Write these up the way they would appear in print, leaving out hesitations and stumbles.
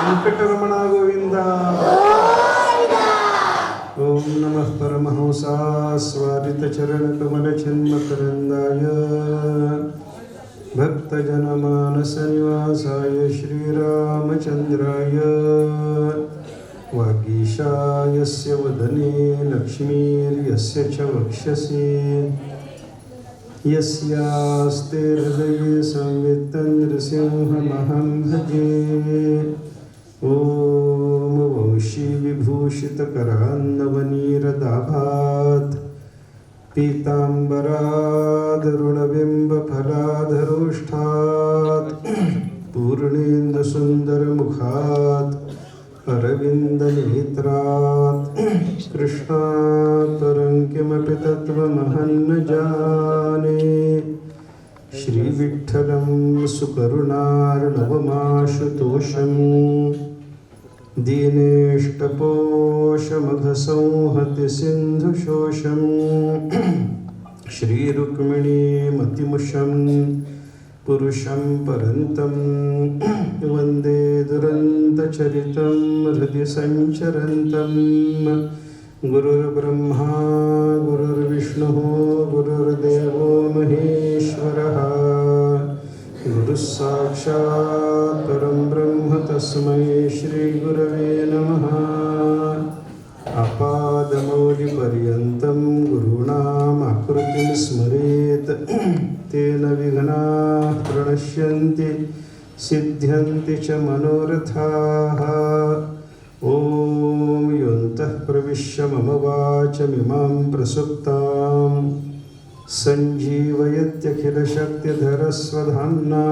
वेंकटरमण गोविंदा। ओम नमः परमहंसाय स्वादितचरणकमलचिन्मकरन्दाय भक्तजनमानसनिवासाय श्रीरामचन्द्राय वागीशायस्य वदने लक्ष्मीर्यस्य च वक्षसि यस्यास्ते हृदये संवित्तं नृसिंहमहं भजे। ॐ वंशीविभूषितकरान्नवनीरदाभात् पीताम्बरादरुणबिम्बफलाधरोष्ठात् पूर्णेन्दुसुन्दरमुखात् अरविन्दनेत्रात् कृष्णात् परं किमपि तत्त्वमहं न जाने। श्रीविठ्ठलं सुकरुणार्णवमाशुतोषं दीनेष्टपोषमघसंहति सिन्धुशोषं श्रीरुक्मिणीमतिमुषं पुरुषं परन्तं वन्दे दुरन्तचरितं हृदि सञ्चरन्तं। गुरुर्ब्रह्मा गुरुर्विष्णुः गुरुर्देवो महेश्वरः गुरुस्साक्षात् परं ब्रह्म तस्मै श्रीगुरवे नमः। आपादमौलिपर्यन्तं गुरूणामाकृतिं स्मरेत् तेन विघ्नाः प्रणश्यन्ति सिद्ध्यन्ति च मनोरथाः। ॐ योऽन्तः प्रविश्य मम वाचमिमां प्रसुप्तां सञ्जीवयत्यखिलशक्तिधरस्वधाम्ना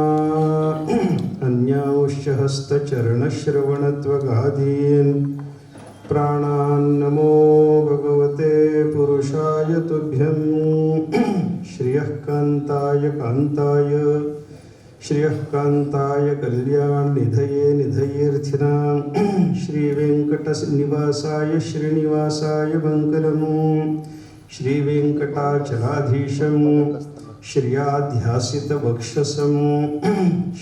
अन्यांश्च हस्तचरणश्रवणत्वगादीन् प्राणान्नमो भगवते पुरुषाय तुभ्यं। श्रियः कान्ताय कल्याणनिधये निधयेऽर्थिनां श्रीवेङ्कटनिवासाय श्रीनिवासाय मङ्गलम्। श्रीवेङ्कटाचलाधीशं श्रियाध्यासितवक्षसं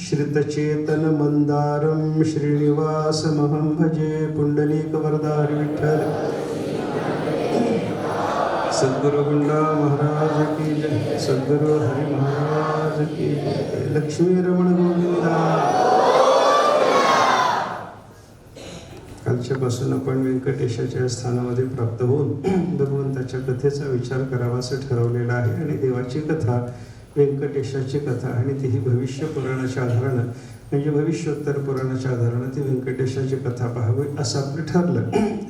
श्रितचेतनमन्दारं श्रीनिवासमहं भजे। पुण्डलीकवरदारि विठ्ठल सद्गुरु गुंडा महाराज की जय। सद्गुरु हरि महाराज की जय। लक्ष्मी रमण गोविंदा। कालच्यापासून आपण व्यंकटेशाच्या स्थानामध्ये प्राप्त होऊन भगवंताच्या कथेचा विचार करावा असं ठरवलेला आहे। आणि देवाची कथा, व्यंकटेशाची कथा आणि तीही भविष्य पुराणाच्या आधारानं म्हणजे भविष्योत्तर पुराणाच्या आधारानं ती व्यंकटेशाची कथा पाहावी असं आपलं ठरलं।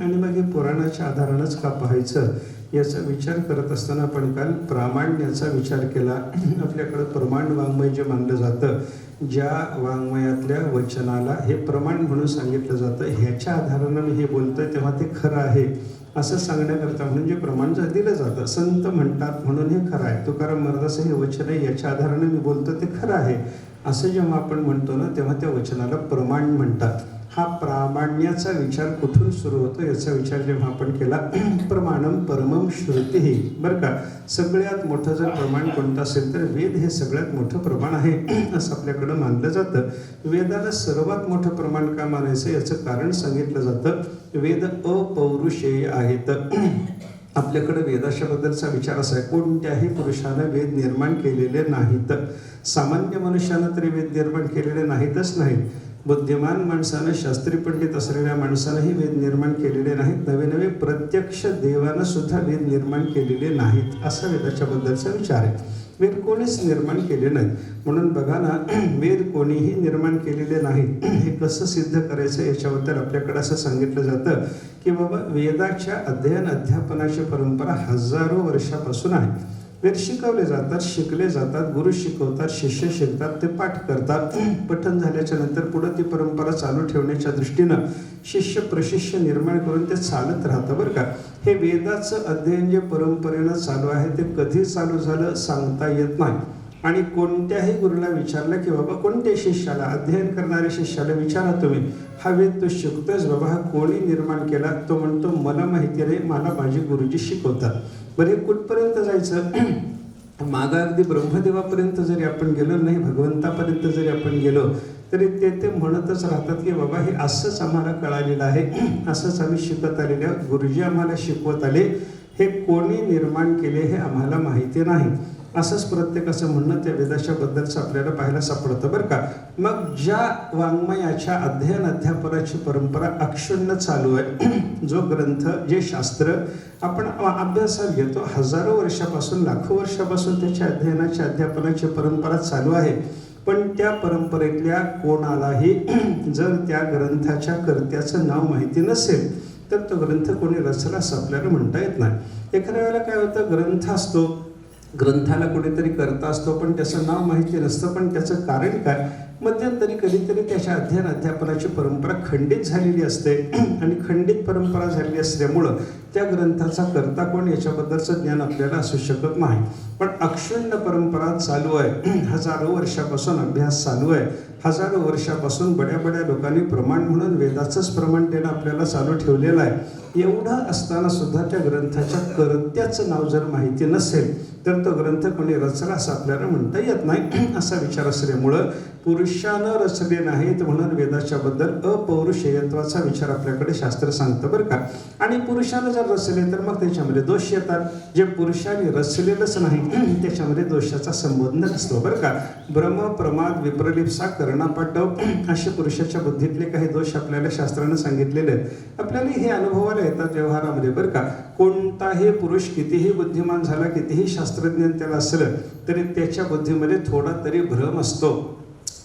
आणि मग हे पुराणाच्या आधारानंच का पाहायचं याचा विचार करत असताना आपण काल प्रामाण्याचा विचार केला। आपल्याकडं प्रमाण वाङ्मय जे मानलं जातं, ज्या वाङ्मयातल्या वचनाला हे प्रमाण म्हणून सांगितलं जातं, ह्याच्या आधारानं मी हे बोलतोय तेव्हा ते खरं आहे असं सांगण्याकरता म्हणून जे प्रमाण जर दिलं जातं, संत म्हणतात म्हणून हे खरं आहे, तुकाराम महाराजाचं हे वचन आहे याच्या आधारानं मी बोलतो ते खरं आहे असं जेव्हा आपण म्हणतो ना तेव्हा त्या वचनाला प्रमाण म्हणतात। हा प्रामाण्याचा विचार कुठून सुरू होतो याचा विचार जेव्हा आपण केला, प्रमाणम परमम श्रुती, बरं का, सगळ्यात मोठं जर प्रमाण कोणतं असेल तर वेद हे सगळ्यात मोठं प्रमाण आहे असं आपल्याकडं मानलं जातं। वेदाला सर्वात मोठं प्रमाण का मानायचं याचं कारण सांगितलं जातं। वेद अपौरुषेय आहेत। आपल्याकडे वेदाच्याबद्दलचा विचार असा आहे, कोणत्याही पुरुषानं वेद निर्माण केलेले नाहीत। सामान्य मनुष्यानं तरी वेद निर्माण केलेले नाहीतच नाहीत। बुद्धिमान माणसानं, शास्त्री पंडित असलेल्या माणसानंही वेद निर्माण केलेले नाहीत। नवे नवे प्रत्यक्ष देवानं सुद्धा वेद निर्माण केलेले नाहीत असा वेदाच्या बद्दलचा विचार आहे। वेद कोणीच निर्माण केले नाहीत म्हणून बघा ना, वेद कोणीही निर्माण केलेले नाहीत हे कसं सिद्ध करायचं याच्याबद्दल आपल्याकडे असं सांगितलं जातं की बाबा वेदाच्या अध्ययन अध्यापनाची परंपरा हजारो वर्षापासून आहे। वेद शिकवले जातात, शिकले जातात, गुरु शिकवतात, शिष्य शिकतात, ते पाठ करतात। पठण झाल्याच्या नंतर पुढे ती परंपरा चालू ठेवण्याच्या दृष्टीनं शिष्य प्रशिष्य निर्माण करून ते चालत राहतं, बरं का। हे वेदाचं अध्ययन जे परंपरेनं चालू आहे ते कधी चालू झालं सांगता येत नाही। आणि कोणत्याही गुरुला विचारलं की बाबा कोणत्या शिष्याला, अध्ययन करणाऱ्या शिष्याला विचारा तुम्ही, हा वेद तो शिकतोयस बाबा, हा कोणी निर्माण केला? तो म्हणतो मला माहिती नाही, मला माझे गुरुजी शिकवतात। बरं, हे कुठपर्यंत जायचं? मागं अगदी ब्रह्मदेवापर्यंत जरी आपण गेलो नाही, भगवंतापर्यंत जरी आपण गेलो तरी ते म्हणतच राहतात की बाबा हे असंच आम्हाला कळालेलं आहे, असंच आम्ही शिकत आलेले आहोत, गुरुजी आम्हाला शिकवत आले, हे कोणी निर्माण केले हे आम्हाला माहिती नाही, असंच प्रत्येकाचं म्हणणं त्या वेदाच्या बद्दलचं आपल्याला पाहायला सापडतं बरं का. मग ज्या वाङ्मयाच्या अध्ययन अध्यापनाची परंपरा अक्षुण्ण चालू आहे, जो ग्रंथ जे शास्त्र आपण अभ्यासात घेतो, हजारो वर्षापासून लाखो वर्षापासून त्याच्या अध्ययनाच्या अध्यापनाची परंपरा चालू आहे, पण त्या परंपरेतल्या कोणालाही जर त्या ग्रंथाच्या कर्त्याचं नाव माहिती नसेल तर तो ग्रंथ कोणी रचला असं आपल्याला म्हणता येत नाही. एखाद्या वेळेला काय होतं, ग्रंथ असतो, ग्रंथाला कोणीतरी करता असतो पण त्याचं नाव माहिती नसतं, पण त्याचं कारण काय, मध्यंतरी कधीतरी त्याच्या अध्ययन अध्यापनाची परंपरा खंडित झालेली असते आणि खंडित परंपरा झालेली असल्यामुळं त्या ग्रंथाचा कर्ता कोण याच्याबद्दलचं ज्ञान आपल्याला असू शकत नाही. पण अक्षुण्ण परंपरा चालू आहे, हजारो वर्षापासून अभ्यास चालू आहे, हजारो वर्षापासून बड्या बड्या लोकांनी प्रमाण म्हणून वेदाचंच प्रमाण देणं आपल्याला चालू ठेवलेलं आहे. एवढं असताना सुद्धा त्या ग्रंथाच्या कर्त्याचं नाव जर माहिती नसेल तर तो ग्रंथ कोणी रचला असं आपल्याला म्हणता येत नाही. असा विचार असल्यामुळं पुरुषानं रचले नाहीत म्हणून वेदाच्या बद्दल अपौरुषेयत्वाचा विचार आपल्याकडे शास्त्र सांगतं बरं का. आणि पुरुषानं जर रचले तर मग त्याच्यामध्ये दोष येतात, जे पुरुषाने रचलेलंच नाही त्याच्यामध्ये दोषाचा संबंध नसतो बरं का. भ्रम, प्रमाद, विप्रलिप्सा, कर्णापाटव असे पुरुषाच्या बुद्धीतले काही दोष आपल्याला शास्त्रानं सांगितलेले आहेत. आपल्याला हे अनुभवाला येतात व्यवहारामध्ये बरं का. कोणताही पुरुष कितीही बुद्धिमान झाला, कितीही शास्त्रज्ञान त्याला असलं तरी त्याच्या बुद्धीमध्ये थोडा तरी भ्रम असतो,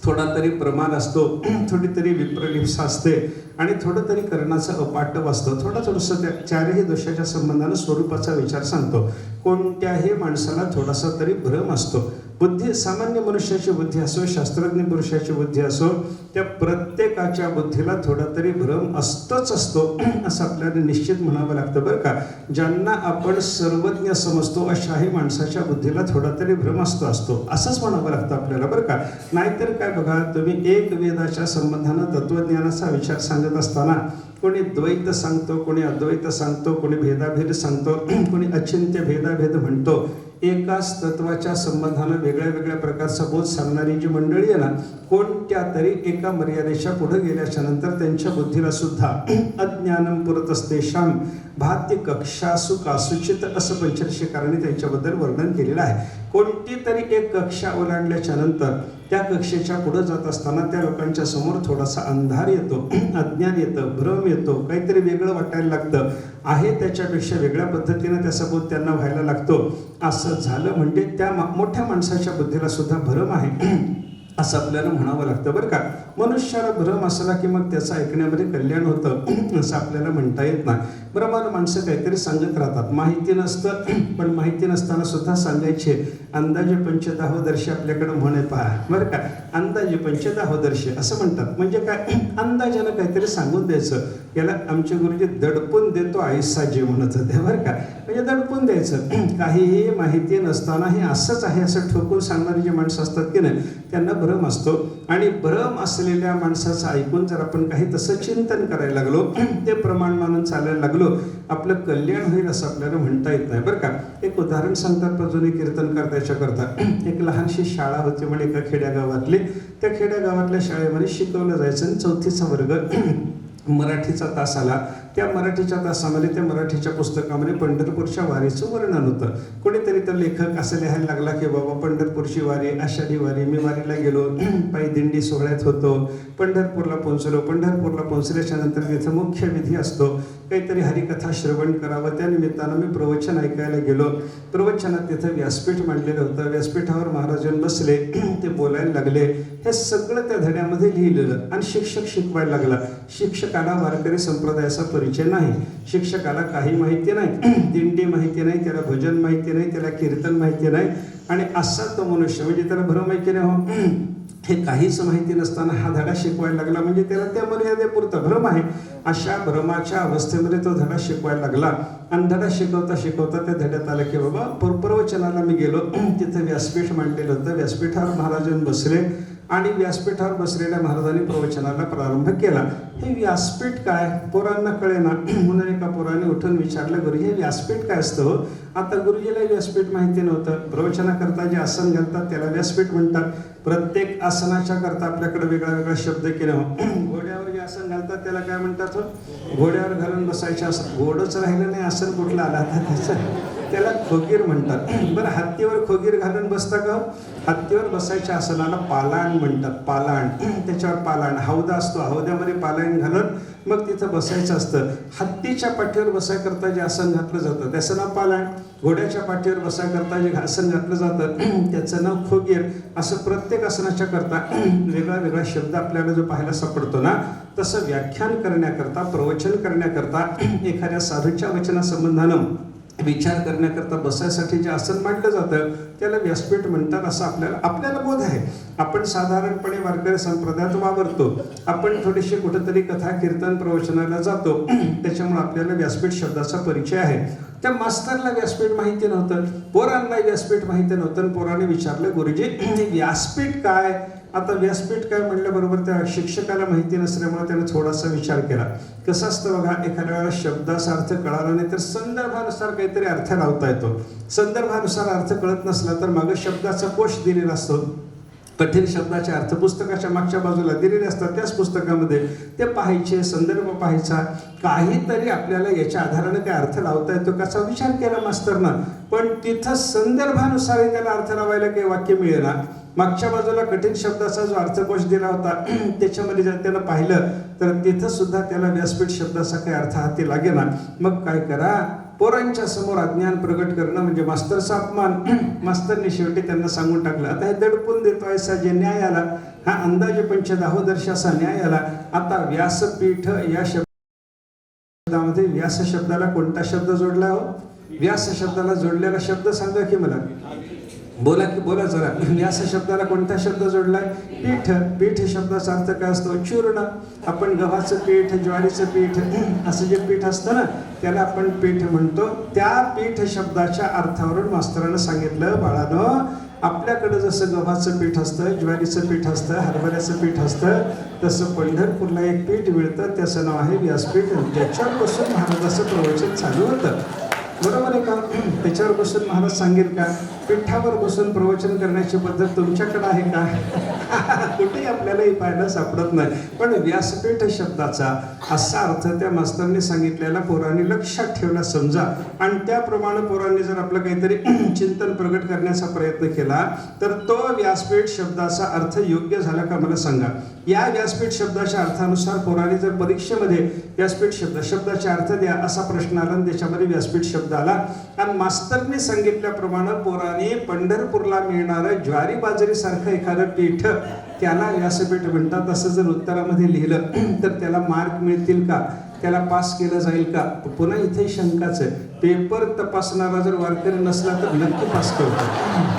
थोडा तरी प्रमाद असतो, थोडी तरी विप्रलिप्सा असते आणि थोडं तरी कर्णाचं अपाटव असतं, थोडंसं त्या चारही दोषाच्या संबंधानं स्वरूपाचा विचार सांगतो. कोणत्याही माणसाला थोडासा तरी भ्रम असतो. बुद्धी, सामान्य मनुष्याची बुद्धी असो, शास्त्रज्ञ पुरुषाची बुद्धी असो, त्या प्रत्येकाच्या बुद्धीला थोडा तरी भ्रम असतोच असतो असं आपल्याला निश्चित म्हणावं लागतं बरं का. ज्यांना आपण सर्वज्ञ समजतो अशाही माणसाच्या बुद्धीला थोडा तरी भ्रम असतो असंच म्हणावं लागतं आपल्याला बरं का. नाहीतर काय बघा, तुम्ही एक वेदाच्या संबंधानं तत्वज्ञानाचा विचार सांगत असताना कोणी द्वैत सांगतो, कोणी अद्वैत सांगतो, कोणी भेदाभेद सांगतो, कोणी अचिंत्य भेदाभेद म्हणतो. एकाच तत्वाच्या संबंधानं वेगळ्या वेगळ्या प्रकारचा बोध सांगणारी जी मंडळी आहे ना, कोणत्या तरी एका मर्यादेच्या पुढे गेल्याच्या नंतर त्यांच्या बुद्धीला सुद्धा अज्ञानम पुरतस्तेषां भाती कक्षासु कासुचित असं पंचदशीकारांनी त्यांच्याबद्दल वर्णन केलेलं आहे. कोणती तरी एक कक्षा ओलांडल्याच्या नंतर त्या कक्षेच्या पुढे जात असताना त्या लोकांच्या समोर थोडासा अंधार येतो, अज्ञान येतं, भ्रम येतो, काहीतरी वेगळं वाटायला लागतं, आहे त्याच्यापेक्षा वेगळ्या पद्धतीनं त्याचा बोध त्यांना व्हायला लागतो. असं झालं म्हणजे त्या मोठ्या माणसाच्या बुद्धीला सुद्धा भ्रम आहे असं आपल्याला म्हणावं लागतं बरं का. मनुष्याला भ्रम असला की मग त्याचं ऐकण्यामध्ये कल्याण होतं असं आपल्याला म्हणता येत नाही. भ्रमानं माणसं काहीतरी सांगत राहतात, माहिती नसतं, पण माहिती नसताना सुद्धा सांगायचे. अंदाजे पंचदाहोदर्शी आपल्याकडे म्हणे पहा बरं का, अंदाजे पंचदाहोदर्शी असं म्हणतात. म्हणजे काय, अंदाजानं काहीतरी सांगून द्यायचं. याला आमचे गुरुजी दडपून देतो आईसा जे म्हणत होते बरं का. म्हणजे दडपून द्यायचं, काहीही माहिती नसताना हे असंच आहे असं ठोकून सांगणारी जी माणसं असतात की नाही, त्यांना भ्रम असतो. आणि भ्रम असलेल्या माणसाचं ऐकून जर आपण काही तसं चिंतन करायला लागलो, ते प्रमाण मानून चालायला लागलो, आपलं कल्याण होईल असं आपल्याला म्हणता येत नाही बरं का. एक उदाहरण सांगतात जुने कीर्तनकार त्याच्याकरता. एक लहानशी शाळा होती म्हणे एका खेड्यागावातली. त्या खेड्यागावातल्या शाळेमध्ये शिकवलं जायचं आणि 4थीचा वर्ग मराठीचा तास आला. त्या मराठीच्या तासामध्ये त्या मराठीच्या पुस्तकामध्ये पंढरपूरच्या वारीचं वर्णन होतं. कोणीतरी तर लेखक असं लिहायला लागला की बाबा पंढरपूरची वारी, आषाढी वारी, मी वारीला गेलो, पायी दिंडी सोहळ्यात होतो, पंढरपूरला पोहोचलो. पंढरपूरला पोहोचल्याच्या नंतर तिथं मुख्य विधी असतो, काहीतरी हरिकथा श्रवण करावं. त्या निमित्तानं मी प्रवचन ऐकायला गेलो. प्रवचनात तिथं व्यासपीठ मांडलेलं होतं. व्यासपीठावर महाराजांनी बसले, ते बोलायला लागले. हे सगळं त्या धड्यामध्ये लिहिलेलं. आणि शिक्षक शिकवायला लागला. शिक्षकाला वारकरी संप्रदायाचा परिचय नाही, शिक्षकाला काही माहिती नाही, दिंडी माहिती नाही, त्याला भजन माहिती नाही, त्याला कीर्तन माहिती नाही. आणि असा तो मनुष्य, म्हणजे त्याला भ्रम आहे की नाही, हे काहीच माहिती नसताना हा धडा शिकवायला लागला म्हणजे त्याला त्या मर्यादेपुरता भ्रम आहे. अशा भ्रमाच्या अवस्थेमध्ये तो धडा शिकवायला लागला आणि धडा शिकवता शिकवता त्या धड्यात आलं की बाबा प्रवचनाला मी गेलो, तिथं व्यासपीठ मांडलेलं होतं. व्यासपीठावर महाराज बसले आणि व्यासपीठावर बसलेल्या महाराजांनी प्रवचनाला प्रारंभ केला. हे व्यासपीठ काय पोरांना कळेना म्हणून एका पोराने उठून विचारलं, गुरुजी हे व्यासपीठ काय असतं हो? आता गुरुजीला व्यासपीठ माहिती नव्हतं. प्रवचनाकरता जे आसन घालतात त्याला व्यासपीठ म्हणतात. प्रत्येक आसनाच्या करता आपल्याकडे वेगळा वेगळा शब्द केला. घोड्यावर जे आसन घालतात त्याला काय म्हणतात हो? घोड्यावर घालून बसायचे आसन. घोडच राहिलं नाही, आसन कुठलं आला आता त्याला खोगीर म्हणतात. बरं, हत्तीवर खोगीर घालून बसता का? हत्तीवर बसायच्या आसनाला पालाण म्हणतात. पालाण, त्याच्यावर पालाण हौदा असतो, हौद्यामध्ये पालाण घालून मग तिथं बसायचं असतं. हत्तीच्या पाठीवर बसायकरता जे आसन घातलं जातं त्याचं नाव पालाण. घोड्याच्या पाठीवर बसायकरता जे आसन घातलं जातं त्याचं नाव खोगीर. असं प्रत्येक आसनाच्या करता वेगळा वेगळा शब्द आपल्याला जो पाहायला सापडतो ना, तसं व्याख्यान करण्याकरता, प्रवचन करण्याकरता, एखाद्या साधूच्या वचनासंबंधानं विचार करण्याकरता बसायसाठी जे आसन मांडलं जातं त्याला व्यासपीठ म्हणतात असं आपल्याला बोध आहे. आपण साधारणपणे वारकरी संप्रदायात वावरतो. आपण थोडीशी कुठंतरी कथा कीर्तन प्रवचनाला जातो, त्याच्यामुळे आपल्याला व्यासपीठ शब्दाचा परिचय आहे. त्या मास्तरला व्यासपीठ माहिती नव्हतं, पोरांना व्यासपीठ माहिती नव्हतं. पोराने विचारलं, गुरुजी व्यासपीठ काय? आता व्यासपीठ काय म्हणलं बरोबर त्या शिक्षकाला माहिती नसल्यामुळे त्याने थोडासा विचार केला. कसं असतं बघा, एखाद्या वेळेला शब्दाचा अर्थ कळाला नाही तर संदर्भानुसार काहीतरी अर्थ लावता येतो. संदर्भानुसार अर्थ कळत नसला तर मागं शब्दाचा कोश दिलेला असतो. कठीण शब्दाचे अर्थ पुस्तकाच्या मागच्या बाजूला दिलेले असतात. त्याच पुस्तकामध्ये ते पाहायचे, संदर्भ पाहायचा, काहीतरी आपल्याला याच्या आधाराने काय अर्थ लावता येतो कसा विचार केला मास्तरनं. पण तिथं संदर्भानुसार त्याला अर्थ लावायला काही वाक्य मिळेना. मागच्या बाजूला कठीण शब्दाचा जो अर्थकोश दिला होता त्याच्यामध्ये जर त्यानं पाहिलं तर तिथं सुद्धा त्याला व्यासपीठ शब्दाचा काही अर्थ हाती लागेना. मग काय करा, पोरांच्या समोर अज्ञान प्रगट करणं म्हणजे मास्तरचा अपमान. मास्तरने शेवटी त्यांना सांगून टाकलं, आता हे दडपून देतो असा जे न्याय आला, हा अंदाजे 15 वर्ष असा न्याय आला. आता व्यासपीठ या शब्दामध्ये व्यास शब्दाला कोणता शब्द जोडला हो? व्यास शब्दाला जोडलेला शब्द सांगा की मला, बोला की बोला जरा. व्यास शब्दाला कोणता शब्द जोडलाय? पीठ. पीठ शब्दाचा अर्थ काय असतो? चूर्ण. आपण गव्हाचं पीठ, ज्वारीचं पीठ असं जे पीठ असतं ना त्याला आपण पीठ म्हणतो. त्या पीठ शब्दाच्या अर्थावरून मास्तरानं सांगितलं, बाळानं आपल्याकडं जसं गव्हाचं पीठ असतं, ज्वारीचं पीठ असतं, हरभऱ्याचं पीठ असतं, तसं पंढरपूरला एक पीठ मिळतं, त्याचं नाव आहे व्यासपीठ. त्याच्यावर बसून महाराजाचं प्रवचन चालू होतं. बरोबर आहे का? त्याच्यावर बसून महाराज सांगेल का? पिठावर बसून प्रवचन करण्याची पद्धत तुमच्याकडे आहे का? कुठेही आपल्यालाही पाहायला सापडत नाही. पण व्यासपीठ शब्दाचा असा अर्थ त्या मास्तरने सांगितलेला पोरांनी लक्षात ठेवला समजा. आणि त्याप्रमाणे पोरांनी जर आपलं काहीतरी चिंतन प्रगट करण्याचा प्रयत्न केला तर तो व्यासपीठ शब्दाचा अर्थ योग्य झाला का मला सांगा. या व्यासपीठ शब्दाच्या अर्थानुसार पोरांनी जर परीक्षेमध्ये व्यासपीठ शब्दाचे अर्थ द्या असा प्रश्न आला आणि त्याच्यामध्ये व्यासपीठ शब्द आला आणि मास्तरने सांगितल्याप्रमाणे पोराने पंढरपूरला मिळणारं ज्वारी बाजरी सारखं एखादं पीठ त्याला व्यासपीठ म्हणतात असं जर उत्तरामध्ये लिहिलं तर त्याला मार्क मिळतील का? त्याला पास केलं जाईल का? पुन्हा इथे शंकाच आहे. पेपर तपासणारा जर वारकरी नसला तर नक्की पास करतो.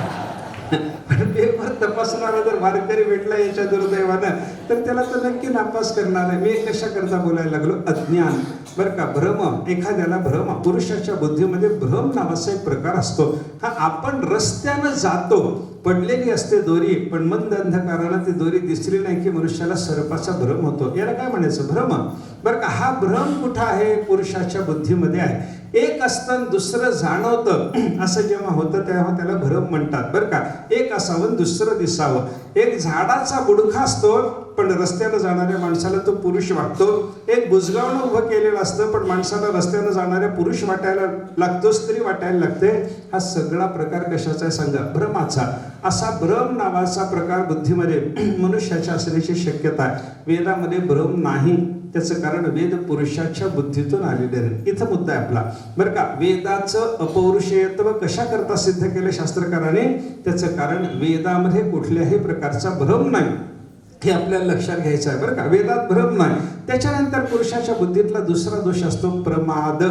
पेपर तपासणारा जर वारकरी भेटला याच्या दुर्दैवानं तर त्याला तर नक्की नापास करणार आहे. मी कशा करता बोलायला लागलो? अज्ञान. बरं का? भ्रम. एखाद्याला भ्रम, पुरुषाच्या बुद्धीमध्ये भ्रम नावाचा एक प्रकार असतो. हा आपण रस्त्यानं जातो, पडलेली असते दोरी, पण मंद अंधकारानं ती दोरी दिसली नाही की मनुष्याला सर्पाचा भ्रम होतो. याला काय म्हणायचं? भ्रम. बरं का? हा भ्रम कुठं आहे? पुरुषाच्या बुद्धीमध्ये आहे. एक असतं दुसरं जाणवतं असं जेव्हा होतं तेव्हा त्याला भ्रम म्हणतात. बरं का? एक असावं दुसरं दिसावं. एक झाडाचा बुडखा असतो पण रस्त्यानं जाणाऱ्या माणसाला तो पुरुष वाटतो. एक बुजगावणं उभं केलेलं असतं पण माणसाला रस्त्यानं जाणाऱ्या पुरुष वाटायला लागतो, स्त्री वाटायला लागते. हा सगळा प्रकार कशाचा आहे सांगा? भ्रमाचा. असा भ्रम नावाचा प्रकार बुद्धीमध्ये मनुष्याच्या असण्याची शक्यता आहे. वेदामध्ये भ्रम नाही. त्याचं कारण वेद पुरुषाच्या बुद्धीतून आलेले नाही. इथं मुद्दा आहे आपला. बरं का? वेदाचं अपौरुषेयत्व कशा करता सिद्ध केलं शास्त्रकाराने? त्याचं कारण वेदामध्ये कुठल्याही प्रकारचा भ्रम नाही हे आपल्याला लक्षात घ्यायचं आहे. बरं का? वेदात भ्रम नाही. त्याच्यानंतर पुरुषाच्या बुद्धीतला दुसरा दोष असतो प्रमाद.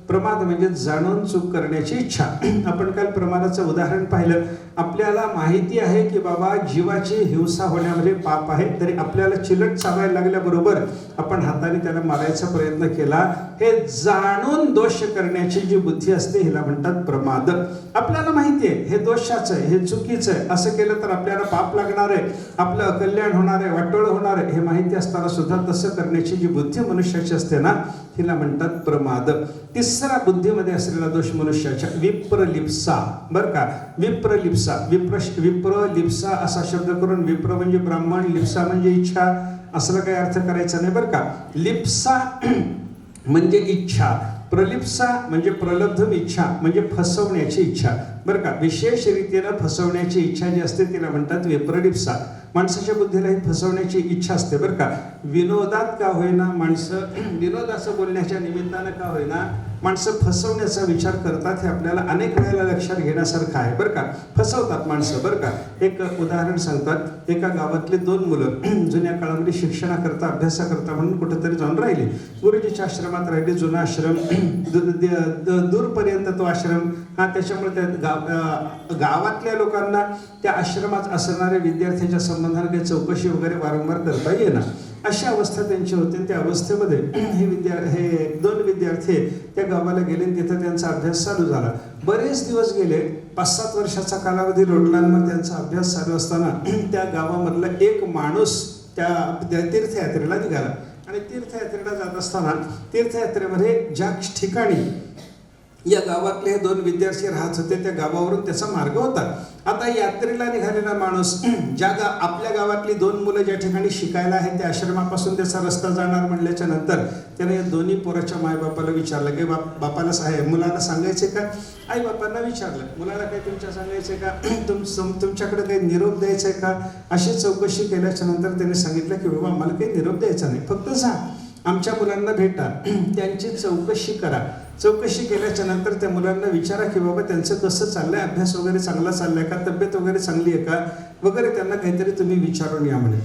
प्रमाद म्हणजे जाणून चूक करण्याची इच्छा. आपण काल प्रमादाचं उदाहरण पाहिलं. आपल्याला माहिती आहे की बाबा जीवाची हिंसा होण्यामध्ये पाप आहे, तरी आपल्याला चिलट चावायला लागल्याबरोबर आपण हाताने त्याला मारायचा प्रयत्न केला. हे जाणून दोष करण्याची जी बुद्धी असते हिला म्हणतात प्रमाद. आपल्याला माहिती आहे हे दोषाचं आहे, हे चुकीचं आहे, असं केलं तर आपल्याला पाप लागणार आहे, आपलं अकल्याण होणार आहे, वाटोळ होणार आहे, हे माहिती असताना सुद्धा तसं करण्याची जी बुद्धी मनुष्याची असते ना, हिला म्हणतात प्रमाद. तिसरा बुद्धीमध्ये असलेला दोष मनुष्याच्या विप्रलिप्सा. बरं का, विप्रलिप्सा. विप्रलिप्सा असा शब्द करून, विप्र म्हणजे ब्राह्मण, लिप्सा म्हणजे इच्छा, असला काही अर्थ करायचा नाही बरं का. लिप्सा म्हणजे इच्छा, प्रलिप्सा म्हणजे प्रलब्धम इच्छा म्हणजे फसवण्याची इच्छा. बरं का, विशेष रीतीनं फसवण्याची इच्छा जी असते तिला म्हणतात विप्रलिप्सा. माणसाच्या बुद्धीला ही फसवण्याची इच्छा असते बरं का. विनोदात का होईना माणसं, विनोदाचं बोलण्याच्या निमित्तानं का होईना माणसं फसवण्याचा विचार करतात. हे आपल्याला अनेक वेळेला लक्षात घेण्यासारखं आहे बरं का. फसवतात माणसं बरं का. एक उदाहरण सांगतात. एका गावातले 2 मुलं जुन्या काळामध्ये शिक्षणाकरता अभ्यासाकरता म्हणून कुठेतरी जाऊन राहिले. गुरुजीच्या आश्रमात राहिले. जुना आश्रम, दूरपर्यंत तो आश्रम. त्याच्यामुळे त्या गावातल्या लोकांना त्या आश्रमात असणाऱ्या विद्यार्थ्यांच्या संबंधाने काही चौकशी वगैरे वारंवार करता येणार अशा अवस्था त्यांची होती. त्या अवस्थेमध्ये हे 2 विद्यार्थी त्या गावाला गेले. तिथं त्यांचा अभ्यास चालू झाला. बरेच दिवस गेले. 5-7 वर्षाचा कालावधी लोटला. मग त्यांचा अभ्यास चालू असताना त्या गावामधला एक माणूस त्या तीर्थयात्रेला निघाला. आणि तीर्थयात्रेला जात असताना तीर्थयात्रेमध्ये ज्या ठिकाणी या गावातले 2 विद्यार्थी राहत होते त्या गावावरून त्याचा मार्ग होता. आता यात्रेला निघालेला माणूस आपल्या गावातली 2 मुलं ज्या ठिकाणी शिकायला आहेत त्या आश्रमापासून त्याचा रस्ता जाणार म्हणल्याच्या नंतर त्याने या दोन्ही पोराच्या मायबापाला विचारलं की बापाला मुलाला सांगायचे का? आई बापांना विचारलं, मुलाला काही तुमच्या सांगायचं का? तुमच्याकडे काही निरोप द्यायचा आहे का? अशी चौकशी केल्याच्या नंतर त्याने सांगितलं की बाबा मला काही निरोप द्यायचा नाही, फक्त जा आमच्या मुलांना भेटा, त्यांची चौकशी करा. चौकशी केल्याच्या नंतर त्या मुलांना विचारा की बाबा त्यांचं कसं चाललंय, अभ्यास वगैरे चांगला चाललाय का, तब्येत वगैरे चांगली आहे का वगैरे, त्यांना काहीतरी तुम्ही विचारून या म्हणे.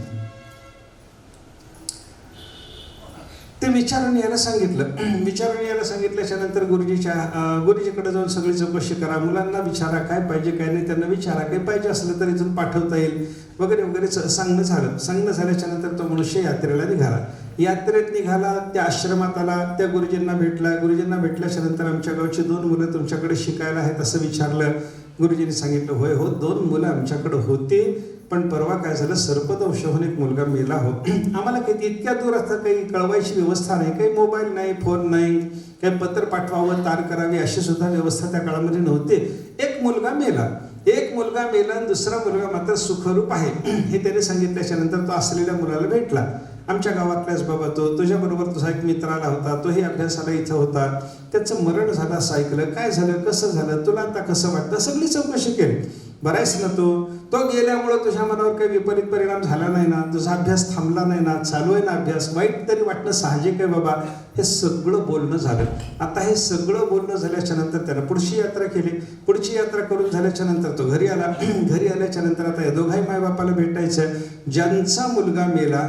ते विचारून यायला सांगितलं. विचारून यायला सांगितल्याच्या नंतर गुरुजीकडे जाऊन सगळी चौकशी करा, मुलांना विचारा काय पाहिजे काय नाही, त्यांना विचारा काही पाहिजे असलं तर इथून पाठवता येईल वगैरे वगैरे सांगणं झालं. सांगणं झाल्याच्या नंतर तो मनुष्य यात्रेला निघाला. यात्रेत निघाला, त्या आश्रमात आला, त्या गुरुजींना भेटला. गुरुजींना भेटल्याच्या नंतर आमच्या गावची 2 मुलं तुमच्याकडे शिकायला आहेत असं विचारलं. गुरुजींनी सांगितलं होय हो 2 मुलं आमच्याकडे होती, पण परवा काय झालं सर्पदंश होऊन एक मुलगा मेला हो. आम्हाला काही इतक्या दूर असं काही कळवायची व्यवस्था नाही, काही मोबाईल नाही, फोन नाही, काही पत्र पाठवावं, तार करावी अशी सुद्धा व्यवस्था त्या काळामध्ये नव्हती. एक मुलगा मेला आणि दुसरा मुलगा मात्र सुखरूप आहे हे त्याने सांगितल्याच्या नंतर तो असलेल्या मुलाला भेटला. आमच्या गावातल्याच बाबा तो तुझ्याबरोबर तुझा एक मित्र आला होता, तोही अभ्यासाला इथं होता, त्याचं मरण झालं असं ऐकलं, काय झालं कसं झालं, तुला आता कसं वाटतं, सगळी चौकशी केली. बरायस ना तो गेल्यामुळं तुझ्या मनावर काही विपरीत परिणाम झाला नाही ना, तुझा अभ्यास थांबला नाही ना, चालू आहे ना अभ्यास, वाईट तरी वाटणं साहजिक आहे बाबा. हे सगळं बोलणं झालं. आता हे सगळं बोलणं झाल्याच्या नंतर त्यानं पुढची यात्रा केली. पुढची यात्रा करून झाल्याच्या नंतर तो घरी आला. घरी आल्याच्या नंतर आता या दोघाही मायबापाला भेटायचं आहे. ज्यांचा मुलगा मेला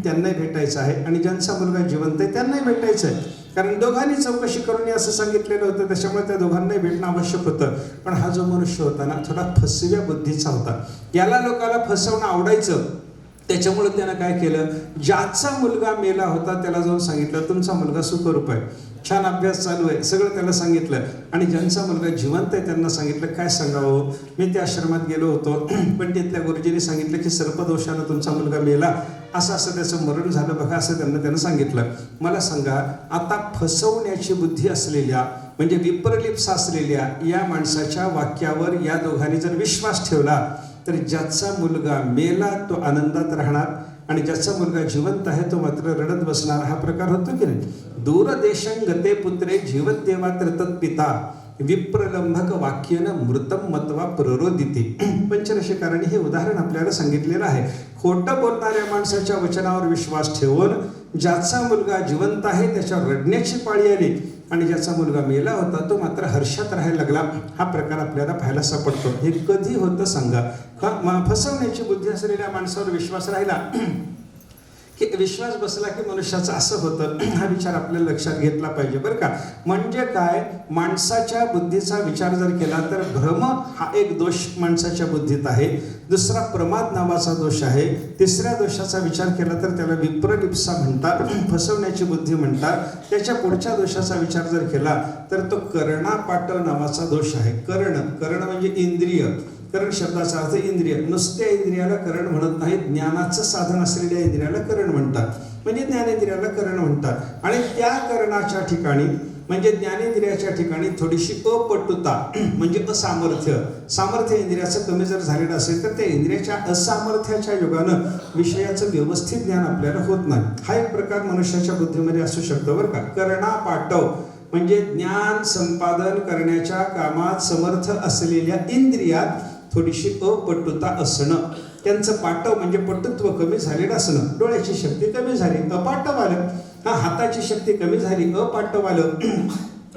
त्यांनाही भेटायचं आहे आणि ज्यांचा मुलगा जिवंत आहे त्यांनाही भेटायचं आहे. कारण दोघांनी चौकशी करून असं सांगितलेलं होतं, त्याच्यामुळे त्या दोघांनाही भेटणं आवश्यक होतं. पण हा जो मनुष्य होता ना थोडा फसव्या बुद्धीचा होता. याला लोकांना फसवणं आवडायचं. त्याच्यामुळे त्यानं काय केलं, ज्याचा मुलगा मेला होता त्याला जाऊन सांगितलं तुमचा मुलगा सुखरूप आहे, छान अभ्यास चालू आहे, सगळं त्याला सांगितलं. आणि ज्यांचा मुलगा जिवंत आहे त्यांना सांगितलं काय सांगावं, मी त्या आश्रमात गेलो होतो पण तिथल्या गुरुजींनी सांगितलं की सर्पदोषानं तुमचा मुलगा मेला, असं त्याचं मरण झालं बघा, असं त्यानं सांगितलं. मला सांगा आता फसवण्याची बुद्धी असलेल्या म्हणजे विप्रलिप्सा असलेल्या या माणसाच्या वाक्यावर या दोघांनी जर विश्वास ठेवला तर ज्याचा मुलगा मेला तो आनंदात राहणार आणि ज्याचा मुलगा जिवंत आहे तो मात्र रडत बसणार. हा प्रकार होतो की नाही. दूरदेशं गते पुत्रे जीवत्येवा तत्पिता विप्रलंभक वाक्यन मृतम मत्वा प्ररोदिती. पंचरशिकारांनी हे उदाहरण आपल्याला सांगितलेलं आहे. खोटं बोलणाऱ्या माणसाच्या वचनावर विश्वास ठेवून ज्याचा मुलगा जिवंत आहे त्याच्यावर रडण्याची पाळी आली आणि ज्याचा मुलगा मेला होता तो मात्र हर्षात राहायला लागला. हा प्रकार आपल्याला पाहायला सापडतो. हे कधी होतं सांगा. फसवण्याची बुद्धी असलेल्या माणसावर विश्वास राहिला की विश्वास बसला की मनुष्याचं असं होतं, हा विचार आपल्याला लक्षात घेतला पाहिजे बरं का. म्हणजे काय, माणसाच्या बुद्धीचा विचार जर केला तर भ्रम हा एक दोष माणसाच्या बुद्धीत आहे, दुसरा प्रमाद नावाचा दोष आहे, तिसऱ्या दोषाचा विचार केला तर त्याला विप्रलिप्सा म्हणतात, फसवण्याची बुद्धी म्हणतात. त्याच्या पुढच्या दोषाचा विचार जर केला तर तो कर्णापाटव नावाचा दोष आहे. कर्ण म्हणजे इंद्रिय, करण शब्दाचा अर्थ इंद्रिय. नुसत्या इंद्रियाला करण म्हणत नाही, ज्ञानाचं साधन असलेल्या इंद्रियाला करण म्हणतात, म्हणजे ज्ञानेंद्रियाला करण म्हणतात. आणि त्या करणाच्या ठिकाणी म्हणजे ज्ञानेंद्रियाच्या ठिकाणी थोडीशी अपटुता म्हणजे सामर्थ्य इंद्रियाचं कमी जर झालेलं असेल तर त्या इंद्रियाच्या असामर्थ्याच्या योगानं विषयाचं व्यवस्थित ज्ञान आपल्याला होत नाही. हा एक प्रकार मनुष्याच्या बुद्धीमध्ये असू शकतो बरं का. कर्णापाटव म्हणजे ज्ञान संपादन करण्याच्या कामात समर्थ असलेल्या इंद्रियात थोडीशी अपटुता असणं. त्यांचं पाटव म्हणजे पटुत्व कमी झालेलं असणं. डोळ्याची शक्ती कमी झाली, अपाटव आलं. हाताची शक्ती कमी झाली, अपाटव आलं.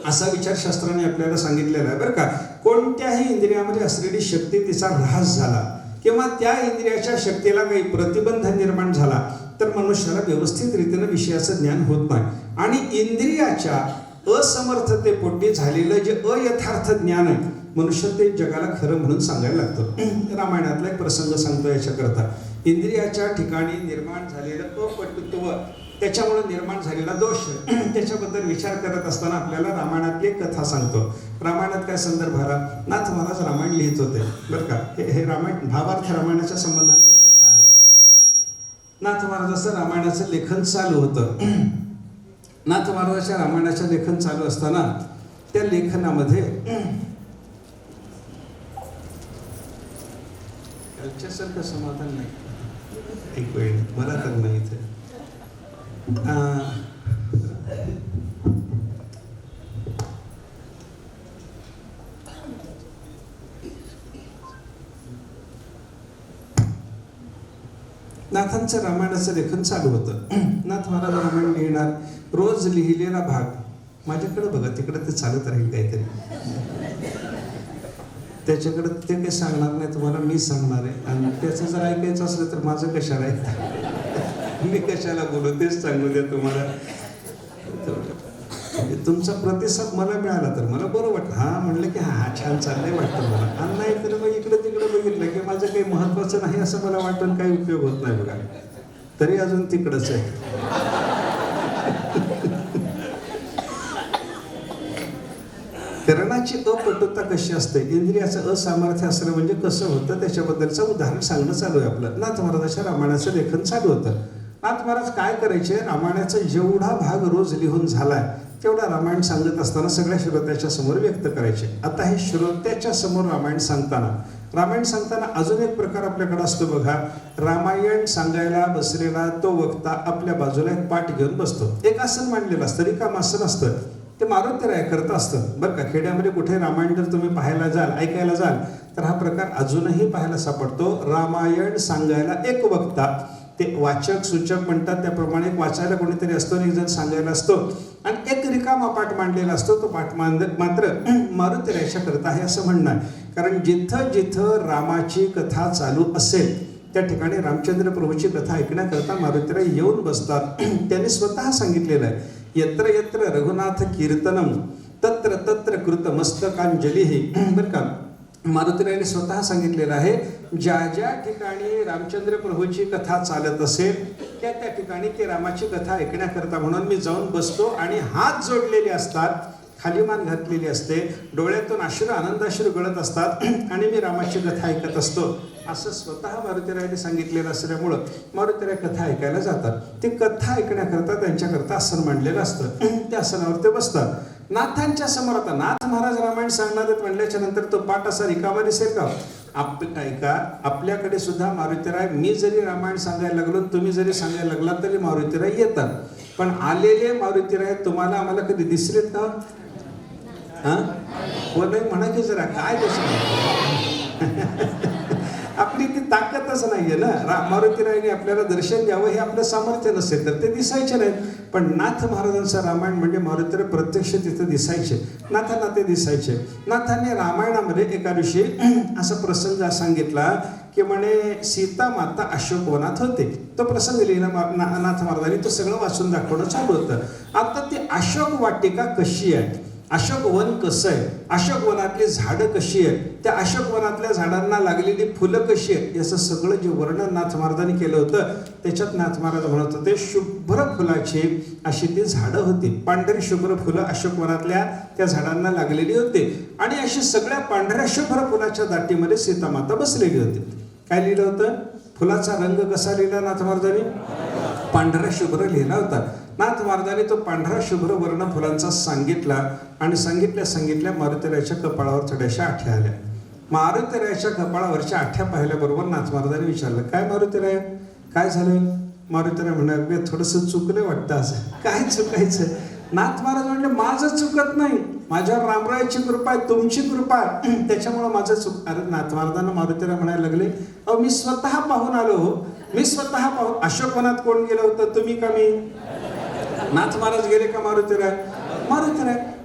असा विचार शास्त्राने आपल्याला सांगितलेला आहे बरं का. कोणत्याही इंद्रियामध्ये असलेली शक्ती तिचा ऱ्हास झाला किंवा त्या इंद्रियाच्या शक्तीला काही प्रतिबंध निर्माण झाला तर मनुष्याला व्यवस्थित रीतीनं विषयाचं ज्ञान होत नाही. आणि इंद्रियाच्या असमर्थतेपोटी झालेलं जे अयथार्थ ज्ञान आहे मनुष्य ते जगाला खरं म्हणून सांगायला लागतं. रामायणातला एक प्रसंग सांगतो याच्याकरता. इंद्रियाच्या ठिकाणी निर्माण झालेलं अपटुत्व, त्याच्यामुळे निर्माण झालेला दोष, त्याच्याबद्दल विचार करत असताना आपल्याला रामायणातली एक कथा सांगतो. रामायणात काय संदर्भ आला, नाथ महाराज रामायण लिहित होते बरं का. हे रामायण भावार्थ रामायणाच्या संबंधाने ही कथा आहे. नाथ महाराजाचं रामायणाचं लेखन चालू होतं. नाथ महाराजाच्या रामायणाचं लेखन चालू असताना त्या लेखनामध्ये सारखं समाधान नाही, एक वेळ मला तर नाही इथे. नाथांचं रामायणाचं लेखन चालू होतं. नाथ महाराज रामायण लिहिणार, रोज लिहिलेला भाग माझ्याकडे बघा, तिकडे ते चालत राहील काहीतरी. त्याच्याकडे ते काही सांगणार नाही तुम्हाला, मी सांगणार आहे. आणि त्याचं जर ऐकायचं असलं तर माझं कशाला आहे, मी कशाला बोलू, तेच सांगू द्या तुम्हाला. तुमचा प्रतिसाद मला मिळाला तर मला बरं वाटतं. हा म्हणलं की हा छान चाललंय वाटतं मला. आणि नाही तर मग इकडे तिकडे बघितलं की माझं काही महत्वाचं नाही असं मला वाटतं, काही उपयोग होत नाही बघा. तरी अजून तिकडंच आहे. करणाची अपटुता कशी असते, इंद्रियाचं असामर्थ्य असणं म्हणजे कसं होतं त्याच्याबद्दलचं उदाहरण सांगणं चालू आहे आपलं. नाथ महाराजाच्या रामायणाचं लेखन चालू होतं. नाथ महाराज काय करायचे, रामायणाचा जेवढा भाग रोज लिहून झालाय तेवढा रामायण सांगत असताना सगळ्या श्रोत्याच्या समोर व्यक्त करायचे. आता हे श्रोत्याच्या समोर रामायण सांगताना अजून एक प्रकार आपल्याकडे असतो बघा. रामायण सांगायला बसलेला तो वक्ता आपल्या बाजूला एक पाठ घेऊन बसतो. एक आसन मांडलेलं असतं, रिकाम आसन असतं, ते मारुतीराय करत असतं बरं का. खेड्यामध्ये कुठे रामायण जर तुम्ही पाहायला जाल, ऐकायला जाल तर हा प्रकार अजूनही पाहायला सापडतो. रामायण सांगायला एक वक्ता, ते वाचक सूचक म्हणतात त्याप्रमाणे एक वाचायला कोणीतरी असतो, एक जण सांगायला असतो, आणि एक रिकामा पाठ मांडलेला असतो. तो पाठ मात्र मारुतीरायाच्या करता आहे असं म्हणणं आहे. कारण जिथं जिथं रामाची कथा चालू असेल त्या ठिकाणी रामचंद्र प्रभूची कथा ऐकण्याकरता मारुतीराय येऊन बसतात. त्यांनी स्वतः सांगितलेलं आहे, यत्र यत्र रघुनाथ कीर्तनम तत्र तत्र कृत मस्तकांजली. बरं का, मारुतीरायाने स्वतः सांगितलेलं आहे, ज्या ज्या ठिकाणी रामचंद्र प्रभूची कथा चालत असेल त्या त्या ठिकाणी ते रामाची कथा ऐकण्याकरता म्हणून मी जाऊन बसतो आणि हात जोडलेले असतात, खाली मान घातलेली असते, डोळ्यातून अश्रू आनंदाश्रू गळत असतात आणि मी रामाची कथा ऐकत असतो असं स्वतः मारुतीरायाने सांगितलेलं असल्यामुळं मारुतीराय कथा ऐकायला जातात. ती कथा ऐकण्याकरता त्यांच्याकरता आसन मांडलेलं असतं, त्या आसनावर ते बसतात. नाथांच्या समोर आता नाथ महाराज रामायण सांगणार आहेत म्हणल्याच्या नंतर तो पाठ असा रिकामा दिसेल का? ऐका, आपल्याकडे सुद्धा मारुतीराय, मी जरी रामायण सांगायला लागलो, तुम्ही जरी सांगायला लागला तरी मारुतीराय येतात. पण आलेले मारुतीराय तुम्हाला आम्हाला कधी दिसलेत का? हा, हो नाही म्हणा की जरा काय दिसत आपली ती ताकदच नाहीये ना. मारुतीरायाने आपल्याला दर्शन द्यावं हे आपलं सामर्थ्य नसेल तर ते दिसायचे नाहीत. पण नाथ महाराजांचं रामायण म्हणजे मारुतीराय प्रत्यक्ष तिथं दिसायचे, नाथांना ते दिसायचे. नाथांनी रामायणामध्ये एका दिवशी असा प्रसंग सांगितला की म्हणे सीता माता अशोकवनात होते. तो प्रसंग लिहिला नाथ महाराजांनी, तो सगळं वाचून दाखवणं चालू होतं. आता ती अशोक वाटिका कशी आहे, अशोक वन कसं आहे, अशोक वनातली झाडं कशी आहेत, त्या अशोक वनातल्या झाडांना लागलेली फुलं कशी आहेत, याचं सगळं जे वर्णन नाथ महाराजांनी केलं होतं. त्याच्यात नाथ महाराज म्हणत होते शुभ्र फुलाची अशी ती झाडं होती. पांढरी शुभ्र फुलं अशोक वनातल्या त्या झाडांना लागलेली होती. आणि अशी सगळ्या पांढऱ्या शुभ्र फुलाच्या दाटीमध्ये सीतामाता बसलेली होती. काय लिहिलं होतं? फुलाचा रंग कसा लिहिला नाथ महाराजांनी? पांढरा शुभ्र लिहिला होता. नाथ महाराजांनी तो पांढरा शुभ्र वर्ण फुलांचा सांगितला आणि सांगितल्या मारुतीरायाच्या कपाळावर थोड्याशा आठ्या आल्या. मारुतीरायाच्या कपाळावरच्या आठ्या पाहिल्याबरोबर नाथ महाराजांनी विचारलं, काय मारुतीराय काय झालं? मारुतीराय म्हणाले, थोडंसं चुकलं वाटतं. असं काय चुकायचं? नाथ महाराज म्हणले, माझं चुकत नाही, माझ्यावर रामरायाची कृपा आहे, तुमची कृपा आहे, त्याच्यामुळं माझं चुक. अरे नाथ महाराजांना मारुतीराय म्हणायला लागले, अहो मी स्वतः पाहून आलो, मी स्वतः पाहून. अशोकवनात कोण गेलं होतं, तुम्ही का मी? नाथ महाराज गेले का मारुतीराय?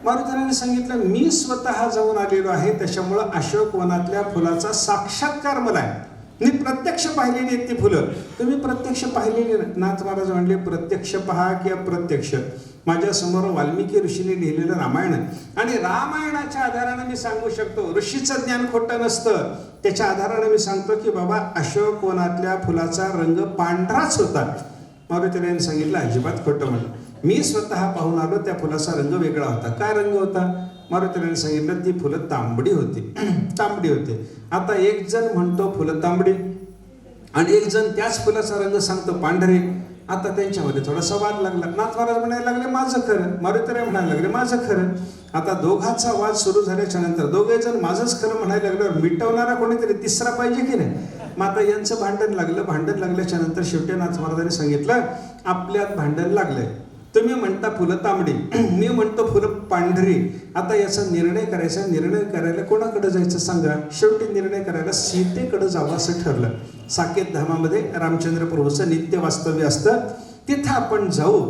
मारुतीरायाने सांगितलं, मी स्वतः जाऊन आलेलो आहे, त्याच्यामुळं अशोकवनातल्या फुलाचा साक्षात्कार मला आहे. मी प्रत्यक्ष पाहिलेली आहेत ती फुलं, तुम्ही प्रत्यक्ष पाहिलेली. नाथ महाराज म्हणले, प्रत्यक्ष पहा की अप्रत्यक्ष, माझ्यासमोर वाल्मिकी ऋषीने लिहिलेलं रामायण आणि रामायणाच्या आधाराने मी सांगू शकतो. ऋषीचं ज्ञान खोटं नसतं, त्याच्या आधाराने मी सांगतो की बाबा अशोकवनातल्या फुलाचा रंग पांढराच होता. मारुतीरायाने सांगितलं, अजिबात खोटं म्हणलं, मी स्वतः पाहून आलो, त्या फुलाचा रंग वेगळा होता. काय रंग होता? मारुतीरायाने सांगितलं, ती फुलं तांबडी होती. तांबडी होती. आता एक जण म्हणतो फुलं तांबडी आणि एक जण त्याच फुलाचा रंग सांगतो पांढरे. आता त्यांच्यामध्ये थोडासा वाद लागला. नाथ महाराज म्हणायला लागले, माझं खरं. मारुतीराय म्हणायला लागले, माझं खरं. आता दोघांचा वाद सुरू झाल्याच्या नंतर दोघे जण माझंच खरं म्हणायला लागल्यावर मिटवणारा कोणीतरी तिसरा पाहिजे की नाही. मग आता यांचं भांडण लागलं. भांडण लागल्याच्या नंतर शेवटी नाथ महाराजांनी सांगितलं, आपल्यात भांडण लागलंय, तुम्ही म्हणता फुलं तांबडी, मी म्हणतो फुलं पांढरी. आता याचा निर्णय करायचा. निर्णय करायला कोणाकडे जायचं सांगा? शेवटी निर्णय करायला सीतेकडे जावं असं ठरलं. साकेत धामामध्ये रामचंद्र प्रभूचं नित्य वास्तव्य असतं, तिथं आपण जाऊ,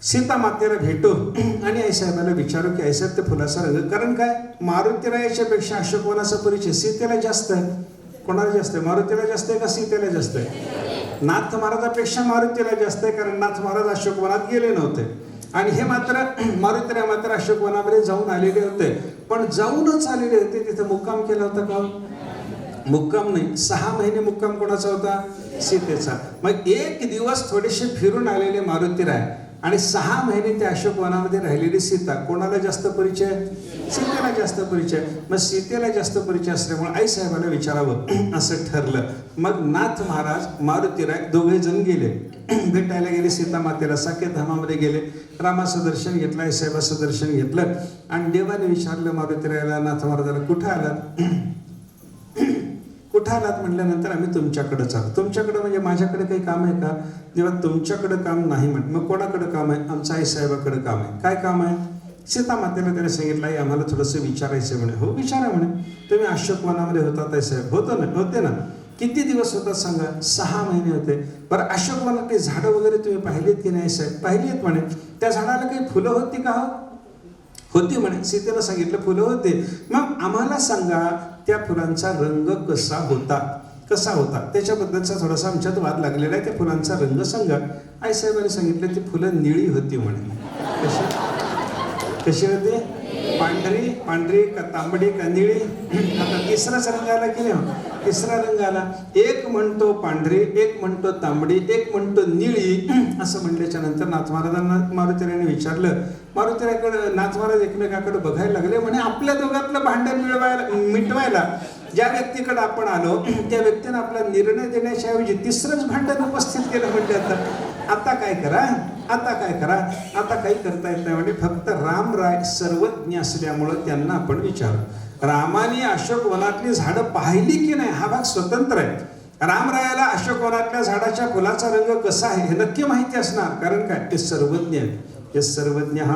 सीता मातेला भेटू आणि आईसाहेबाला विचारू की आईसाहेब ते फुलाचा रंग. कारण काय, मारुतीरायाच्या पेक्षा अशोकवनाचा परिचय सीतेला जास्त आहे. कोणाला जास्त आहे? मारुतीला जास्त आहे का सीतेला जास्त आहे? नाथ महाराजापेक्षा मारुतीला जास्त आहे, कारण नाथ महाराज अशोकवनात गेले नव्हते. आणि हे मात्र मारुतीराय मात्र अशोकवनामध्ये जाऊन आलेले होते. पण जाऊनच आलेले होते, तिथं मुक्काम केला होता का? मुक्काम नाही, 6 महिने मुक्काम कोणाचा होता? सीतेचा. मग एक दिवस थोडेसे फिरून आलेले मारुतीराय आणि 6 महिने त्या अशोकवनामध्ये राहिलेली सीता, कोणाला जास्त परिचय? सीतेला जास्त परिचय. मग सीतेला जास्त परिचय असल्यामुळे आईसाहेबाला विचारावं असं ठरलं. मग नाथ महाराज मारुतीराय दोघे जण गेले, भेटायला गेले सीता मातेला. साकेत धामामध्ये गेले, रामाचं दर्शन घेतलं, आईसाहेबाचं दर्शन घेतलं आणि देवाने विचारलं मारुतीरायाला, नाथ महाराजाला, कुठं आलात? कुठं आलात म्हटल्यानंतर आम्ही तुमच्याकडे आलो. तुमच्याकडे म्हणजे माझ्याकडे काही काम आहे का? जेव्हा तुमच्याकडं काम नाही म्हण, मग कोणाकडे काम आहे? आमचं आईसाहेबाकडे काम आहे. काय काम आहे? सीता मातेला त्याने सांगितलं, आई आम्हाला थोडंसं विचारायचं म्हणे. हो विचारा म्हणे. तुम्ही अशोकवनामध्ये होतात साहेब? होते ना. किती दिवस होतात सांगा? 6 महिने होते. बरं अशोकवनात काही झाडं वगैरे तुम्ही पाहिलीत की नाही साहेब? पाहिलीत म्हणे. त्या झाडाला काही फुलं होती का? होती म्हणे. सीतेला सांगितलं फुलं होते. मग आम्हाला सांगा त्या फुलांचा रंग कसा होता? त्याच्याबद्दलचा थोडासा आमच्यात वाद लागलेला आहे. त्या फुलांचा रंग सांगा. आईसाहेबांनी सांगितलं ती फुलं निळी होती म्हणे. कशी होती? पांढरी का तांबडी का निळी? आता तिसराच रंग आला की नाही? तिसरा रंग आला. एक म्हणतो पांढरी, एक म्हणतो तांबडी, एक म्हणतो निळी. असं म्हटल्याच्या नंतर नाथ महाराजांना मारुतीरायाने विचारलं. मारुतीरायाकडे नाथ महाराज एकमेकाकडे बघायला लागले. म्हणे आपल्या दोघातलं भांडण मिटवायला ज्या व्यक्तीकडे आपण आलो त्या व्यक्तीने आपला निर्णय देण्याच्या ऐवजी तिसरंच भांडण उपस्थित केलं. म्हणजे आता काय करा? आता काही करता येत नाही. म्हणजे फक्त रामराय सर्वज्ञ असल्यामुळं त्यांना आपण विचारू. रामाने अशोकवनातली झाडं पाहिली की नाही हा भाग स्वतंत्र आहे. रामरायाला अशोकवनातल्या झाडाच्या फुलाचा रंग कसा आहे हे नक्की माहिती असणार, कारण काय ते सर्वज्ञ आहे. यस् सर्वज्ञः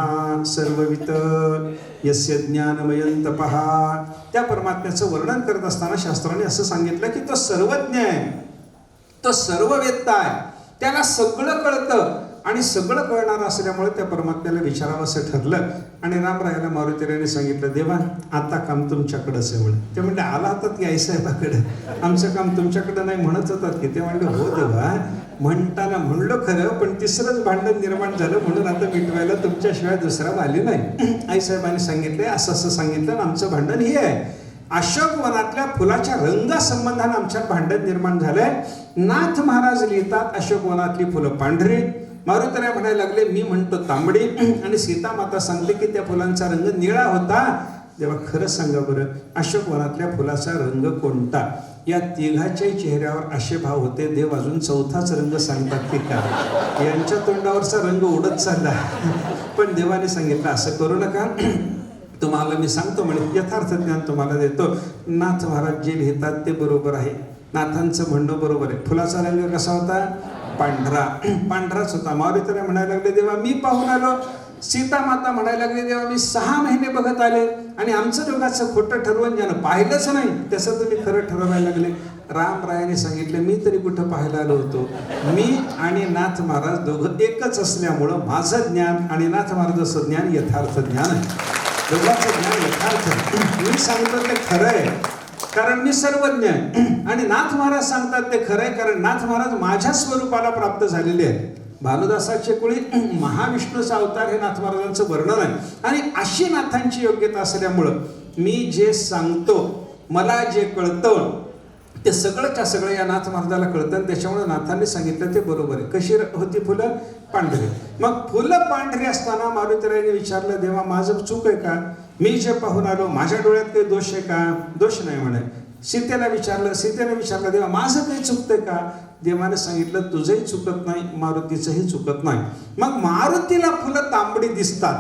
सर्ववित् यस्य ज्ञानमयं तपः. त्या परमात्म्याचं वर्णन करत असताना शास्त्राने असं सांगितलं की तो सर्वज्ञ आहे, तो सर्ववेत्ता आहे, त्याला सगळं कळतं आणि सगळं कळणार असल्यामुळे त्या परमात्म्याला विचारावं असं ठरलं. आणि रामरायाला मारुतीरायाने सांगितलं, देवा आता काम तुमच्याकडंच आहे म्हणे. ते म्हणले आला होतात की आईसाहेबाकडे, आमचं काम तुमच्याकडं नाही म्हणत होतात की. ते म्हणले हो देवा, म्हणताना म्हणलो खरं, पण तिसरंच भांडण निर्माण झालं म्हणून आता मिटवायला तुमच्याशिवाय दुसरा आले नाही. आईसाहेबांनी सांगितले असं असं सांगितलं आणि आमचं भांडण हे आहे, अशोक वनातल्या फुलाच्या रंगासंबंधानं आमच्यात भांडण निर्माण झालंय. नाथ महाराज लिहितात अशोक वनातली फुलं पांढरी, मारुतीराय म्हणायला लागले मी म्हणतो तांबडी, आणि सीता माता सांगते की त्या फुलांचा रंग निळा होता. तेव्हा खरं सांगा बरं, अशोक वनातल्या फुलाचा रंग कोणता? या तिघाच्याही चेहऱ्यावर असे भाव होते, देव अजून चौथाच रंग सांगतात की का? यांच्या तोंडावरचा रंग उडत चालला. पण देवाने सांगितलं असं करू नका, तुम्हाला मी सांगतो म्हणे, यथार्थ ज्ञान तुम्हाला देतो. नाथ महाराज जे लिहितात ते बरोबर आहे, नाथांचं म्हणणं बरोबर आहे. फुलाचा रंग कसा होता? पांढरा, पांढराच होता. मारुतीराय म्हणायला लागले, देवा मी पाहून आलो. सीता माता म्हणायला लागली, देवा मी 6 महिने बघत आले आणि आमचं दोघांचं खोटं ठरवून ज्यानं पाहिलंच नाही त्याचं तुम्ही खरं ठरवायला लागले. रामरायाने सांगितलं, मी तरी कुठं पाहायला आलो होतो, मी आणि नाथ महाराज दोघं एकच असल्यामुळं माझं ज्ञान आणि नाथ महाराजाचं ज्ञान यथार्थ ज्ञान आहे. दोघांचं ज्ञान यथार्थ, मी सांगतो ते खरं आहे कारण मी सर्वज्ञ आहे, आणि नाथ महाराज सांगतात ते खरं आहे कारण नाथ महाराज माझ्या स्वरूपाला प्राप्त झालेले आहेत. भानुदासाचे कुळी महाविष्णूचा अवतार हे नाथ महाराजांचं वर्णन आहे. आणि अशी नाथांची योग्यता असल्यामुळं मी जे सांगतो, मला जे कळतं ते सगळंच्या सगळं या नाथ महाराजाला कळतं, आणि त्याच्यामुळे नाथांनी सांगितलं ते बरोबर आहे. कशी होती फुलं? पांढरी. मग फुलं पांढरी असताना मारुतीरायाने विचारलं, देवा माझं चूक आहे का? मी जे पाहून आलो माझ्या डोळ्यात काही दोष आहे का? दोष नाही म्हणे. सीतेला विचारलं, देवा माझं काही चुकतंय का? देवाने सांगितलं तुझंही चुकत नाही, मारुतीचंही चुकत नाही. मग मारुतीला फुलं तांबडी दिसतात,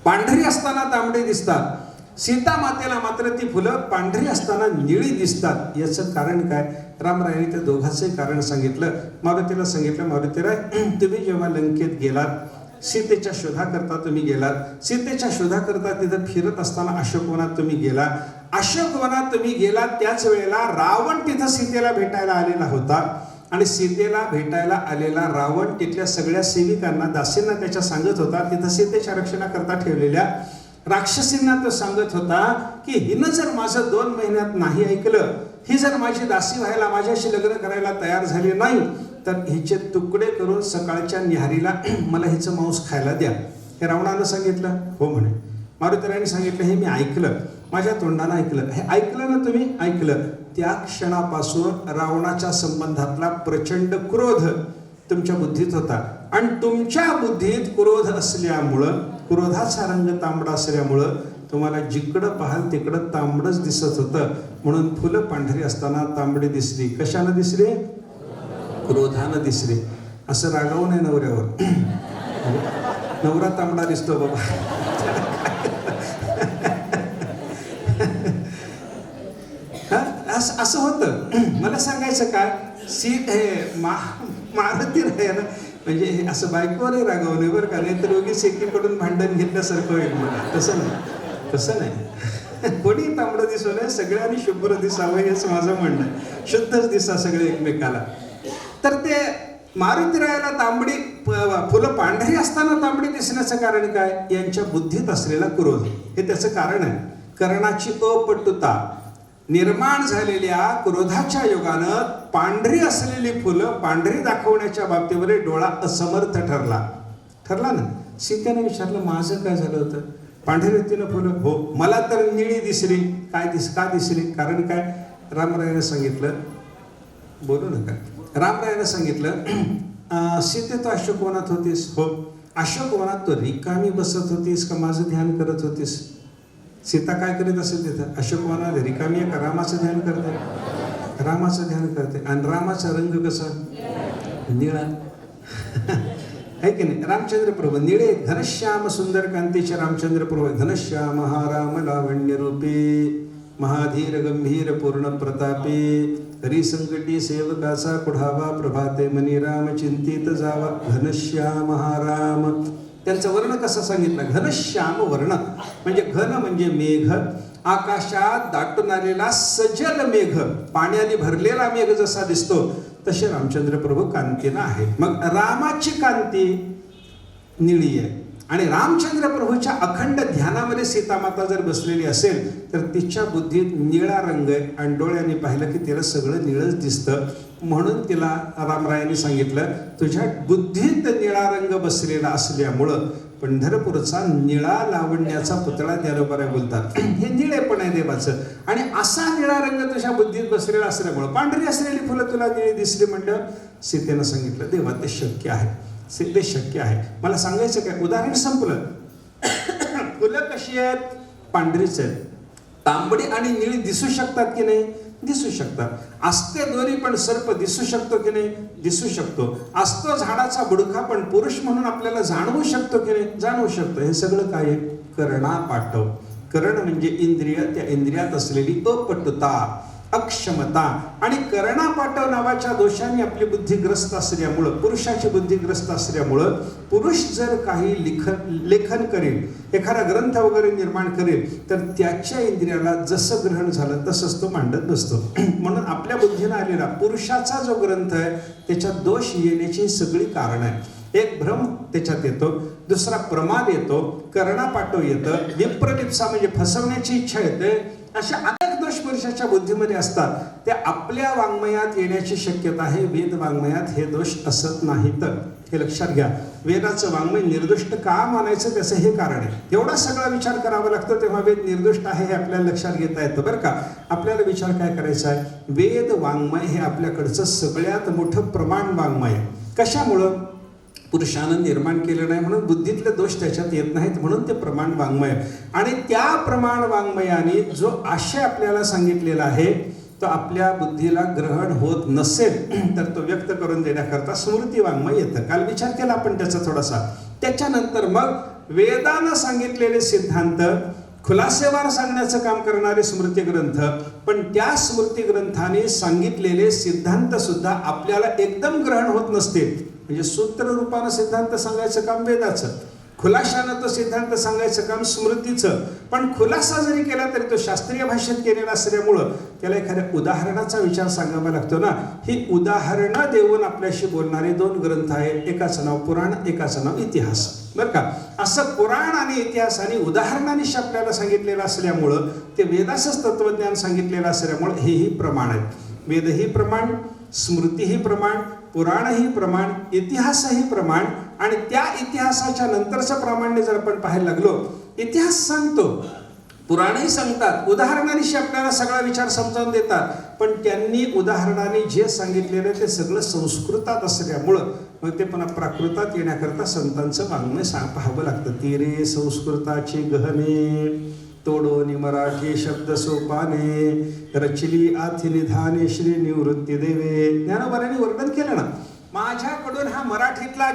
पांढरी असताना तांबडी दिसतात. सीता मातेला मात्र ती फुलं पांढरी असताना निळी दिसतात. याचं कारण काय? रामरायाने त्या दोघांचंही कारण सांगितलं. मारुतीला सांगितलं, मारुतीराय तुम्ही जेव्हा लंकेत गेलात, सीतेच्या शोधाकरता तुम्ही गेलात, सीतेच्या शोधाकरता तिथं फिरत असताना अशोकवनात तुम्ही गेला. अशोकवनात तुम्ही गेलात त्याच वेळेला रावण तिथं सीतेला भेटायला आलेला होता, आणि सीतेला भेटायला आलेला रावण तिथल्या सगळ्या सेविकांना, दासींना त्याच्या सांगत होता, तिथं सीतेच्या रक्षणाकरता ठेवलेल्या राक्षसींना तो सांगत होता की हिनं जर माझं 2 महिन्यात नाही ऐकलं, ही जर माझी दासी व्हायला, माझ्याशी लग्न करायला तयार झाली नाही, तर हिचे तुकडे करून सकाळच्या न्याहारीला मला हिचं मांस खायला द्या. हे रावणानं सांगितलं. हो म्हणे. मारुतीरायाने सांगितलं, हे मी ऐकलं, माझ्या तोंडानं ऐकलं. हे ऐकलं ना तुम्ही? ऐकलं. त्या क्षणापासून रावणाच्या संबंधातला प्रचंड क्रोध तुमच्या बुद्धीत होता, आणि तुमच्या बुद्धीत क्रोध असल्यामुळं, क्रोधाचा रंग तांबडा असल्यामुळं तुम्हाला जिकडं पाहाल तिकडं तांबडंच दिसत होतं. म्हणून फुलं पांढरी असताना तांबडी दिसली. कशानं दिसली? क्रोधानं दिसली. असं रागावू नये नवऱ्यावर. नवरा तांबडा दिसतो बाबा. असं होतं. मला सांगायचं काय, मारुती राय ना, म्हणजे हे असं बायकोवरही रागावू नये बरं का, नाही तर उगीच एकीकडून भांडण घेतल्यासारखं होईल मला. तसं नाही. कोणी तांबडं दिसू नये, सगळ्यांनी शुभ्र दिसावं हेच माझं म्हणणं आहे. शुद्धच दिसा सगळे एकमेकाला. तर ते मारुतीरायाला तांबडी फुलं पांढरी असताना तांबडी दिसण्याचं कारण काय? यांच्या बुद्धीत असलेला क्रोध, हे त्याचं कारण आहे. कर्णाची अपटुता, निर्माण झालेल्या क्रोधाच्या योगानं पांढरी असलेली फुलं पांढरी दाखवण्याच्या बाबतीमध्ये डोळा असमर्थ ठरला ना. सीतेने विचारलं, माझं काय झालं होतं? पांढरी होती ना फुलं? हो. मला तर निळी दिसली. का दिसली? कारण काय? रामरायाने सांगितलं, बोलू नका. रामरायाने सांगितलं, सीते तू अशोकवनात होतीस? हो. अशोकवनात तू रिकामी बसत होतीस का माझं ध्यान करत होतीस? सीता काय करीत असेल तिथं? अशोकवनात रिकामी आहे का रामाचं ध्यान करते? रामाचं ध्यान करते. आणि रामाचा रंग कसा? निळा आहे की नाही? रामचंद्र प्रभू निळे, घनश्याम सुंदर कांतीचे रामचंद्र प्रभू. घनश्याम हा राम लावण्य रूपे, महाधीर गंभीर पूर्ण प्रतापे, हरिसंकटी सेवकाचा कुढावा, प्रभाते मनी राम चिंतित जावा, घनश्याम हा राम. त्यांचं वर्ण कसं सांगितलं? घनश्याम वर्ण म्हणजे घन म्हणजे मेघ, आकाशात दाटून आलेला सजल मेघ, पाण्याने भरलेला मेघ जसा दिसतो तसे रामचंद्र प्रभू कांतीनं आहे. मग रामाची कांती निळी आहे आणि रामचंद्र प्रभूच्या अखंड ध्यानामध्ये सीतामाता जर बसलेली असेल तर तिच्या बुद्धीत निळा रंग आहे आणि डोळ्यांनी पाहिलं की तिला सगळं निळच दिसतं. म्हणून तिला रामरायांनी सांगितलं, तुझ्या बुद्धीत निळा रंग बसलेला असल्यामुळं पंढरपूरचा निळा लावण्याचा पुतळा ज्ञानोबा बोलतात. हे निळे पण आहे देवाचं. आणि असा निळा रंग तुझ्या बुद्धीत बसलेला असल्यामुळं पांढरी असलेली फुलं तुला निळी दिसली म्हणलं. सीतेनं सांगितलं, देवा ते शक्य आहे, सिद्ध शक्य आहे. मला सांगायचं काय? उदाहरण संपलं. फुलं कशी आहेत? पांढरीच आहेत. तांबडी आणि निळी दिसू शकतात की नाही? दिसू शकतात. असते दोरी पण सर्प दिसू शकतो की नाही? दिसू शकतो. असतो झाडाचा बुडखा पण पुरुष म्हणून आपल्याला जाणवू शकतो की नाही? जाणवू शकतो. हे सगळं काय आहे? करणा पाठव. करण म्हणजे इंद्रिय, त्या इंद्रियात असलेली अपटुता, अक्षमता आणि करणा पाठव नावाच्या दोषांनी आपली बुद्धी ग्रस्त असल्यामुळं, पुरुषाची बुद्धी ग्रस्त असल्यामुळं, पुरुष जर काही लेखन करेल, एखादा ग्रंथ वगैरे निर्माण करेल तर त्याच्या इंद्रियाला जसं ग्रहण झालं तसंच तो मांडत नसतो. म्हणून आपल्या बुद्धीनं आलेला पुरुषाचा जो ग्रंथ आहे त्याच्यात दोष येण्याची सगळी कारणं आहे. एक भ्रम त्याच्यात येतो, दुसरा प्रमाद येतो, करणा पाठव येतं, विप्रलिप्सा म्हणजे फसवण्याची इच्छा येते. अशा अनेक दोष पुरुषाच्या बुद्धीमध्ये असतात. ते आपल्या वाङ्मयात येण्याची शक्यता आहे. वेद वाङ्मयात हे दोष असत नाहीत. हे लक्षात घ्या. वेदाचं वाङ्मय निर्दोष का मानायचं त्याचं हे कारण आहे. एवढा सगळा विचार करावा लागतो तेव्हा वेद निर्दोष आहे हे आपल्याला लक्षात घेता येतं बरं का. आपल्याला विचार काय करायचा आहे? वेद वाङ्मय हे आपल्याकडचं सगळ्यात मोठं प्रमाण वाङ्मय. कशामुळं? पुरुषानं निर्माण केलं नाही म्हणून बुद्धीतले दोष त्याच्यात येत नाहीत म्हणून ते प्रमाण वाङ्मय. आणि त्या प्रमाण वाङ्मयाने जो आशय आपल्याला सांगितलेला आहे तो आपल्या बुद्धीला ग्रहण होत नसेल तर तो व्यक्त करून देण्याकरता स्मृती वाङ्मय येतं. काल विचार केला आपण त्याचा थोडासा. त्याच्यानंतर मग वेदानं सांगितलेले सिद्धांत खुलासेवार सांगण्याचं काम करणारे स्मृती ग्रंथ, पण त्या स्मृती ग्रंथाने सांगितलेले सिद्धांत सुद्धा आपल्याला एकदम ग्रहण होत नसते. म्हणजे सूत्र रूपानं सिद्धांत सांगायचं काम वेदाचं, खुलाशानं तो सिद्धांत सांगायचं काम स्मृतीचं. पण खुलासा जरी केला तरी तो शास्त्रीय भाषेत केलेला असल्यामुळं त्याला एखाद्या उदाहरणाचा विचार सांगावा लागतो ना. ही उदाहरणं देऊन आपल्याशी बोलणारे दोन ग्रंथ आहेत. एकाचं नाव पुराण, एकाचं नाव इतिहास बरं का. असं पुराण आणि इतिहास आणि उदाहरणानिशी आपल्याला सांगितलेलं असल्यामुळं ते वेदाचंच तत्वज्ञान सांगितलेलं असल्यामुळं हेही प्रमाण आहेत. वेदही प्रमाण, स्मृतीही प्रमाण, पुराणही प्रमाण, इतिहासही प्रमाण. आणि त्या इतिहासाच्या नंतरचं प्रामाण्य जर आपण पाहायला लागलो, इतिहास सांगतो, पुराणही सांगतात, उदाहरणानिशी आपल्याला सगळा विचार समजावून देतात. पण त्यांनी उदाहरणाने जे सांगितलेलं ते सगळं संस्कृतात असल्यामुळं मग ते पुन्हा प्राकृतात येण्याकरता संतांचं वाङ्मय पाहावं लागतं. तीरे संस्कृताची गहने, तोडोनी मराठी शब्द सोपाने, रचली आथी निधाने श्री निवृत्ती देवे. ज्ञानोबांनी वर्णन केलं ना. माझ्याकडून हा मराठीतला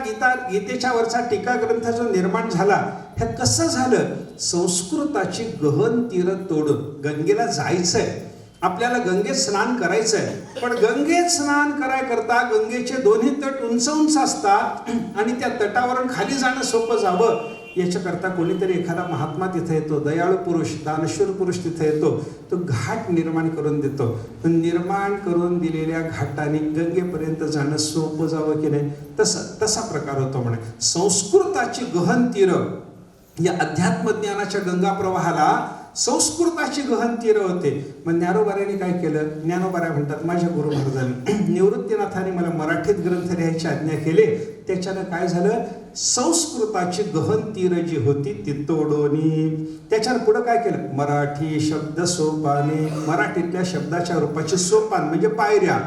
गीतेच्या वरचा टीका ग्रंथ जो निर्माण झाला, हे कसं झालं? संस्कृताची गहन तीर तोडून. गंगेला जायचंय आपल्याला, गंगेत स्नान करायचंय, पण गंगेत स्नान करता गंगेचे दोन्ही तट उंच उंच असतात आणि त्या तटावरून खाली जाणं सोपं जावं याच्याकरता कोणीतरी एखादा महात्मा तिथे येतो, दयाळू पुरुष, दानशूर पुरुष तिथे येतो, तो घाट निर्माण करून देतो. निर्माण करून दिलेल्या घाटाने गंगेपर्यंत जाणं सोपं जावं की नाही, तसा प्रकार होतो म्हणे. संस्कृताची गहन तीर, या अध्यात्मज्ञानाच्या गंगा प्रवाहाला संस्कृताची गहन तीर होते. मग ज्ञानोबाऱ्यांनी काय केलं? ज्ञानोबाऱ्या म्हणतात, माझ्या गुरु महाराजांनी निवृत्तीनाथाने मला मराठीत ग्रंथ लिहायची आज्ञा केली. त्याच्यानं काय झालं? संस्कृताची गहन तीर जी होती ती तोडोनी. त्याच्यानं पुढं काय केलं? मराठी शब्द सोपाने, मराठीतल्या शब्दाच्या रूपाची सोपान म्हणजे पायऱ्या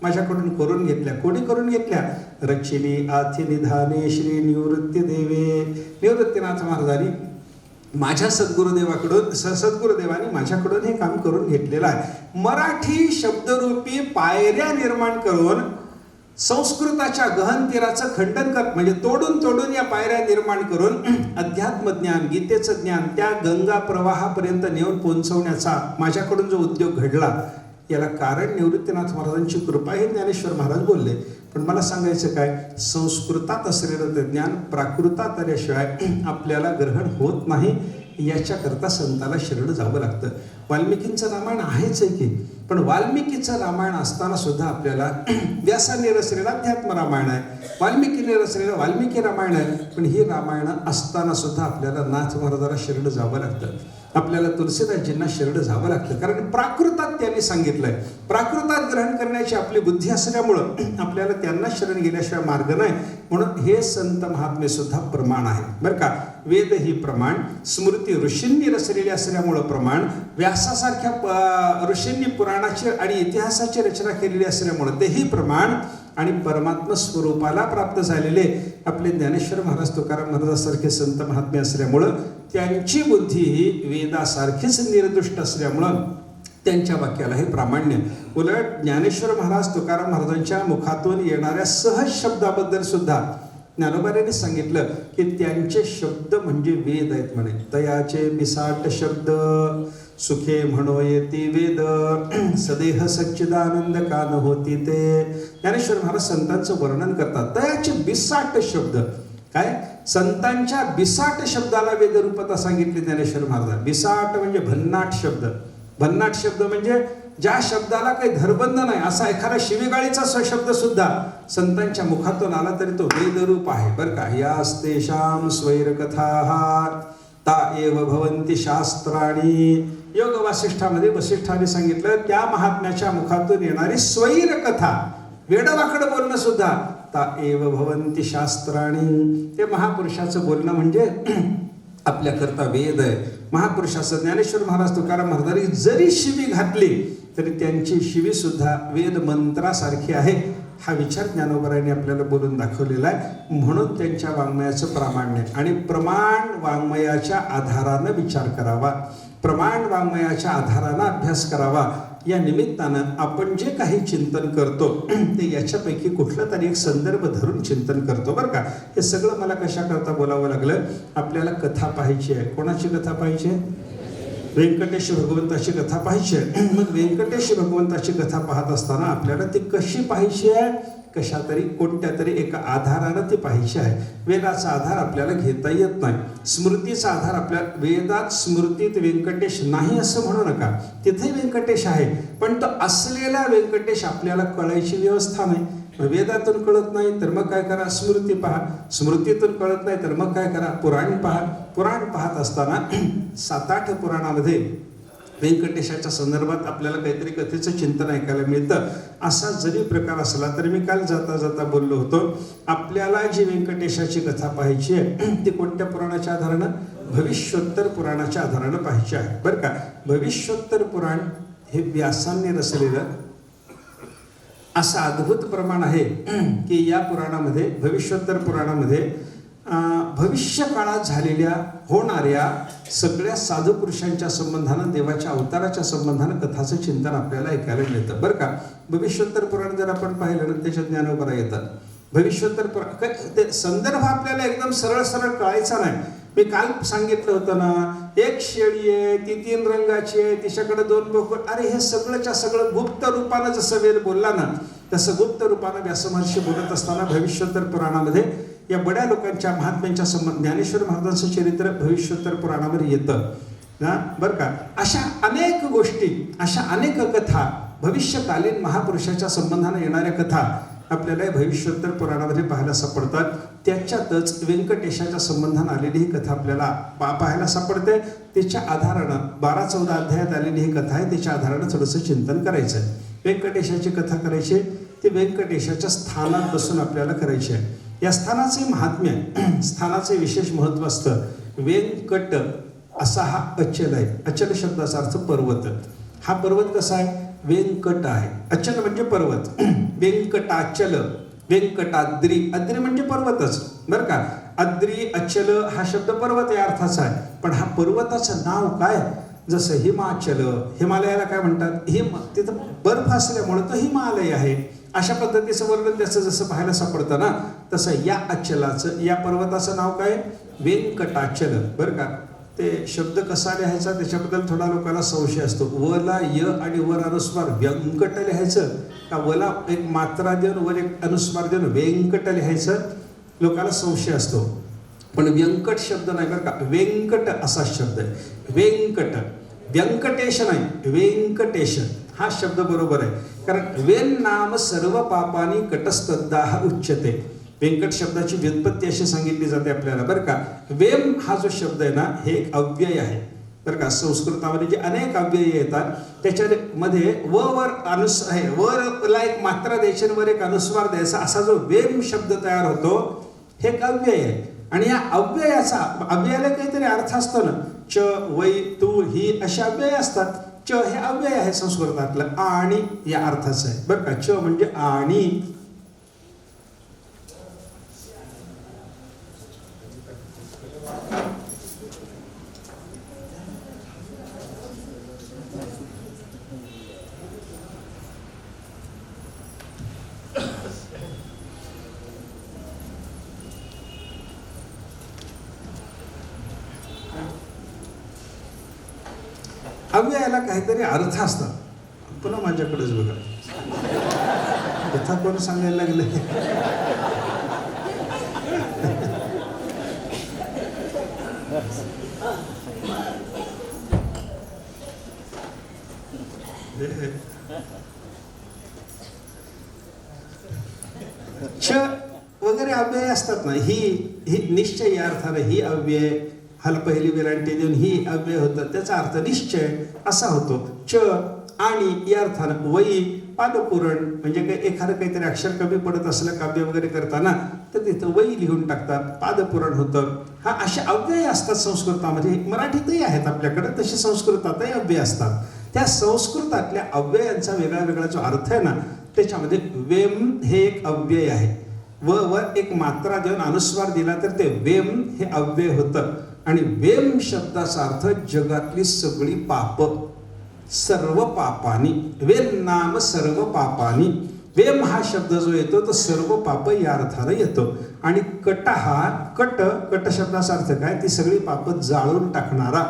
माझ्याकडून करून घेतल्या. कोणी करून घेतल्या? रचिली आथी निधाने श्री निवृत्ती देवे. निवृत्तीनाथ महाराजांनी माझ्या सद्गुरुदेवाने माझ्याकडून हे काम करून घेतलेलं आहे. मराठी शब्दरूपी पायऱ्या निर्माण करून संस्कृताच्या गहन तीराचं खंडन म्हणजे तोडून या पायऱ्या निर्माण करून अध्यात्मज्ञान, गीतेचं ज्ञान त्या गंगा प्रवाहापर्यंत नेऊन पोहोचवण्याचा माझ्याकडून जो उद्योग घडला, याला कारण निवृत्तीनाथ महाराजांची कृपा हे ज्ञानेश्वर महाराज बोलले. पण मला सांगायचं काय, संस्कृतात असलेलं ते ज्ञान प्राकृतात आल्याशिवाय आपल्याला ग्रहण होत नाही. याच्याकरता संताला शरण जावं लागतं. वाल्मिकींचं रामायण आहेच आहे की, पण वाल्मिकीचं रामायण असताना सुद्धा आपल्याला व्यासाने रचलेला अध्यात्म रामायण आहे, वाल्मिकीने रचलेलं वाल्मिकी रामायण आहे. पण ही रामायणं असताना सुद्धा आपल्याला नाथ महाराजाला शरण जावं लागतं, आपल्याला तुलसीदासजींना शरण जावं लागतं. कारण प्राकृतात त्यांनी सांगितलंय. प्राकृतात ग्रहण करण्याची आपली बुद्धी असल्यामुळं आपल्याला त्यांना शरण गेल्याशिवाय मार्ग नाही. म्हणून हे संत महात्मे सुद्धा प्रमाण आहे बरं का. वेद ही प्रमाण, स्मृती ऋषींनी रचलेली असल्यामुळं प्रमाण, व्यासासारख्या ऋषींनी पुराणाची आणि इतिहासाची रचना केलेली असल्यामुळं तेही प्रमाण, आणि परमात्मा स्वरूपाला प्राप्त झालेले आपले ज्ञानेश्वर महाराज तुकाराम महाराजांसारखे संत महात्मे असल्यामुळं त्यांची बुद्धी ही वेदासारखीच निर्दुष्ट असल्यामुळं त्यांच्या वाक्याला हे प्रामाण्य. उलट ज्ञानेश्वर महाराज तुकाराम महाराजांच्या मुखातून येणाऱ्या सहज शब्दाबद्दल सुद्धा ज्ञानोबांनी सांगितलं की त्यांचे शब्द म्हणजे वेद आहेत म्हणे. तयाचे बिसाट शब्द सुखे म्हणो येती वेद, सदेह सच्चिदानंद कान होती ते. ज्ञानेश्वर महाराज संतांचं वर्णन करतात. तयाचे बिसाट शब्द काय, संतांच्या बिसाट शब्दाला वेदरूपता सांगितली ज्ञानेश्वर महाराज. बिसाट म्हणजे भन्नाट शब्द. भन्नाट शब्द म्हणजे ज्या शब्दाला काही धरबंध नाही, असा एखादा शिवीगाळीचा शब्द सुद्धा संतांच्या मुखातून आला तरी तो वेदरूप आहे बरं का. यास्तेषां स्वैरकथाः ता एव भवन्ति शास्त्राणी. योग वासिष्ठामध्ये वसिष्ठाने सांगितलं त्या महात्म्याच्या मुखातून येणारी स्वैर कथा, वेडवाकडं बोलणं सुद्धा ता एव भवन्ति शास्त्राणी. ते महापुरुषाचं बोलणं म्हणजे आपल्याकरता वेद आहे. महापुरुषाचं ज्ञानेश्वर महाराज तुकाराम महाराजांनी जरी शिवी घातली तरी त्यांची शिवी सुद्धा वेद मंत्रासारखी आहे. हा विचार ज्ञानोबांनी आपल्याला बोलून दाखवलेला आहे. म्हणून त्यांच्या वाङ्मयाचं प्रामाण्य आणि प्रमाण वाङ्मयाच्या आधारानं विचार करावा, प्रमाण वाङ्मयाच्या आधारानं अभ्यास करावा. या निमित्तानं आपण जे काही चिंतन करतो ते याच्यापैकी कुठलं तरी एक संदर्भ धरून चिंतन करतो बरं का. हे सगळं मला कशाकरता बोलावं लागलं, आपल्याला कथा पाहायची आहे. कोणाची कथा पाहायची आहे? व्यंकटेश भगवंताची कथा पाहायची आहे. मग व्यंकटेश भगवंताची कथा पाहत असताना आपल्याला ती कशी पाहायची आहे, कशा तरी कोणत्या तरी एका आधारानं ती पाहायची आहे. वेदाचा आधार आपल्याला घेता येत नाही, स्मृतीचा आधार आपल्या वेदात स्मृतीत व्यंकटेश नाही असं म्हणू नका, तिथे व्यंकटेश आहे. पण तो असलेला व्यंकटेश आपल्याला कळायची व्यवस्था नाही. वेदातून कळत नाही तर मग काय करा, स्मृती पहा. स्मृतीतून कळत नाही तर मग काय करा, पुराण पहा. पुराण पाहत असताना 7-8 पुराणामध्ये व्यंकटेशाच्या संदर्भात आपल्याला काहीतरी कथेचं चिंतन ऐकायला मिळतं. असा जरी प्रकार असला तरी मी काल जाता जाता बोललो होतो, आपल्याला जी व्यंकटेशाची कथा पाहायची आहे ती कोणत्या पुराणाच्या आधारानं? भविष्योत्तर पुराणाच्या आधारानं पाहायची आहे बरं का. भविष्योत्तर पुराण हे व्यासांनी रचलेलं असं अद्भुत प्रमाण आहे की या पुराणामध्ये, भविष्योत्तर पुराणामध्ये भविष्य काळात झालेल्या होणाऱ्या सगळ्या साधू पुरुषांच्या संबंधानं, देवाच्या अवताराच्या संबंधानं कथाचं चिंतन आपल्याला ऐकायला मिळतं बरं का. भविष्योत्तर पुराण जर आपण पाहिलं ना त्याच्यात ज्ञानोबा येतात. भविष्योत्तर पुराण ते संदर्भ आपल्याला एकदम सरळ सरळ कळायचा नाही. मी काल सांगितलं होतं ना, एक शेळी आहे, ती 3 रंगाची आहे, तिच्याकडे 2 बोकड. अरे हे सगळंच्या सगळं गुप्त रूपानं जसं वेद बोलला ना तसं गुप्त रूपानं व्यासमहर्षी बोलत असताना भविष्योत्तर पुराणामध्ये या बड्या लोकांच्या महात्म्यांच्या संबंध, ज्ञानेश्वर महाराजांचं चरित्र भविष्योत्तर पुराणामध्ये येतं ना बरं का. अशा अनेक गोष्टी, अशा अनेक कथा, भविष्यकालीन महापुरुषाच्या संबंधाने येणाऱ्या कथा आपल्याला भविष्योत्तर पुराणामध्ये पाहायला सापडतात. त्याच्यातच व्यंकटेशाच्या संबंधाने आलेली ही कथा आपल्याला पाहायला सापडते. त्याच्या आधारानं 12-14 अध्यायात आलेली ही कथा आहे, त्याच्या आधारानं थोडंसं चिंतन करायचं आहे. व्यंकटेशाची कथा करायची, ती व्यंकटेशाच्या स्थानात बसून आपल्याला करायची आहे. या स्थानाचे महात्म्य, स्थानाचे विशेष महत्त्व असतं. व्यंकट असा हा अचल आहे. अचल शब्दाचा अर्थ पर्वत. हा पर्वत कसा आहे? व्यंकट आहे. अचल म्हणजे पर्वत. व्यंकटाचल, व्यंकटाद्री, अद्री म्हणजे पर्वतच बरं का. अद्री अचल हा शब्द पर्वत या अर्थाचा आहे. पण हा पर्वताचं नाव काय? जसं हिमाचल, हिमालयाला काय म्हणतात? तिथं बर्फ असल्यामुळे तो हिमालय आहे. अशा पद्धतीचं वर्णन त्याचं जसं पाहायला सापडतं ना, तसं या अचलाचं, या पर्वताचं नाव काय? व्यंकटाचल बरं का. ते शब्द कसा लिहायचा त्याच्याबद्दल थोडा लोकांना संशय असतो. वला य आणि वर अनुस्वार व्यंकट लिहायचं का वला एक मात्रा देऊन वर एक अनुस्वार देऊन व्यंकट लिहायचं, लोकांना संशय असतो. पण व्यंकट शब्द नाही बरं का, व्यंकट असा शब्द आहे. व्यंकट, व्यंकटेश नाही, व्यंकटेश हा शब्द बरोबर आहे. कारण वेन नाम सर्व पापानी कटस्तद्दाह उच्यते. व्यंकट शब्दाची व्युत्पत्ती अशी सांगितली जाते आपल्याला बरं का. वेम हा जो शब्द आहे ना, हे एक अव्यय आहे बरं का. संस्कृतामध्ये जे अनेक अव्यय येतात त्याच्यामध्ये वर आहे, वरला एक मात्रा द्यायची वर एक अनुस्वार द्यायचा, असा जो वेम शब्द तयार होतो हे एक अव्यय आहे. आणि या अव्ययाला काहीतरी अर्थ असतो ना. च, वै, तू, ही असे अव्यय असतात. च हे अव्यय आहे संस्कृतातलं, आणि या अर्थाचं आहे बरं का. च म्हणजे आणि. अव्ययाला काहीतरी अर्थ असतात. पुन्हा माझ्याकडेच बघा, कथा कोण सांगायला लागले. च वगैरे अव्यय असतात ना, ही निश्चय या अर्थाने ही अव्यय, हल पहिली वेलांटी देऊन ही अव्यय होतं, त्याचा अर्थ निश्चय असा होतो. च आणि या अर्थानं वै, पादपुरण म्हणजे काही एखादं काहीतरी अक्षर कमी पडत असलं काव्य वगैरे करताना तर तिथं वै लिहून टाकतात, पादपुरण होतं. हा असे अव्यय असतात संस्कृतामध्ये. मराठीतही आहेत आपल्याकडे, तसे संस्कृतातही अव्यय असतात. त्या संस्कृतातल्या अव्ययांचा वेगळा वेगळा जो अर्थ आहे ना, त्याच्यामध्ये वेम हे एक अव्यय आहे. वर एक मात्रा देऊन अनुस्वार दिला तर ते वेम हे अव्यय होतं. आणि वेम शब्दाचा अर्थ जगातली सगळी पाप, सर्व पापानी. वेन नाम सर्व पापानी. वेम हा शब्द जो येतो तो सर्व पाप या अर्थाने येतो. आणि कट हा कट शब्दाचा अर्थ काय, ती सगळी पाप जाळून टाकणारा,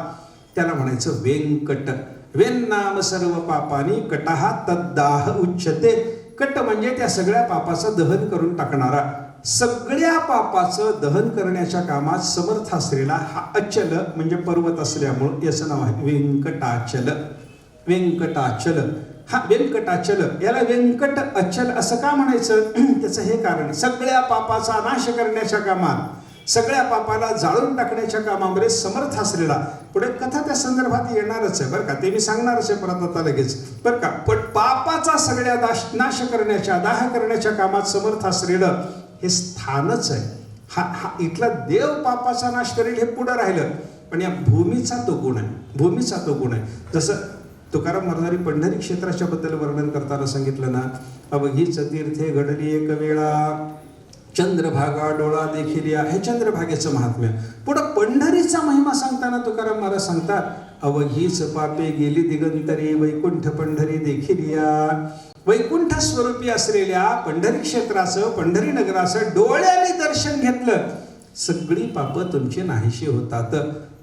त्याला म्हणायचं व्यंकट. वेन नाम सर्व पापानी कटहा तद्दाह उच्यते. कट म्हणजे त्या सगळ्या पापाचं दहन करून टाकणारा. सगळ्या पापाचं दहन करण्याच्या कामात समर्थ असलेला हा अचल म्हणजे पर्वत असल्यामुळं याचं नाव आहे व्यंकटाचल. व्यंकटाचल हा व्यंकटाचल, याला व्यंकट अचल असं का म्हणायचं, त्याचं हे कारण, सगळ्या पापाचा नाश करण्याच्या कामात, सगळ्या पापाला जाळून टाकण्याच्या कामामध्ये समर्थ असलेला. पुढे कथा त्या संदर्भात येणारच आहे बरं का, ते मी सांगणारच आहे परत आता लगेच बरं का. पण पापाचा सगळ्या नाश करण्याच्या, दाह करण्याच्या कामात समर्थ असलेलं हे स्थानच आहे. हा इथला देव पापाचा नाश करेल हे पुढं राहिलं, पण या भूमीचा तो गुण आहे, भूमीचा तो गुण आहे. जसं तुकाराम महाराजांनी पंढरी क्षेत्राच्या बद्दल वर्णन करताना सांगितलं ना, अवघीच तीर्थे घडली एक वेळा, चंद्रभागा डोळा देखील, हे चंद्रभागेचं महात्म्य. पुढं पंढरीचा महिमा सांगताना तुकाराम महाराज सांगतात, अवघीच पापे गेली दिगंतरी, वैकुंठ पंढरी देखील या. वैकुंठ स्वरूपी असलेल्या पंढरी क्षेत्राचं, पंढरी नगराचं डोळ्याने दर्शन घेतलं, सगळी पापं तुमची नाहीशी होतात.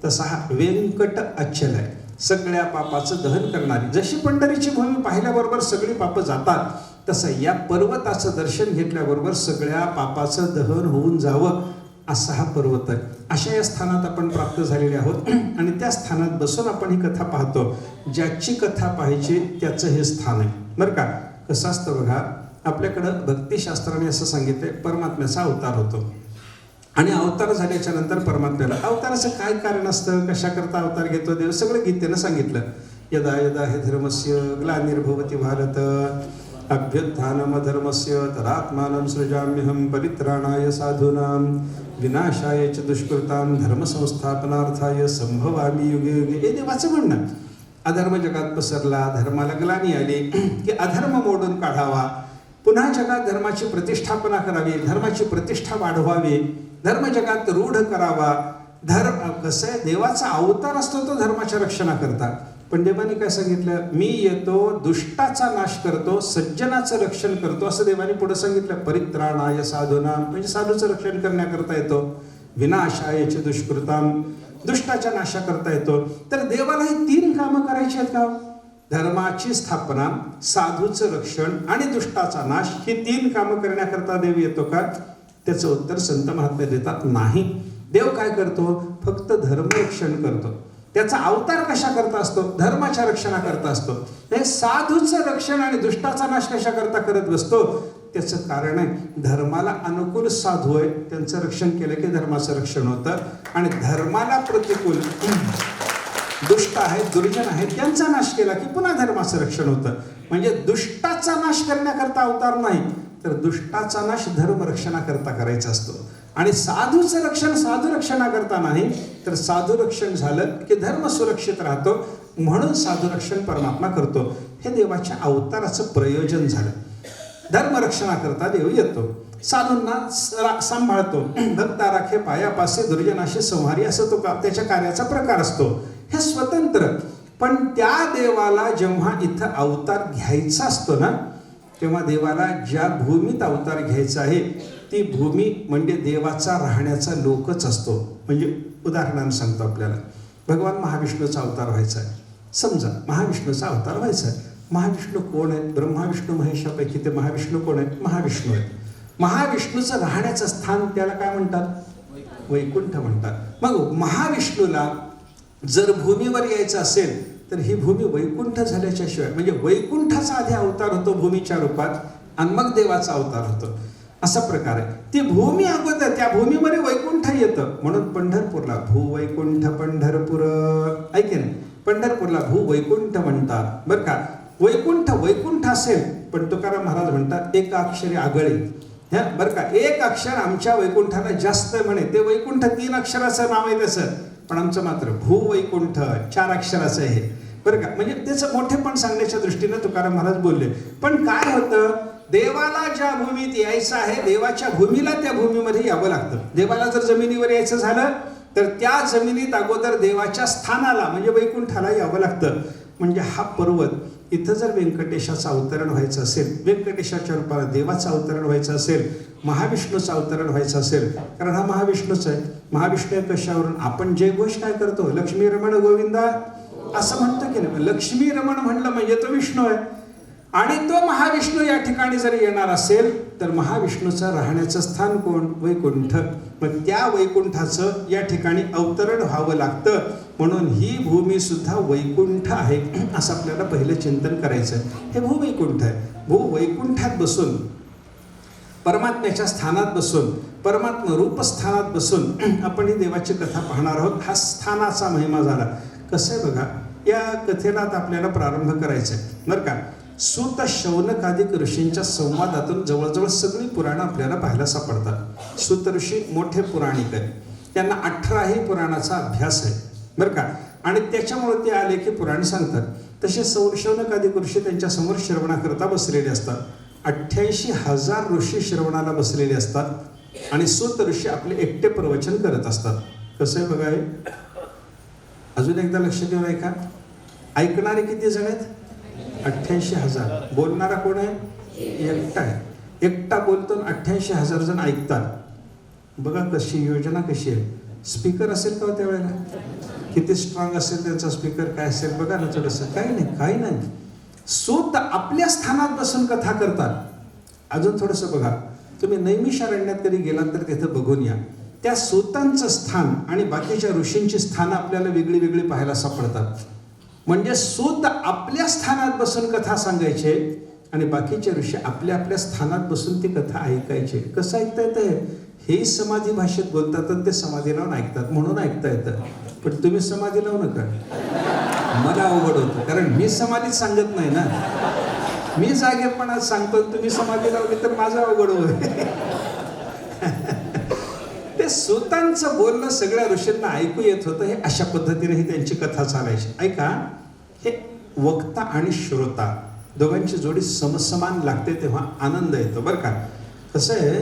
तसा हा व्यंकट अचल आहे, सगळ्या पापाचं दहन करणारी. जशी पंढरीची भूमी पाहिल्याबरोबर सगळी पापं जातात, तसं या पर्वताचं दर्शन घेतल्याबरोबर सगळ्या पापाचं दहन होऊन जावं असा हा पर्वत आहे. अशा या स्थानात आपण प्राप्त झालेले आहोत. आणि त्या स्थानात बसून आपण ही कथा पाहतो. ज्याची कथा पाहिजे त्याचं हे स्थान आहे बरं का. कसं असतं बघा, आपल्याकडं भक्तिशास्त्राने असं सांगितलंय, परमात्म्याचा अवतार होतो. आणि अवतार झाल्याच्या नंतर परमात्म्याला, अवताराचं काय कारण असतं, कशाकरता अवतार घेतो देव, सगळं गीतेनं सांगितलं. यदा यदा हे धर्मस्य ग्लानिर्भवति भारत अभ्युत्थानमधर्मस्य तदात्मानं सृजाम्यहं परित्राणाय साधूनां विनाशाय च दुष्कृतां धर्मसंस्थापनार्थाय संभवामि युगे युगे. हे देवाचं म्हणणं. अधर्म जगात पसरला, धर्माला ग्लानी आली की अधर्म मोडून काढावा, पुन्हा जगात धर्माची प्रतिष्ठापना करावी, धर्माची प्रतिष्ठा वाढवावी, धर्म जगात रूढ करावा. धर्म कसं आहे, देवाचा अवतार असतो तो धर्माच्या रक्षणाकरता. पण देवाने काय सांगितलं, मी येतो दुष्टाचा नाश करतो, सज्जनाचं रक्षण करतो, असं देवाने पुढे सांगितलं. परित्राणाय साधूनां म्हणजे साधूचं रक्षण करण्याकरता येतो. विनाशाय च दुष्कृतां दुष्टाच्या नाशा करता येतो. तर देवाला ही 3 कामं करायची आहेत का? धर्माची स्थापना, साधूचं रक्षण आणि दुष्टाचा नाश, ही 3 कामं करण्याकरता देव येतो का? त्याचं उत्तर संत महात्मे देतात नाही. देव काय करतो? फक्त धर्मरक्षण करतो. त्याचा अवतार कशा करता असतो? धर्माच्या रक्षणाकरता असतो. हे साधूचं रक्षण आणि दुष्टाचा नाश कशा करता करत बसतो? त्याचं कारण आहे धर्माला अनुकूल साधू आहे, त्यांचं रक्षण केलं की धर्माचं रक्षण होतं. आणि धर्माला प्रतिकूल दुष्ट आहेत, दुर्जन आहेत, त्यांचा नाश केला की पुन्हा धर्माचं रक्षण होतं. म्हणजे दुष्टाचा नाश करण्याकरता अवतार नाही, तर दुष्टाचा नाश धर्मरक्षणाकरता करायचा असतो. आणि साधूचं रक्षण साधू रक्षणाकरता नाही, तर साधू रक्षण झालं की धर्म सुरक्षित राहतो. म्हणून साधू रक्षण परमात्मा करतो. हे देवाच्या अवताराचं प्रयोजन झालं. धर्मरक्षणाकरता देव येतो, साधूंना सांभाळतो. भक्ता राखे पायापासे, दुर्जनाशी संहारी, असं तो त्याच्या कार्याचा प्रकार असतो. हे स्वतंत्र. पण त्या देवाला जेव्हा इथं अवतार घ्यायचा असतो ना, तेव्हा देवाला ज्या भूमीत अवतार घ्यायचा आहे ती भूमी म्हणजे देवाचा राहण्याचा लोकच असतो. म्हणजे उदाहरणानं सांगतो आपल्याला, भगवान महाविष्णूचा अवतार व्हायचा आहे. समजा महाविष्णूचा अवतार व्हायचा आहे. महाविष्णू कोण आहेत? ब्रह्मा विष्णू महेशापैकी ते महाविष्णू कोण आहेत? महाविष्णू आहेत. महाविष्णूचं राहण्याचं स्थान त्याला काय म्हणतात? वैकुंठ म्हणतात. मग महाविष्णूला जर भूमीवर यायचं असेल तर ही भूमी वैकुंठ झाल्याच्या शिवाय, म्हणजे वैकुंठाचा आधी अवतार होतो भूमीच्या रूपात आणि मग देवाचा अवतार होतो, असा प्रकार आहे. ती भूमी अगोदर, त्या भूमीमध्ये वैकुंठ येतं. म्हणून पंढरपूरला भूवैकुंठ पंढरपूर, ऐके नाही, पंढरपूरला भूवैकुंठ म्हणतात बरं का. वैकुंठ असेल, पण तुकाराम महाराज म्हणतात एका अक्षरी आगळे, ह्या बरं का. एक अक्षर आमच्या वैकुंठाला जास्त म्हणे, ते वैकुंठ 3 अक्षराचं नाव आहे तसं, पण आमचं मात्र भूवैकुंठ 4 अक्षराचं आहे बरं का. म्हणजे त्याचं मोठेपण सांगण्याच्या दृष्टीनं तुकाराम महाराज बोलले. पण काय होतं, देवाला ज्या भूमीत यायचं आहे, देवाच्या भूमीला त्या भूमीमध्ये यावं लागतं. देवाला जर जमिनीवर यायचं झालं तर त्या जमिनीत अगोदर देवाच्या स्थानाला म्हणजे वैकुंठाला यावं लागतं. म्हणजे हा पर्वत, इथं जर व्यंकटेशाचं अवतरण व्हायचं असेल, व्यंकटेशाच्या रूपाला देवाचं अवतरण व्हायचं असेल, महाविष्णूचं अवतरण व्हायचं असेल, कारण हा महाविष्णूच आहे. महाविष्णू कशावरून? आपण जयघोष काय करतो? लक्ष्मी रमण गोविंदा असं म्हणतो की नाही? लक्ष्मी रमण म्हणलं म्हणजे तो विष्णू आहे. आणि तो महाविष्णू या ठिकाणी जर येणार असेल तर महाविष्णूचं राहण्याचं स्थान कोण? वैकुंठ. मग त्या वैकुंठाचं या ठिकाणी अवतरण व्हावं लागतं. म्हणून ही भूमी सुद्धा वैकुंठ आहे असं आपल्याला पहिलं चिंतन करायचं. हे भूवैकुंठ आहे. भूवैकुंठात बसून, परमात्म्याच्या स्थानात बसून, परमात्मा रूप स्थानात बसून आपण ही देवाची कथा पाहणार आहोत. हा स्थानाचा महिमा झाला. कसं आहे बघा, या कथेला आता आपल्याला प्रारंभ करायचा आहे बरं का. सूत शौनकादिक ऋषींच्या संवादातून जवळजवळ सगळी पुराणं आपल्याला पाहायला सापडतात. सूत ऋषी मोठे पुराणिक आहेत, त्यांना 18ही पुराणाचा अभ्यास आहे बरं का. आणि त्याच्यामुळे ते आले की पुराण सांगतात. तसे शौनकादिक ऋषी त्यांच्या समोर श्रवणाकरता बसलेले असतात. 88,000 ऋषी श्रवणाला बसलेले असतात आणि सूत ऋषी आपले एकटे प्रवचन करत असतात. कसं आहे बघा, हे अजून एकदा लक्ष देऊन ऐका. ऐकणारे किती जण आहेत? 88,000. बोलणारा कोण आहे? एकटा आहे. एकटा बोलतो, 88,000 जण ऐकतात. बघा कशी योजना कशी आहे. स्पीकर असेल का त्यावेळेला? किती स्ट्रॉंग असेल त्यांचा स्पीकर, काय असेल बघा ना थोडंसं. काही नाही. सूत आपल्या स्थानात बसून कथा करतात. अजून थोडंसं बघा, तुम्ही नैमिषारण्यात कधी गेलात तर तिथं बघून या. त्या सूतांचं स्थान आणि बाकीच्या ऋषींची स्थानं आपल्याला वेगळी वेगळी पाहायला सापडतात. म्हणजे सूत आपल्या स्थानात बसून कथा सांगायचे आणि बाकीचे ऋषी आपल्या आपल्या स्थानात बसून ती कथा ऐकायचे. कसं ऐकता येतं? हे समाधी भाषेत बोलतात आणि ते समाधी लावून ऐकतात, म्हणून ऐकता येतं. पण तुम्ही समाधी लावू नका, मला अवघड होतं, कारण मी समाधीत सांगत नाही ना. मी जागेपणात सांगतो, तुम्ही समाधी लावली तर माझं अवघड होईल. ते सूतांचं बोलणं सगळ्या ऋषींना ऐकू येत होतं. हे अशा पद्धतीने ही त्यांची कथा चालायची. ऐका, हे वक्ता आणि श्रोता दोघांची जोडी समसमान लागते तेव्हा आनंद येतो बरं का. कसं आहे,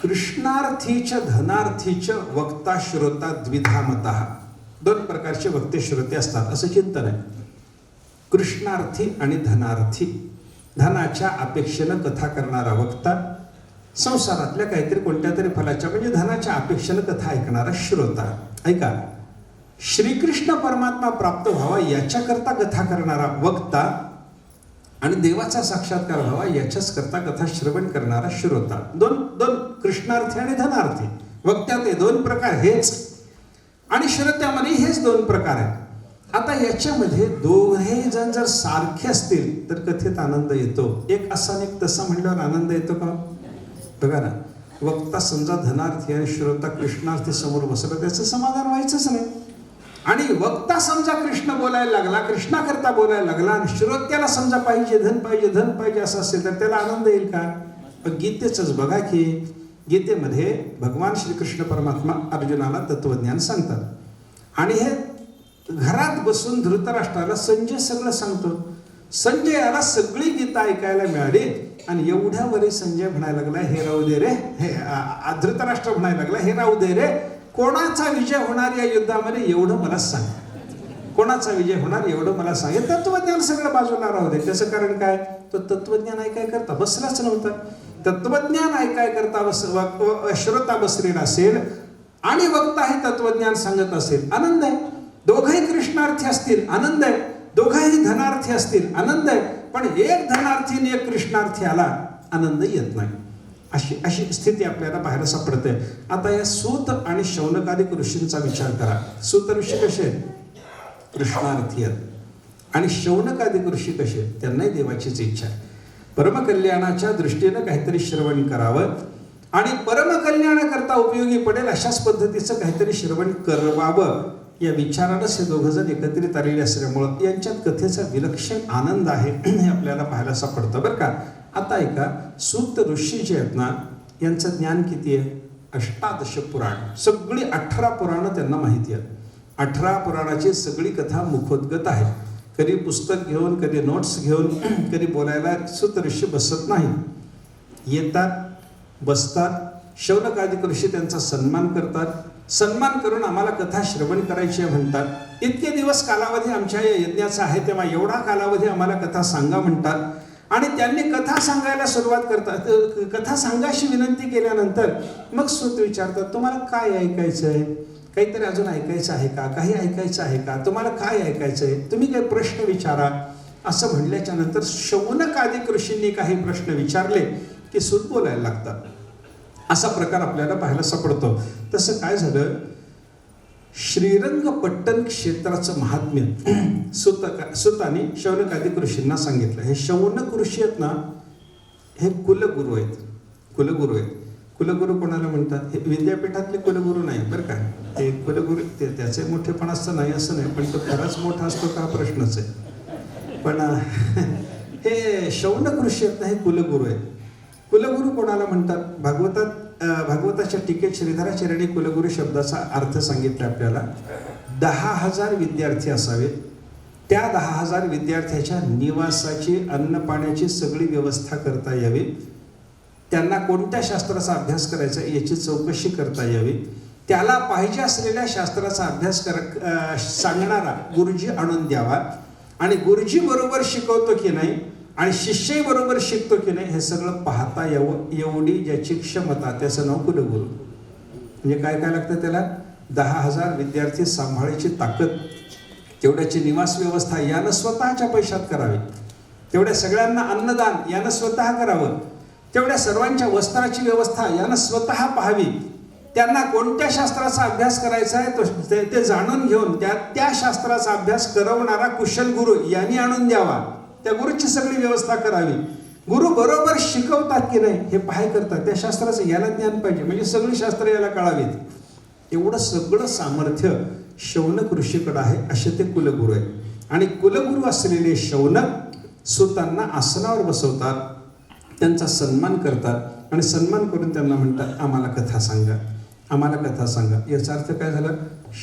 कृष्णार्थीच धनार्थीच वक्ता श्रोता द्विधा मतः. 2 प्रकारचे वक्ते श्रोते असतात असं चिंतन आहे. कृष्णार्थी आणि धनार्थी. धनाच्या अपेक्षेनं कथा करणारा वक्ता संसारातल्या काहीतरी कोणत्या तरी फलाच्या म्हणजे धनाच्या अपेक्षेनं कथा ऐकणारा श्रोता. ऐका, श्रीकृष्ण परमात्मा प्राप्त व्हावा याच्याकरता कथा करणारा वक्ता आणि देवाचा साक्षात्कार व्हावा याच्याच करता कथा श्रवण करणारा श्रोता. दोन दोन कृष्णार्थी आणि धनार्थी. वक्त्यात हे दोन प्रकार हेच आणि श्रोत्यामध्ये हेच दोन प्रकार आहेत. आता याच्यामध्ये दोघे जण जर सारखे असतील तर कथेत आनंद येतो. एक असा आणि एक तसा म्हणल्यावर आनंद येतो का? बघा ना, वक्ता समजा धनार्थी आणि श्रोता कृष्णार्थी समोर बसला, त्याचं समाधान व्हायचंच नाही. आणि वक्ता समजा कृष्ण बोलायला लागला, कृष्णाकरता बोलायला लागला आणि श्रोत्याला समजा पाहिजे धन पाहिजे धन पाहिजे असं असेल तर त्याला आनंद येईल का? गीतेचंच बघा की गीतेमध्ये भगवान श्रीकृष्ण परमात्मा अर्जुनाला तत्वज्ञान सांगतात आणि हे घरात बसून धृतराष्ट्राला संजय सगळं सांगतो. संजयाला सगळी गीता ऐकायला मिळाली आणि एवढ्यावरही संजय म्हणायला लागला, हे राहू दे रे, हे धृतराष्ट्र म्हणायला लागला, हे राहू दे रे, कोणाचा विजय होणार या युद्धामध्ये एवढं मला सांग. कोणाचा विजय होणार एवढं मला सांग. हे तत्वज्ञान सगळं बाजूला राहू दे. त्याचं कारण काय? तो तत्वज्ञान ऐकाय करता बसलाच नव्हता. तत्वज्ञान ऐकाय करता श्रोता बसलेला असेल आणि वक्ता हे तत्वज्ञान सांगत असेल, आनंद आहे. दोघंही कृष्णार्थी असतील, आनंद आहे. दोघंही धनार्थी असतील, आनंद आहे. पण एक धनार्थी आणि एक कृष्णार्थी आला, आनंद येत नाही. अशी स्थिती आपल्याला बाहेर सापडते. आता या सूत आणि शौनकादिक ऋषींचा विचार करा. सूत ऋषी कसे आहेत? कृष्णार्थी आहेत. आणि शौनकादिक ऋषी कसे आहेत? त्यांनाही देवाचीच इच्छा आहे. परमकल्याणाच्या दृष्टीनं काहीतरी श्रवण करावं आणि परमकल्याणाकरता उपयोगी पडेल अशाच पद्धतीचं काहीतरी श्रवण करवावं या विचारानंच हे दोघं जण एकत्रित आलेले असल्यामुळं यांच्यात कथेचा विलक्षण आनंद आहे हे आपल्याला पाहायला सापडतं बरं का. आता ऐका, सूत ऋषी जे आहेत ना, यांचं ज्ञान किती आहे? 18 पुराण. सगळी 18 पुराणं त्यांना माहिती आहेत. 18 पुराणाची सगळी कथा मुखोद्गत आहे. कधी पुस्तक घेऊन, कधी नोट्स घेऊन, कधी बोलायला सूत ऋषी बसत नाही. येतात, बसतात. शौनकादिक ऋषी त्यांचा सन्मान करतात. सन्मान करून आम्हाला कथा श्रवण करायची म्हणतात. इतके दिवस कालावधी आमच्या या यज्ञाचा आहे, तेव्हा एवढा कालावधी आम्हाला कथा सांगा म्हणतात. आणि त्यांनी कथा सांगायला सुरुवात करतात. कथा सांगायची विनंती केल्यानंतर मग सूत विचारतात, तुम्हाला काय ऐकायचं आहे? काहीतरी अजून ऐकायचं आहे का? काही ऐकायचं आहे का? तुम्हाला काय ऐकायचं आहे? तुम्ही काही प्रश्न विचारा. असं म्हणल्याच्या नंतर शौनकादिक ऋषींनी काही प्रश्न विचारले की सूत बोलायला लागतात. असा प्रकार आपल्याला पाहायला सापडतो. तसं काय झालं, श्रीरंगपट्टण क्षेत्राचं महात्म्य सूताने शौनकादिक ऋषींना सांगितलं. हे शौनक ऋषी आहेत ना, हे कुलगुरू आहेत. कुलगुरू आहेत. कुलगुरू कोणाला म्हणतात? हे विद्यापीठातले कुलगुरू नाही बरं का. ते कुलगुरू त्याचे मोठेपण असतं नाही असं नाही, पण तो खरंच मोठा असतो का प्रश्नच आहे. पण हे शौनक ऋषी आहेत ना, हे कुलगुरू आहेत. कुलगुरू कोणाला म्हणतात? भागवताच्या टीकेत श्रीधराचार्यांनी कुलगुरू शब्दाचा अर्थ सांगितला आपल्याला. 10,000 विद्यार्थी असावेत. त्या 10,000 विद्यार्थ्याच्या निवासाची, अन्न पाण्याची सगळी व्यवस्था करता यावी. त्यांना कोणत्या शास्त्राचा अभ्यास करायचा याची चौकशी करता यावी. त्याला पाहिजे असलेल्या शास्त्राचा अभ्यास सांगणारा गुरुजी आणून द्यावा. आणि गुरुजी बरोबर शिकवतो की नाही आणि शिष्यही बरोबर शिकतो की नाही हे सगळं पाहता यावं, एवढी ज्याची क्षमता, त्याचं नाव कुलगुरू. म्हणजे काय काय लागतं त्याला? 10,000 विद्यार्थी सांभाळायची ताकद, तेवढ्याची निवास व्यवस्था यानं स्वतःच्या पैशात करावी, तेवढ्या सगळ्यांना अन्नदान यानं स्वतः करावं, तेवढ्या सर्वांच्या वस्त्राची व्यवस्था यानं स्वतः पाहावी. त्यांना कोणत्या शास्त्राचा अभ्यास करायचा आहे ते जाणून घेऊन त्या शास्त्राचा अभ्यास करवणारा कुशल गुरु यांनी आणून द्यावा. त्या गुरुची सगळी व्यवस्था करावी. गुरु बरोबर शिकवतात की नाही हे पाहाय करतात. त्या शास्त्राचं याला ज्ञान पाहिजे, म्हणजे सगळी शास्त्र याला कळावीत. एवढं सगळं सामर्थ्य शौनक ऋषीकडे आहे. असे ते कुलगुरू आहेत. आणि कुलगुरू असलेले शौनक सूतांना आसनावर बसवतात, त्यांचा सन्मान करतात आणि सन्मान करून त्यांना म्हणतात, आम्हाला कथा सांगा, आम्हाला कथा सांगा. याचा अर्थ काय झाला?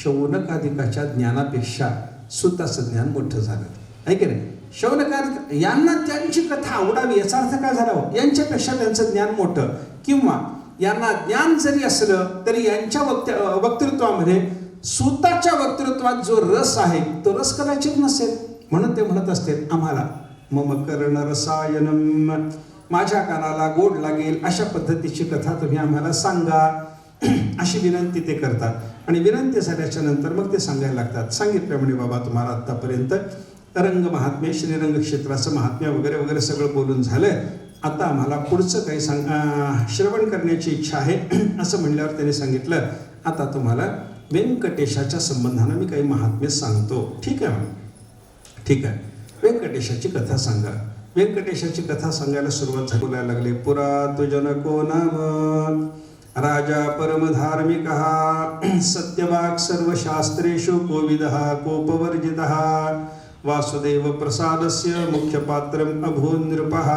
शौनकादिकाच्या ज्ञानापेक्षा सूताचं ज्ञान मोठं झालं आहे की नाही. शौनकादिक यांना त्यांची कथा आवडावी याचा अर्थ काय झाला? यांच्यापेक्षा त्यांचं ज्ञान मोठं. किंवा यांना ज्ञान जरी असलं तरी यांच्या वक्तृत्वामध्ये सूताच्या वक्तृत्वात जो रस आहे तो रस कदाचित नसेल, म्हणून ते म्हणत असतील, आम्हाला मम कर्ण रसायनम, माझ्या कानाला गोड लागेल अशा पद्धतीची कथा तुम्ही आम्हाला सांगा, अशी विनंती ते करतात। आणि विनंती झाल्याच्या नंतर मग ते सांगायला लागतात। सांगितल्यामुळे बाबा तुम्हाला आत्तापर्यंत रंग महात्म्य, श्रीरंग क्षेत्राचं महात्म्य वगैरे वगैरे सगळं बोलून झालंय, आता आम्हाला पुढचं काही श्रवण करण्याची इच्छा आहे असं म्हणल्यावर त्याने सांगितलं, आता तुम्हाला व्यंकटेशाच्या संबंधानं मी काही महात्म्य सांगतो। ठीक आहे म्हणून, ठीक आहे, व्यंकटेशाची कथा सांगा। व्यंकटेशाची कथा सांगायला सुरुवात बोलायला लागले। पुरा तु जनको नाम राजा परमधार्मिकः सत्यवाक् सर्वशास्त्रेषु कोविदः कोपवर्जितः वासुदेव प्रसादस्य मुख्यपात्रम् अभून् नृपः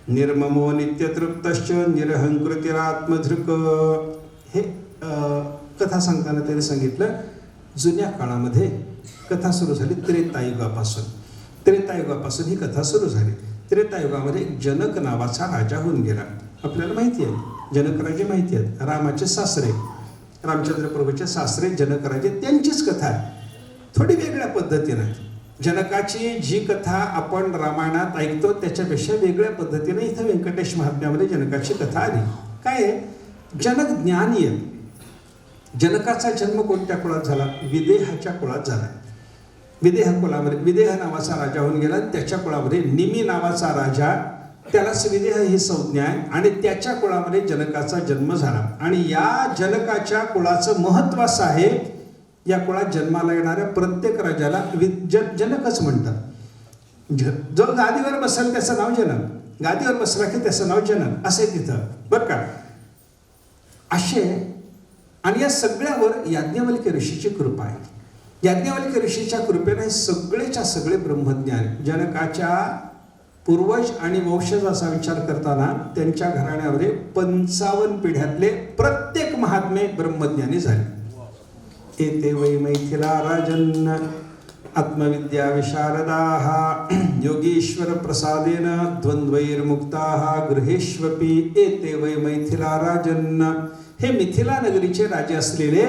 निर्ममो नित्यतृप्तश्च निरहंकृतिरात्मधृक। हे कथा सांगताना त्याने सांगितलं, जुन्या काळामध्ये कथा सुरू झाली त्रेतायुगापासून। त्रेतायुगापासून ही कथा सुरू झाली। त्रेतायुगामध्ये एक जनक नावाचा राजा होऊन गेला। आपल्याला माहिती आहे, जनक राजे माहिती आहेत, रामाचे सासरे, रामचंद्र प्रभूचे सासरे जनक राजे, त्यांचीच कथा आहे, थोडी वेगळ्या पद्धतीनं। जनकाची जी कथा आपण रामायणात ऐकतो त्याच्यापेक्षा वेगळ्या पद्धतीने इथं व्यंकटेश महात्म्यामध्ये जनकाची कथा आली। काय आहे, जनक ज्ञानी आहे। जनकाचा जन्म कोणत्या कुळात झाला? विदेहाच्या कुळात झाला। विदेह कुळामध्ये विदेह नावाचा राजा होऊन गेला, त्याच्या कुळामध्ये निमी नावाचा राजा, त्यालाच विदेह ही संज्ञा आहे, आणि त्याच्या कुळामध्ये जनकाचा जन्म झाला। आणि या जनकाच्या कुळाचं महत्त्व असं आहे, या कुळात जन्माला येणाऱ्या प्रत्येक राजाला जनकच म्हणतात। जो गादीवर बसेल त्याचं नाव जनक, गादीवर बसला की त्याचं नाव जनक असे तिथं, बरं का। असे, आणि या सगळ्यावर याज्ञवल्क्य ऋषीची कृपा आहे। याज्ञवल्क्य ऋषीच्या कृपेने हे सगळेच्या सगळे ब्रह्मज्ञान, जनकाच्या पूर्वज आणि वंशजाचा विचार करताना त्यांच्या घराण्यामध्ये 55 पिढ्यातले प्रत्येक महात्मे ब्रह्मज्ञानी झाले। एते वै मैथिला राजन् आत्मविद्या विशारदाः योगीश्वर प्रसादेन द्वंद्वैर्मुक्ताः गृहेष्वपि। एते वै मैथिला राजन्, हे मिथिला नगरीचे राजे असलेले,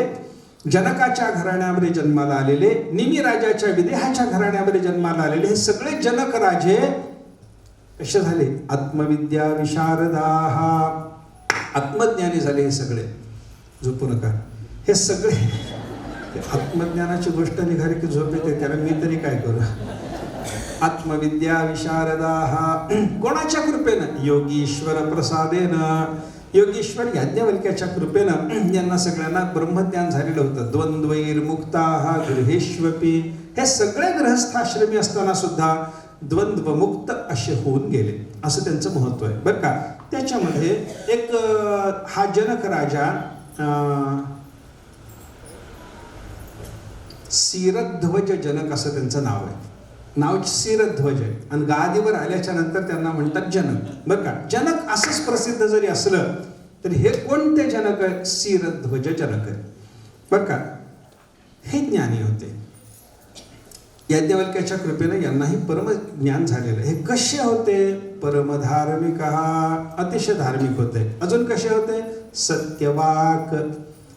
जनकाच्या घराण्यामध्ये जन्माला आलेले, निमी राजाच्या विदेहाच्या घराण्यामध्ये जन्माला आलेले हे सगळे जनक राजे कसे झाले? आत्मविद्या विशारदाः, आत्मज्ञानी झाले हे सगळे। झोपू नका, हे सगळे आत्मज्ञानाची गोष्ट निघाली की झोप येते, त्याला मी तरी काय करू। आत्मविद्या विशारदाः, कोणाच्या कृपेनं? योगीश्वर प्रसादेन, योगीश्वर याज्ञवल्क्याच्या कृपेनं यांना सगळ्यांना ब्रह्मज्ञान झालेलं होतं। द्वंद्वैर्मुक्ताः गृहेष्वपि, हे सगळे गृहस्थाश्रमी असताना सुद्धा द्वंद्वमुक्त असे होऊन गेले, असं त्यांचं महत्त्व आहे, बरं का। त्याच्यामध्ये एक हा जनक राजा शिरध्वज जनक असं त्यांचं नाव आहे, नाव शिरध्वज आहे, आणि गादीवर आल्याच्या नंतर त्यांना म्हणतात जनक, बरं का। जनक असंच प्रसिद्ध जरी असलं तरी हे कोणते जनक आहे? शिरध्वज जनक आहे, बरं का। हे ज्ञानी होते, याज्ञवल्क्याच्या कृपेने यांनाही परम ज्ञान झालेलं। हे कसे होते? परमधार्मिक, अतिशय धार्मिक होते। अजून कसे होते? सत्यवाक,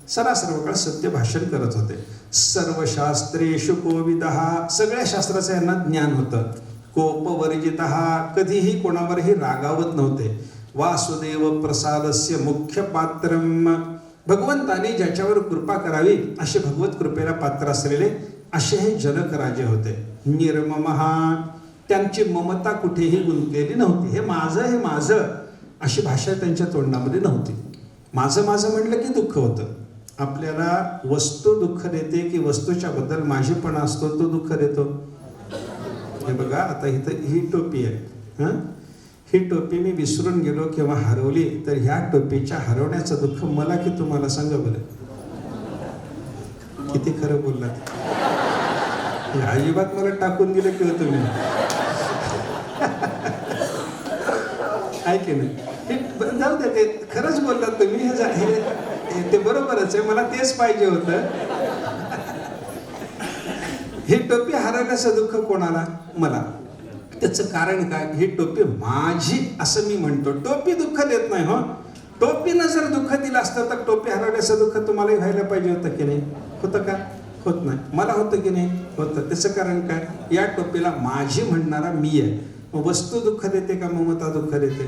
सर्व काळ सत्य भाषण करत होते। सर्वशास्त्रेषु कोविदः, सगळ्या शास्त्राचं यांना ज्ञान होतं। कोपवर्जितः, कधीही कोणावरही रागावत नव्हते। वासुदेव प्रसादस्य मुख्य पात्रम, भगवंताने ज्याच्यावर कृपा करावी असे भगवत कृपेला पात्र असलेले असे हे जनक राजे होते। निर्ममः, त्यांची ममता कुठेही गुंतलेली नव्हती। हे माझं अशी भाषा त्यांच्या तोंडामध्ये नव्हती। माझं म्हणलं की दुःख होतं। आपल्याला वस्तू दुःख देते की वस्तूच्या बद्दल माझेपणा असतो तो दुःख देतो? हे बघा, आता इथं ही टोपी आहे, ही टोपी मी विसरून गेलो किंवा हरवली तर ह्या टोपीच्या हरवण्याचं दुःख मला की तुम्हाला? सांगा बरं, किती खरं बोललात। अजिबात मला टाकून दिलं किंवा तुम्ही ऐके नाही, हे जाऊ दे, ते खरंच बोललात तुम्ही, हे ते बरोबरच आहे, मला तेच पाहिजे होतं। ही टोपी हरवण्याचं दुःख कोणाला? मला। त्याचं कारण काय? ही टोपी माझी असं मी म्हणतो। टोपी दुःख देत नाही हो, टोपीनं जर दुःख दिलं असतं तर टोपी हरवण्याचं दुःख तुम्हालाही व्हायला पाहिजे होतं की नाही? होतं का? होत नाही। मला होतं की नाही? होतं। त्याचं कारण काय? या टोपीला माझी म्हणणारा मी आहे, मग वस्तू दुःख देते का ममता दुःख देते?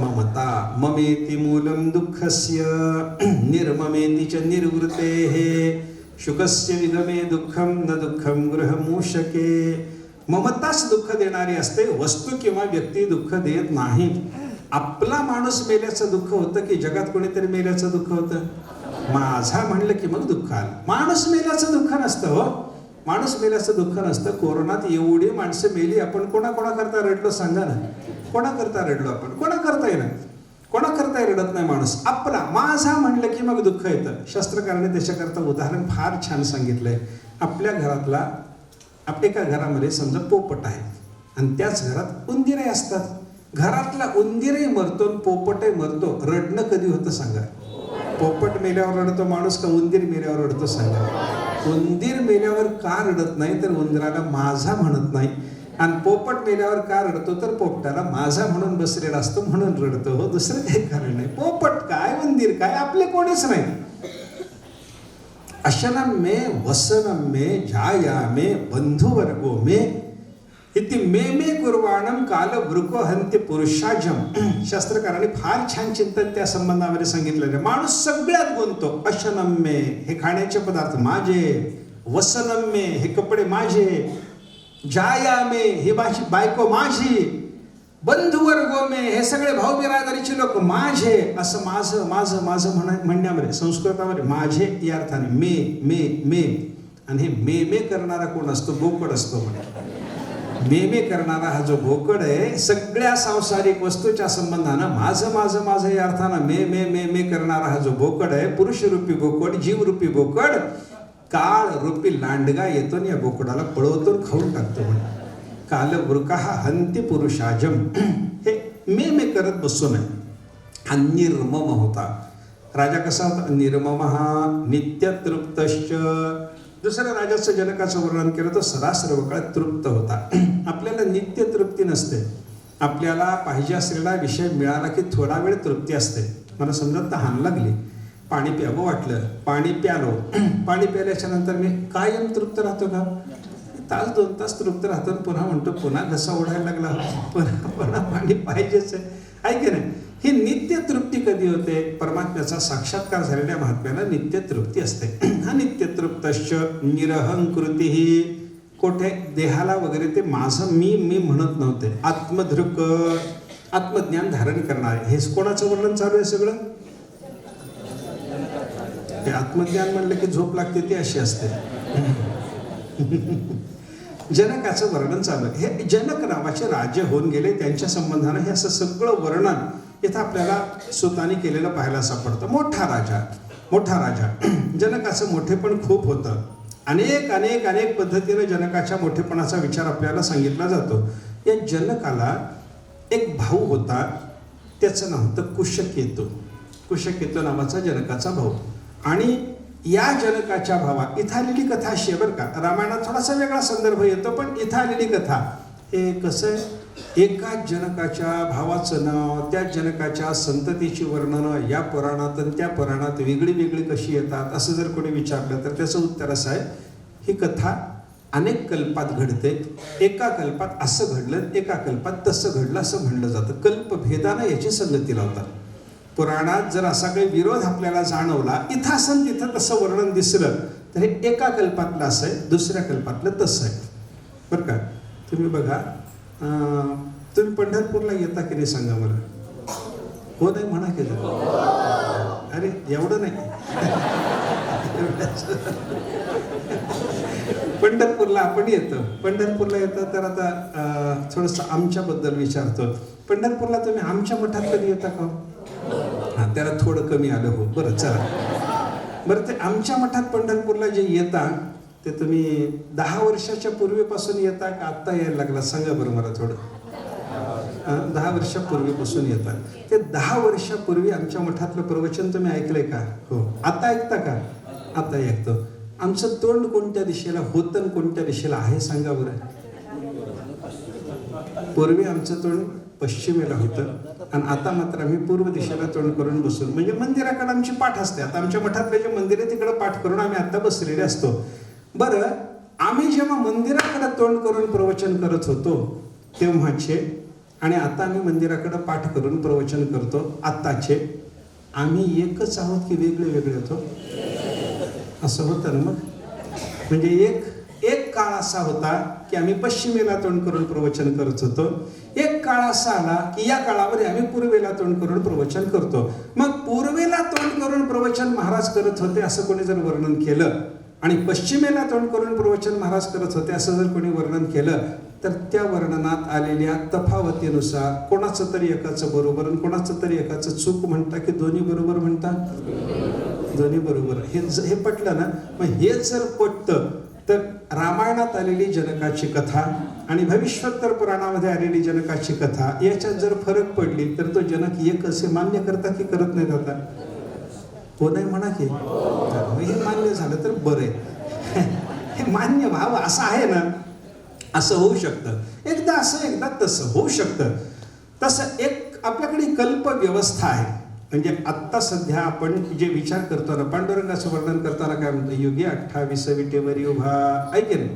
ममता. ममेति मूलम दुःखस्य निर्ममेति च निर्वृतेः शुकस्य विगमे दुःखम न दुःखम गृहमूषके. ममताच दुःख देणारी असते, वस्तू किंवा व्यक्ती दुःख देत नाही. आपला माणूस मेल्याचं दुःख होतं की जगात कोणीतरी मेल्याचं दुःख होतं? माझा म्हणलं की मग दुःख आलं. माणूस मेल्याचं दुःख नसतं हो, माणूस मेल्याचं दुःख नसतं. कोरोनात एवढी माणसं मेली, आपण कोणाकरता रडलो सांगा ना? कोणाकरता रडलो आपण? कोणाकरता ना, कोणाकरता रडत नाही माणूस. आपला माझा म्हणलं की मग दुःख येतं. शास्त्रकाराने त्याच्याकरता उदाहरण फार छान सांगितलंय. आपल्या घरातला एका घरामध्ये समजा पोपट आहे आणि त्याच घरात उंदीरही असतात. घरातला उंदीरही मरतो, पोपटही मरतो. रडणं कधी होतं सांगा? पोपट मेल्यावर रडतो माणूस का उंदीर मेल्यावर रडतो सांगा? उंदीर मेल्यावर का रडत नाही तर उंदराला माझा म्हणत नाही, आणि पोपट मेल्यावर का रडतो तर पोपटाला माझा म्हणून बसलेला असतो म्हणून रडतो. हो, दुसरं काही कारण नाही. पोपट काय उंदीर काय आपले कोणीच नाही. अशनम मे वसनम मे जाया मे बंधुवर्गो मे इति मे मे कुर्वाणम काल वृको हंते पुरुषाजम. शास्त्रकारांनी फार छान चिंतन त्या संबंधामध्ये सांगितलेलं आहे. माणूस सगळ्यात गुंततो. अशनम मे हे खाण्याचे पदार्थ माझे, वसनम मे हे कपडे माझे, जाया मे ही बायको माझी, बंधुवर्गो मे हे सगळे भाऊ बिरादरीचे लोक माझे. असं माझं माझं माझं म्हणण्यामध्ये संस्कृतामध्ये माझे या अर्थाने मे मे मे. आणि हे मे मे करणारा कोण असतो? बोकड असतो म्हणे. मे करणारा हा जो बोकड आहे, सगळ्या सांसारिक वस्तूच्या संबंधानं माझं माझं माझं या अर्थानं मे मे मे मे करणारा हा जो बोकड आहे, पुरुष रूपी बोकड, जीव रूपी बोकड, काळ रूपी लांडगा येतो आणि या बोकडाला पळवतो खाऊन टाकतो म्हणे. काल वृकाः हंती पुरुषाजम. हे मे मे करत बसू नये. हा निर्मम होता. राजा कसा होता? निर्मम नित्य तृप्तश्च. दुसऱ्या राजाचं जनकाचं वर्णन केलं तर सदा सर्व काळ तृप्त होता. आपल्याला नित्य तृप्ती नसते. आपल्याला पाहिजे असलेला विषय मिळाला की थोडा वेळ तृप्ती असते. मला समजा तहान लागली, पाणी प्यावं वाटलं, पाणी प्यालो. पाणी प्याल्याच्या नंतर मी कायम तृप्त राहतो का? तास 2 तास तृप्त राहतो, पुन्हा म्हणतो पुन्हा घसा ओढायला लागला, पुन्हा पाणी पाहिजेच आहे की नाही? ही नित्य तृप्ती कधी होते? परमात्म्याचा साक्षात्कार झालेल्या महात्म्याला नित्य तृप्ती असते. हा नित्य तृप्तश्च निरहंकृती. कोठे देहाला वगैरे ते माझं मी मी म्हणत नव्हते. आत्मधृक, आत्मज्ञान धारण करणारे. हे कोणाचं वर्णन चालू आहे सगळं? ते आत्मज्ञान म्हणलं की झोप लागते ती अशी असते. जनकाचं वर्णन चालू आहे. हे जनक नावाचे राजे होऊन गेले, त्यांच्या संबंधानं हे असं सगळं वर्णन इथं आपल्याला सुतानी केलेलं पाहायला सापडतं. मोठा राजा. जनकाचं मोठेपण खूप होतं. अनेक अनेक अनेक पद्धतीने जनकाच्या मोठेपणाचा विचार आपल्याला सांगितला जातो. या जनकाला एक भाऊ होता, त्याचं नाव होतं कुशकेतू. कुशकेतू नावाचा जनकाचा भाऊ. आणि या जनकाच्या भावा, इथं आलेली कथा अशी आहे बरं का. रामायणात थोडासा वेगळा संदर्भ येतो, पण इथं आलेली कथा हे कसं आहे, एकाच जनकाच्या भावाचं नाव, त्या जनकाच्या संततीची वर्णनं या पुराणात आणि त्या पुराणात वेगळी वेगळी कशी येतात असं जर कोणी विचारलं तर त्याचं उत्तर असं आहे, ही कथा अनेक कल्पात घडते. एका कल्पात असं घडलं, एका कल्पात तसं घडलं असं म्हणलं जातं. कल्पभेदानं याची संगती लावतात. पुराणात जर असा काही विरोध आपल्याला जाणवला, इथं असं तिथं तसं वर्णन दिसलं तर हे एका कल्पातलं असं आहे, दुसऱ्या कल्पातलं तसं आहे बरं का. तुम्ही बघा, तुम्ही पंढरपूरला येता की नाही सांगा मला? हो नाही म्हणा की जरा. अरे एवढं नाही. पंढरपूरला आपण येतो. पंढरपूरला येतं तर आता थोडंसं आमच्याबद्दल विचारतो. पंढरपूरला तुम्ही आमच्या मठात कधी येता का? हां, त्याला थोडं कमी आलं. हो बरं, चला बरं. ते आमच्या मठात पंढरपूरला जे येता ते तुम्ही 10 वर्षाच्या पूर्वीपासून येता का आत्ता यायला लागला? सांगा बरं मला थोडं. 10 वर्षापूर्वीपासून येतात. ते 10 वर्षापूर्वी आमच्या मठातलं प्रवचन तुम्ही ऐकलंय का? हो. आता ऐकता का? आता ऐकतो. आमचं तोंड कोणत्या दिशेला होतं, कोणत्या दिशेला आहे सांगा बरं. पूर्वी आमचं तोंड पश्चिमेला होतं आणि आता मात्र आम्ही पूर्व दिशेला तोंड करून बसून, म्हणजे मंदिराकडे आमची पाठ असते. आता आमच्या मठातले जे मंदिर आहे तिकडे पाठ करून आम्ही आता बसलेले असतो. बरं, आम्ही जेव्हा मंदिराकडे तोंड करून प्रवचन करत होतो तेव्हाचे आणि आता आम्ही मंदिराकडे पाठ करून प्रवचन करतो आत्ताचे, आम्ही एकच आहोत की वेगळे वेगळे होतो? असं होतं ना. मग म्हणजे एक काळ असा होता की आम्ही पश्चिमेला तोंड करून प्रवचन करत होतो, एक काळ असा आला की या काळामध्ये आम्ही पूर्वेला तोंड करून प्रवचन करतो. मग पूर्वेला तोंड करून प्रवचन महाराज करत होते असं कोणी जर वर्णन केलं आणि पश्चिमेला तोंड करून प्रवचन महाराज करत होते असं जर कोणी वर्णन केलं, तर त्या वर्णनात आलेल्या तफावतीनुसार कोणाचं तरी एकाचं बरोबर आणि कोणाचं तरी एकाचं चूक म्हणता की दोन्ही बरोबर म्हणता? दोन्ही बरोबर. हे पटलं ना. मग हे जर पटतं तर रामायणात आलेली जनकाची कथा आणि भविष्योत्तर पुराणामध्ये आलेली जनकाची कथा याच्यात जर फरक पडली तर तो जनक एक असे मान्य करता की करत नाहीत? आता हो नाही म्हणा की हे मान्य झालं तर बरं आहे. हे मान्य व्हावं असं आहे ना. असं होऊ शकतं, एकदा असं एकदा तसं होऊ शकतं. तसं एक आपल्याकडे कल्प व्यवस्था आहे. म्हणजे आत्ता सध्या आपण जे विचार करतो ना, पांडुरंगाचं वर्णन करताना काय म्हणतो? युगे 28 विटेवरी उभा. ऐके ना,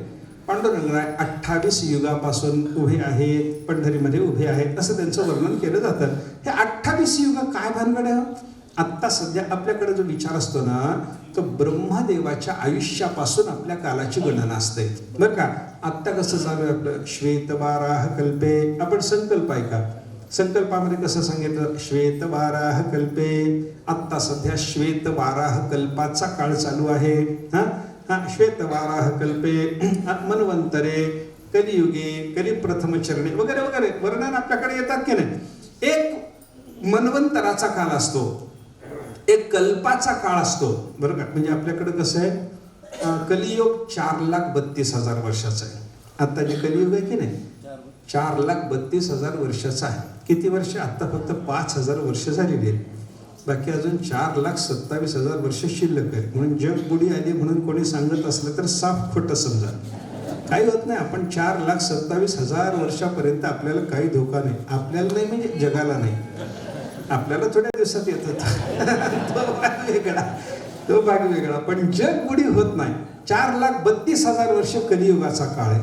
पांडुरंग 28 युगापासून उभे आहेत, पंढरीमध्ये उभे आहेत असं त्यांचं वर्णन केलं जातं. हे 28 युग काय भानगड आहे? आत्ता सध्या आपल्याकडे जो विचार असतो ना, तो ब्रह्मदेवाच्या आयुष्यापासून आपल्या कालाची गणना असते बरं का. आत्ता कसं चालू आहे आपलं? श्वेतवाराह कल्पे. आपण संकल्प ऐका, संकल्पामध्ये कसं सांगितलं? श्वेतवाराह कल्पे. आत्ता सध्या श्वेतवाराह कल्पाचा काळ चालू आहे. श्वेतवाराह कल्पे, मन्वंतरे, कलियुगे, कलिप्रथम चरणे वगैरे वगैरे वर्णन आपल्याकडे येतात की नाही. एक मन्वंतराचा काळ असतो, एक कल्पाचा काळ असतो बरं का. म्हणजे आपल्याकडे कसं आहे, कलियुग 4,32,000 वर्षाचा आहे. आता जे कलियुग आहे की नाही 4,32,000 वर्षाचा आहे. किती वर्ष? आता फक्त 5,000 वर्ष झालेली आहेत, बाकी अजून 4,27,000 वर्ष शिल्लक आहे. म्हणून जग बुडी आली म्हणून कोणी सांगत असलं तर साफ खोटं समजा, काही होत नाही. आपण 4,27,000 वर्षापर्यंत आपल्याला काही धोका नाही. आपल्याला नाही म्हणजे जगाला नाही, आपल्याला थोड्या दिवसात येत होता तो भाग वेगळा, पण जग बुडी होत नाही. 4,32,000 वर्ष कलियुगाचा काळ आहे.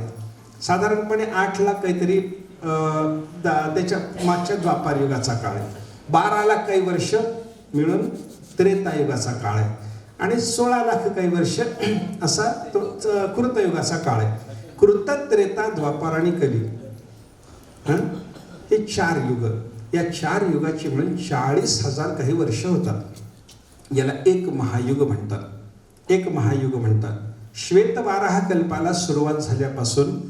साधारणपणे 8 लाख काहीतरी त्याच्या मागच्या द्वापार युगाचा काळ आहे. 12 लाख काही वर्ष मिळून त्रेतायुगाचा काळ आहे आणि 16 लाख काही वर्ष असा तो कृतयुगाचा काळ आहे. कृत, त्रेता, द्वापार आणि कली हे 4 युग. या 4 युगाची मिळून 40,000 काही वर्ष होतात. याला एक महायुग म्हणतात, एक महायुग म्हणतात. श्वेतवाराह कल्पाला सुरुवात झाल्यापासून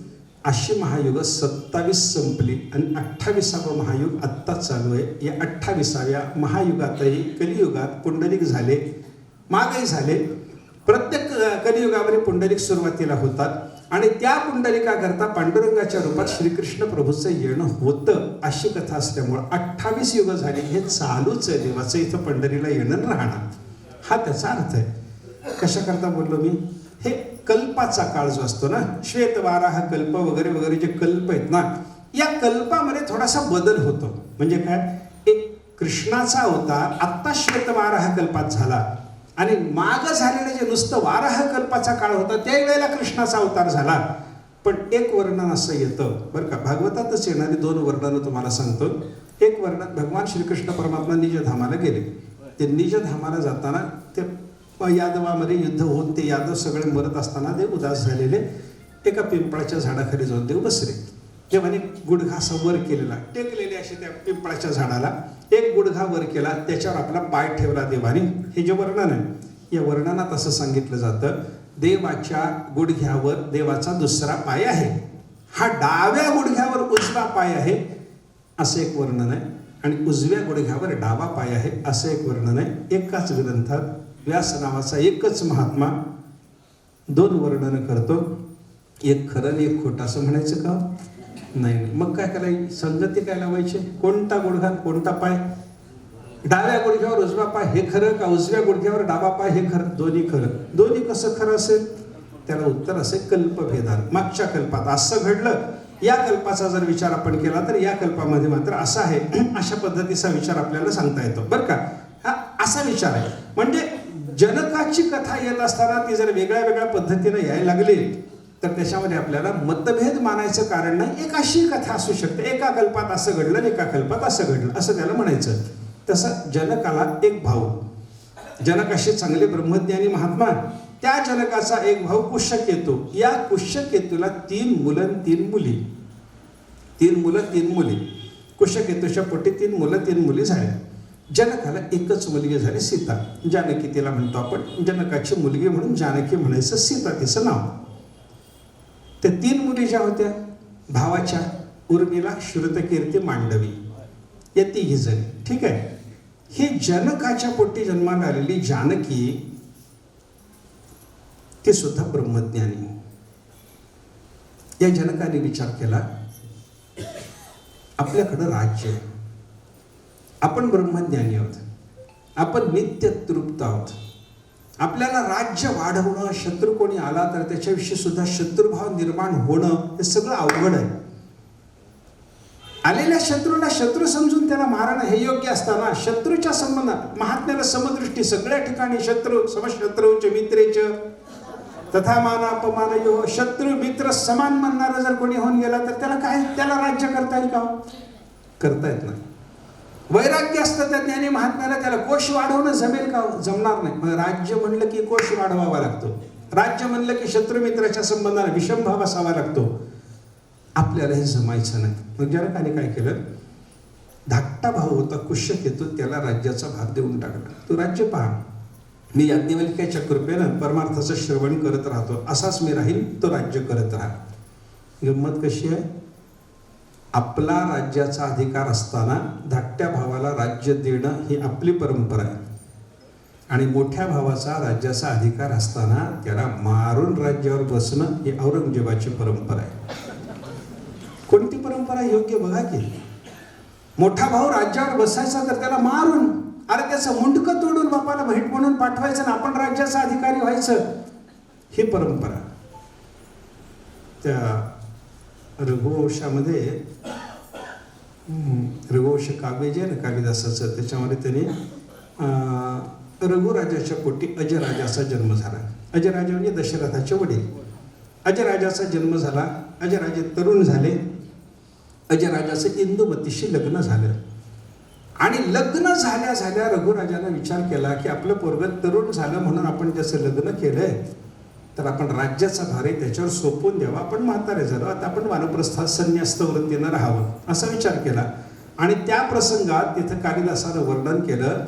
अशी महायुग 27 संपली आणि 28वां महायुग आत्ता चालू आहे. या 28व्या महायुगातही कलियुगात पुंडलिक झाले, मागही झाले. प्रत्येक कलियुगामध्ये पुंडलिक सुरुवातीला होतात आणि त्या पुंडलिकाकरता पांडुरंगाच्या रूपात श्रीकृष्ण प्रभूचं येणं होतं अशी कथा असल्यामुळं 28 युग झाली. हे चालूच आहे देवाचं, इथं पंढरीला येणं राहणार, हा त्याचा अर्थ आहे. कशाकरता बोललो मी? हे कल्पाचा काळ जो असतो ना, श्वेतवाराह कल्प वगैरे वगैरे जे कल्प आहेत ना, या कल्पामध्ये थोडासा बदल होतो. म्हणजे काय, एक कृष्णाचा अवतार आत्ता श्वेतवाराह कल्पात झाला आणि माग झालेलं जे नुसतं वाराह कल्पाचा काळ होता त्यावेळेला कृष्णाचा अवतार झाला. पण एक वर्णन असं येतं बरं का, भागवतातच येणारी 2 वर्णनं तुम्हाला सांगतो. एक वर्णन, भगवान श्रीकृष्ण परमात्मा निजधामाला गेले. ते निजधामाला जाताना ते यादवामध्ये युद्ध होऊन ते यादव सगळे मरत असताना देव उदास झालेले एका पिंपळाच्या झाडाखाली जाऊन देव बसले. देवाने गुडघा असा वर केलेला, टेकलेले असे त्या पिंपळाच्या झाडाला एक गुडघा वर केला, त्याच्यावर आपला पाय ठेवला देवाने. हे जे वर्णन आहे, या वर्णनात असं सांगितलं जातं, देवाच्या गुडघ्यावर देवाचा दुसरा पाय आहे, हा डाव्या गुडघ्यावर उजवा पाय आहे असं एक वर्णन आहे, आणि उजव्या गुडघ्यावर डावा पाय आहे असं एक वर्णन आहे. एकाच ग्रंथात व्यास नावाचा एकच महात्मा 2 वर्णन करतो. एक खरं आणि एक खोटं असं म्हणायचं का? नाही. मग काय करायची? संगती काय लावायची? कोणता गुडघा कोणता पाय? डाव्या गुडघ्यावर उजवा पाय हे खरं का उजव्या गुडघ्यावर डावा पाय हे खरं? दोन्ही खरं. दोन्ही कसं खरं असेल? त्याला उत्तर असेल कल्पभेदान. मागच्या कल्पात असं घडलं, या कल्पाचा जर विचार आपण केला तर या कल्पामध्ये मात्र असं आहे, अशा पद्धतीचा विचार आपल्याला सांगता येतो बरं का. हा असा विचार आहे. म्हणजे जनकाची कथा येत असताना ती जर वेगळ्या वेगळ्या पद्धतीने यायला लागली तर त्याच्यामध्ये आपल्याला मतभेद मानायचं कारण नाही. एक अशी कथा असू शकते, एका कल्पात असं घडलं आणि एका कल्पात असं घडलं असं त्याला म्हणायचं. तसं जनकाला एक भाऊ, जनक असे चांगले ब्रह्मज्ञानी महात्मा, त्या जनकाचा एक भाऊ कुशकेतू. या कुशकेतूला 3 मुलं 3 मुली, 3 मुलं 3 मुली. कुशकेतूच्या पोटी 3 मुलं 3 मुली झाल्या. जनकाला एकच मुलगी झाली, सीता. जानकी तिला म्हणतो आपण. जनकाची मुलगी म्हणून जानकी म्हणायचं, सीता तिचं नाव. त्या 3 मुली ज्या होत्या भावाच्या, उर्मिला, श्रुतकीर्ती, मांडवी, या 3 जणी. ठीक आहे. ही जनकाच्या पोटी जन्माला आलेली जानकी, ती सुद्धा ब्रह्मज्ञानी. या जनकाने विचार केला, आपल्याकडं राज्य आहे, आपण ब्रह्मज्ञानी आहोत, आपण नित्य तृप्त आहोत, आपल्याला राज्य वाढवणं, शत्रू कोणी आला तर त्याच्याविषयी सुद्धा शत्रुभाव निर्माण होणं हे सगळं अवघड आहे. आलेल्या शत्रूला शत्रू समजून त्याला मारणं हे योग्य असताना शत्रूच्या संबंधात महात्म्याला समदृष्टी, सगळ्या ठिकाणी शत्रू समशत्रूच मित्रेच तथा मान अपमान यो. शत्रू मित्र समान म्हणणारा जर कोणी होऊन गेला तर त्याला काय, त्याला राज्य करता येईल का? करता येत नाही. वैराग्य असतं त्या ज्ञानी महात्म्याला, त्याला कोश वाढवणं जमेल का? जमणार नाही. राज्य म्हणलं की कोश वाढवावा लागतो, राज्य म्हणलं की शत्रू मित्राच्या संबंधाला विषमभाव असावा लागतो. आपल्याला हे जमायचं नाही. मग जनकाने काय केलं, धाकटा भाऊ होता कुशकेतू, त्याला राज्याचा भाग देऊन टाकला. तू राज्य पहा, मी याज्ञवल्क्याच्या कृपेनं परमार्थाचं श्रवण करत राहतो, असाच मी राहील, तो राज्य करत राहा. गंमत कशी आहे, आपला राज्याचा अधिकार असताना धाकट्या भावाला राज्य देणं ही आपली परंपरा आहे, आणि मोठ्या भावाचा राज्याचा अधिकार असताना त्याला मारून राज्यावर बसणं ही औरंगजेबाची परंपरा आहे. कोणती परंपरा योग्य बघा की, मोठा भाऊ राज्यावर बसायचा तर त्याला मारून, अरे त्याचं मुंडकं तोडून बापाला भेट म्हणून पाठवायचं ना आपण राज्याचा अधिकारी व्हायचं, ही परंपरा. त्या रघुवंशामध्ये, रघुवंश काव्य जे ना कालिदासाचं, त्याच्यामध्ये त्यांनी रघुराजाच्या पोटी अजराजाचा जन्म झाला. अजराजा म्हणजे दशरथाचे वडील. अजराजाचा जन्म झाला, अजराजे तरुण झाले. अजराजाचं इंदुमतीशी लग्न झालं, आणि लग्न झाल्या झाल्या रघुराजानं विचार केला की आपलं पोरगं तरुण झालं म्हणून आपण त्याचं लग्न केलंय, तर आपण राज्याचा भार त्याच्यावर सोपवून द्यावा. आपण म्हातारे झालो, आता आपण वानप्रस्थात संन्यस्त वृत्तीनं राहावं असा विचार केला. आणि त्या प्रसंगात तिथं कालिदासानं वर्णन केलं,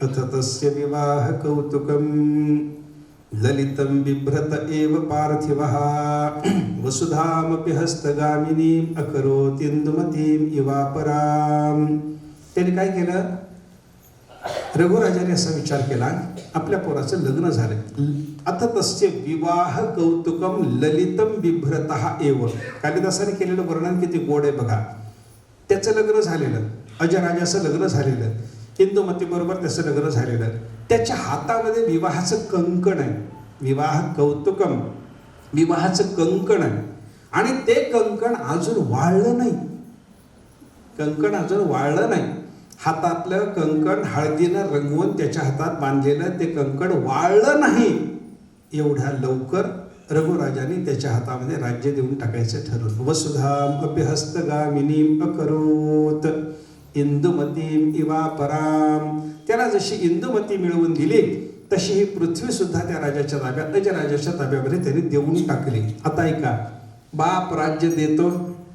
अथ तस्य विवाह कौतुकम ललितं बिभ्रत एव पार्थिवः वसुधामपि हस्तगामिनीं अकरोत् इंदुमतीं इवापराम. त्याने काय केलं, रघुराजाने असा विचार केला, आपल्या पोराचं लग्न झालं. अथ तस्य विवाह कौतुकम ललितम बिभ्रतः एव. कालिदासाने केलेलं वर्णन किती गोड आहे बघा. त्याचं लग्न झालेलं, अजराजाचं लग्न झालेलं, इंदुमती बरोबर त्याचं लग्न झालेलं, त्याच्या हातामध्ये विवाहाचं कंकण आहे. विवाह कौतुकम, विवाहाचं कंकण आहे, आणि ते कंकण अजून वाळलं नाही. कंकण अजून वाळलं नाही. हातातलं कंकण हळदीनं रंगवून त्याच्या हातात बांधलेलं ते कंकण वाळलं नाही. एवढ्या लवकर रघुराजाने त्याच्या हातामध्ये राज्य देऊन टाकायचं ठरवलं. वसुधामपि हस्तगामिनीं अकरोत् इंदुमतीं इवापराम. त्याला जशी इंदुमती मिळवून दिली तशी ही पृथ्वी सुद्धा त्या राजाच्या ताब्यात, अजराजाच्या ताब्यामध्ये त्यांनी देऊन टाकली. आता ऐका, बाप राज्य देतो,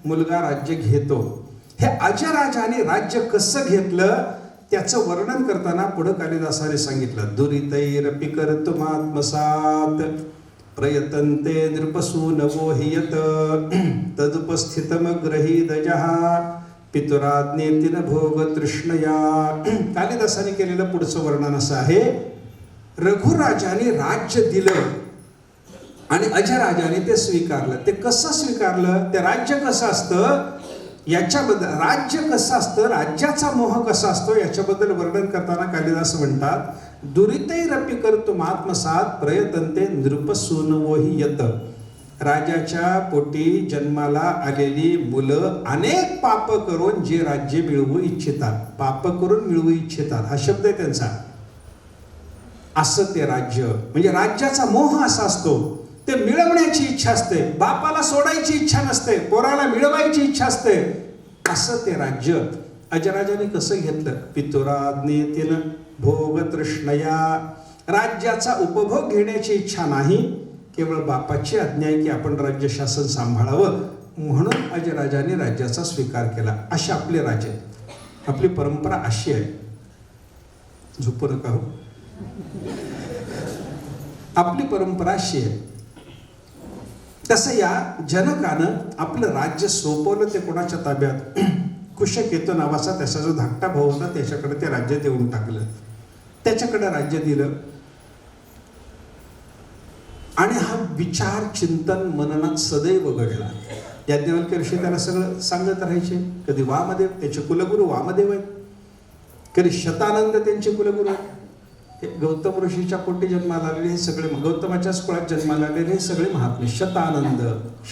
मुलगा राज्य घेतो. हे अजराजाने राज्य कसं घेतलं त्याचं वर्णन करताना पुढं कालिदासाने सांगितलं, दुरितैरपि कर्तुमात्मसात् प्रयतन्ते नृपसूनवो हि यत् तदुपस्थितमग्रहीदजः पितुराज्ञेति न भोग तृष्णया. कालिदासाने केलेलं पुढचं वर्णन असं आहे, रघुराजाने राज्य दिलं आणि अजराजाने ते स्वीकारलं. ते कसं स्वीकारलं, ते राज्य कसं असतं याच्याबद्दल, राज्य कसं असतं, राज्याचा मोह कसा असतो याच्याबद्दल वर्णन करताना कालिदास म्हणतात, दुरितैरपि कर्तुम आत्मसात् प्रयतन्ते नृपसूनवो हि यत्. राजाच्या पोटी जन्माला आलेली मुलं अनेक पाप करून जे राज्य मिळवू इच्छितात, पाप करून मिळवू इच्छितात, हा शब्द आहे त्यांचा. असं ते राज्य म्हणजे राज्याचा मोह असा असतो ते मिळवण्याची इच्छा असते, बापाला सोडायची इच्छा नसते, पोराला मिळवायची इच्छा असते. असं ते राज्य अजराजाने कसं घेतलं? पितुराज्ञेतेन भोग तृष्णया. राज्याचा उपभोग घेण्याची इच्छा नाही, केवळ बापाची आज्ञा आहे की आपण राज्य शासन सांभाळावं, म्हणून अजराजाने राज्याचा स्वीकार केला. असे आपले राजे. आपली परंपरा अशी आहे. झोपू नका हो. आपली परंपरा अशी आहे. तसं या जनकानं आपलं राज्य सोपवलं. ते कोणाच्या ताब्यात? कुशकेतू नावाचा त्याचा जो धाकटा भाऊ होता त्याच्याकडे ते राज्य देऊन टाकलं. त्याच्याकडे राज्य दिलं आणि हा विचार चिंतन मननात सदैव घडला. याज्ञवल्क्य ऋषी त्याला सगळं सांगत राहायचे. कधी वामदेव, त्याचे कुलगुरू वामदेव आहेत. कधी शतानंद त्यांचे कुलगुरू आहेत. हे गौतम ऋषीच्या पोटी जन्माला आलेले हे सगळे, गौतमाच्याच कुळात जन्माला आलेले हे सगळे महात्मे. शतानंद,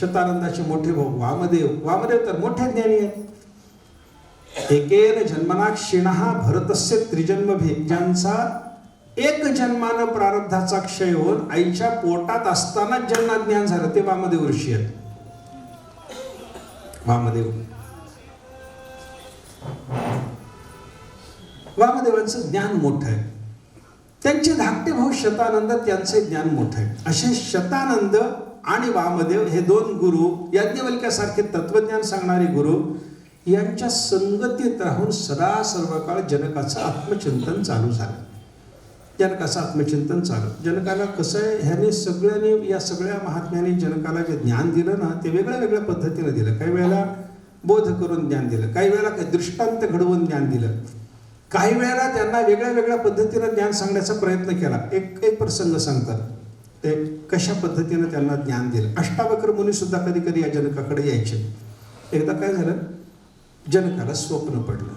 शतानंदाचे मोठे भाऊ वामदेव, वामदेव तर मोठे ज्ञानी आहेत. एकेन जन्मना क्षीणः भरतस्य त्रिजन्मभि. ज्यांचा एक जन्मानं प्रारब्धाचा क्षय होऊन आईच्या पोटात असतानाच जन्मज्ञान झालं, ते वामदेव ऋषी आहेत. वामदेवांचं ज्ञान मोठं आहे. त्यांचे धाकटे भाऊ शतानंद, त्यांचे ज्ञान मोठं आहे. असे शतानंद आणि वामदेव हे दोन गुरु, याज्ञवल्क्यासारखे तत्वज्ञान सांगणारे गुरु, यांच्या संगतीत राहून सदा सर्व काळ जनकाचं आत्मचिंतन चालू झालं. जनकाचं आत्मचिंतन चालू. जनकाला कसं आहे, ह्याने सगळ्यांनी, या सगळ्या महात्म्याने जनकाला जे ज्ञान दिलं ना, ते वेगळ्या वेगळ्या पद्धतीनं दिलं. काही वेळेला बोध करून ज्ञान दिलं, काही वेळेला काही दृष्टांत घडवून ज्ञान दिलं, काही वेळेला त्यांना वेगळ्या वेगळ्या पद्धतीनं ज्ञान सांगण्याचा प्रयत्न केला. एक प्रसंग सांगतात ते कशा पद्धतीनं त्यांना ज्ञान दिलं. अष्टावक्र मुनी सुद्धा कधी कधी या जनकाकडे यायचे. एकदा काय झालं, जनकाला स्वप्न पडलं.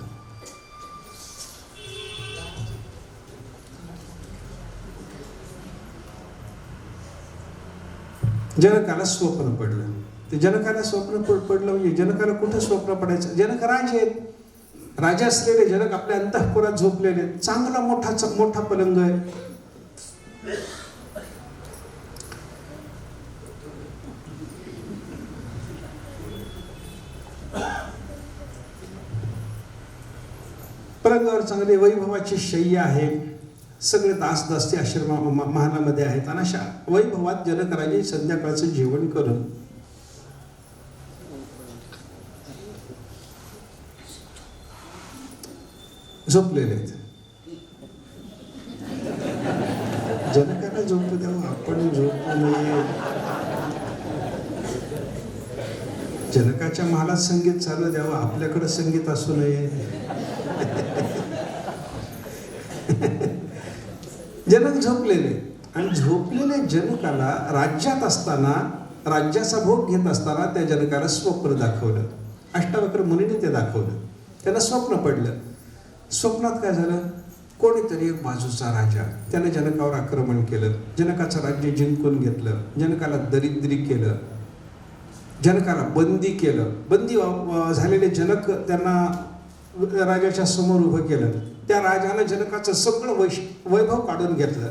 जनकाला स्वप्न पडलं. ते जनकाला स्वप्न पडलं म्हणजे जनकाला कुठं स्वप्न पडायचं? जनक राजे आहेत. राजा असलेले जनक आपल्या अंतःपुरात झोपलेले. चांगला मोठा पलंग आहे. पलंगावर चांगली वैभवाची शय्या आहे. सगळे दासदासी आश्रम महालामध्ये आहेत. आणि अशा वैभवात जनकराजे संध्याकाळचं जेवण करून झोपलेले आहेत. जनकाला झोपू द्यावं, आपण झोपू नये. जनकाच्या महालात संगीत चालू द्यावं, आपल्याकडे संगीत असू नये. जनक झोपलेले, आणि झोपलेल्या जनकाला राज्यात असताना, राज्याचा भोग घेत असताना त्या जनकाला स्वप्न दाखवलं. अष्टावक्र मुनीने ते दाखवलं. त्याला स्वप्न पडलं. स्वप्नात काय झालं, कोणीतरी एक बाजूचा राजा, त्याने जनकावर आक्रमण केलं, जनकाचं राज्य जिंकून घेतलं, जनकाला दरिद्री केलं, जनकाला बंदी केलं. बंदी झालेले जनक त्यांना राजाच्या समोर उभं केलं. त्या राजानं जनकाचं सगळं वैभव काढून घेतलं.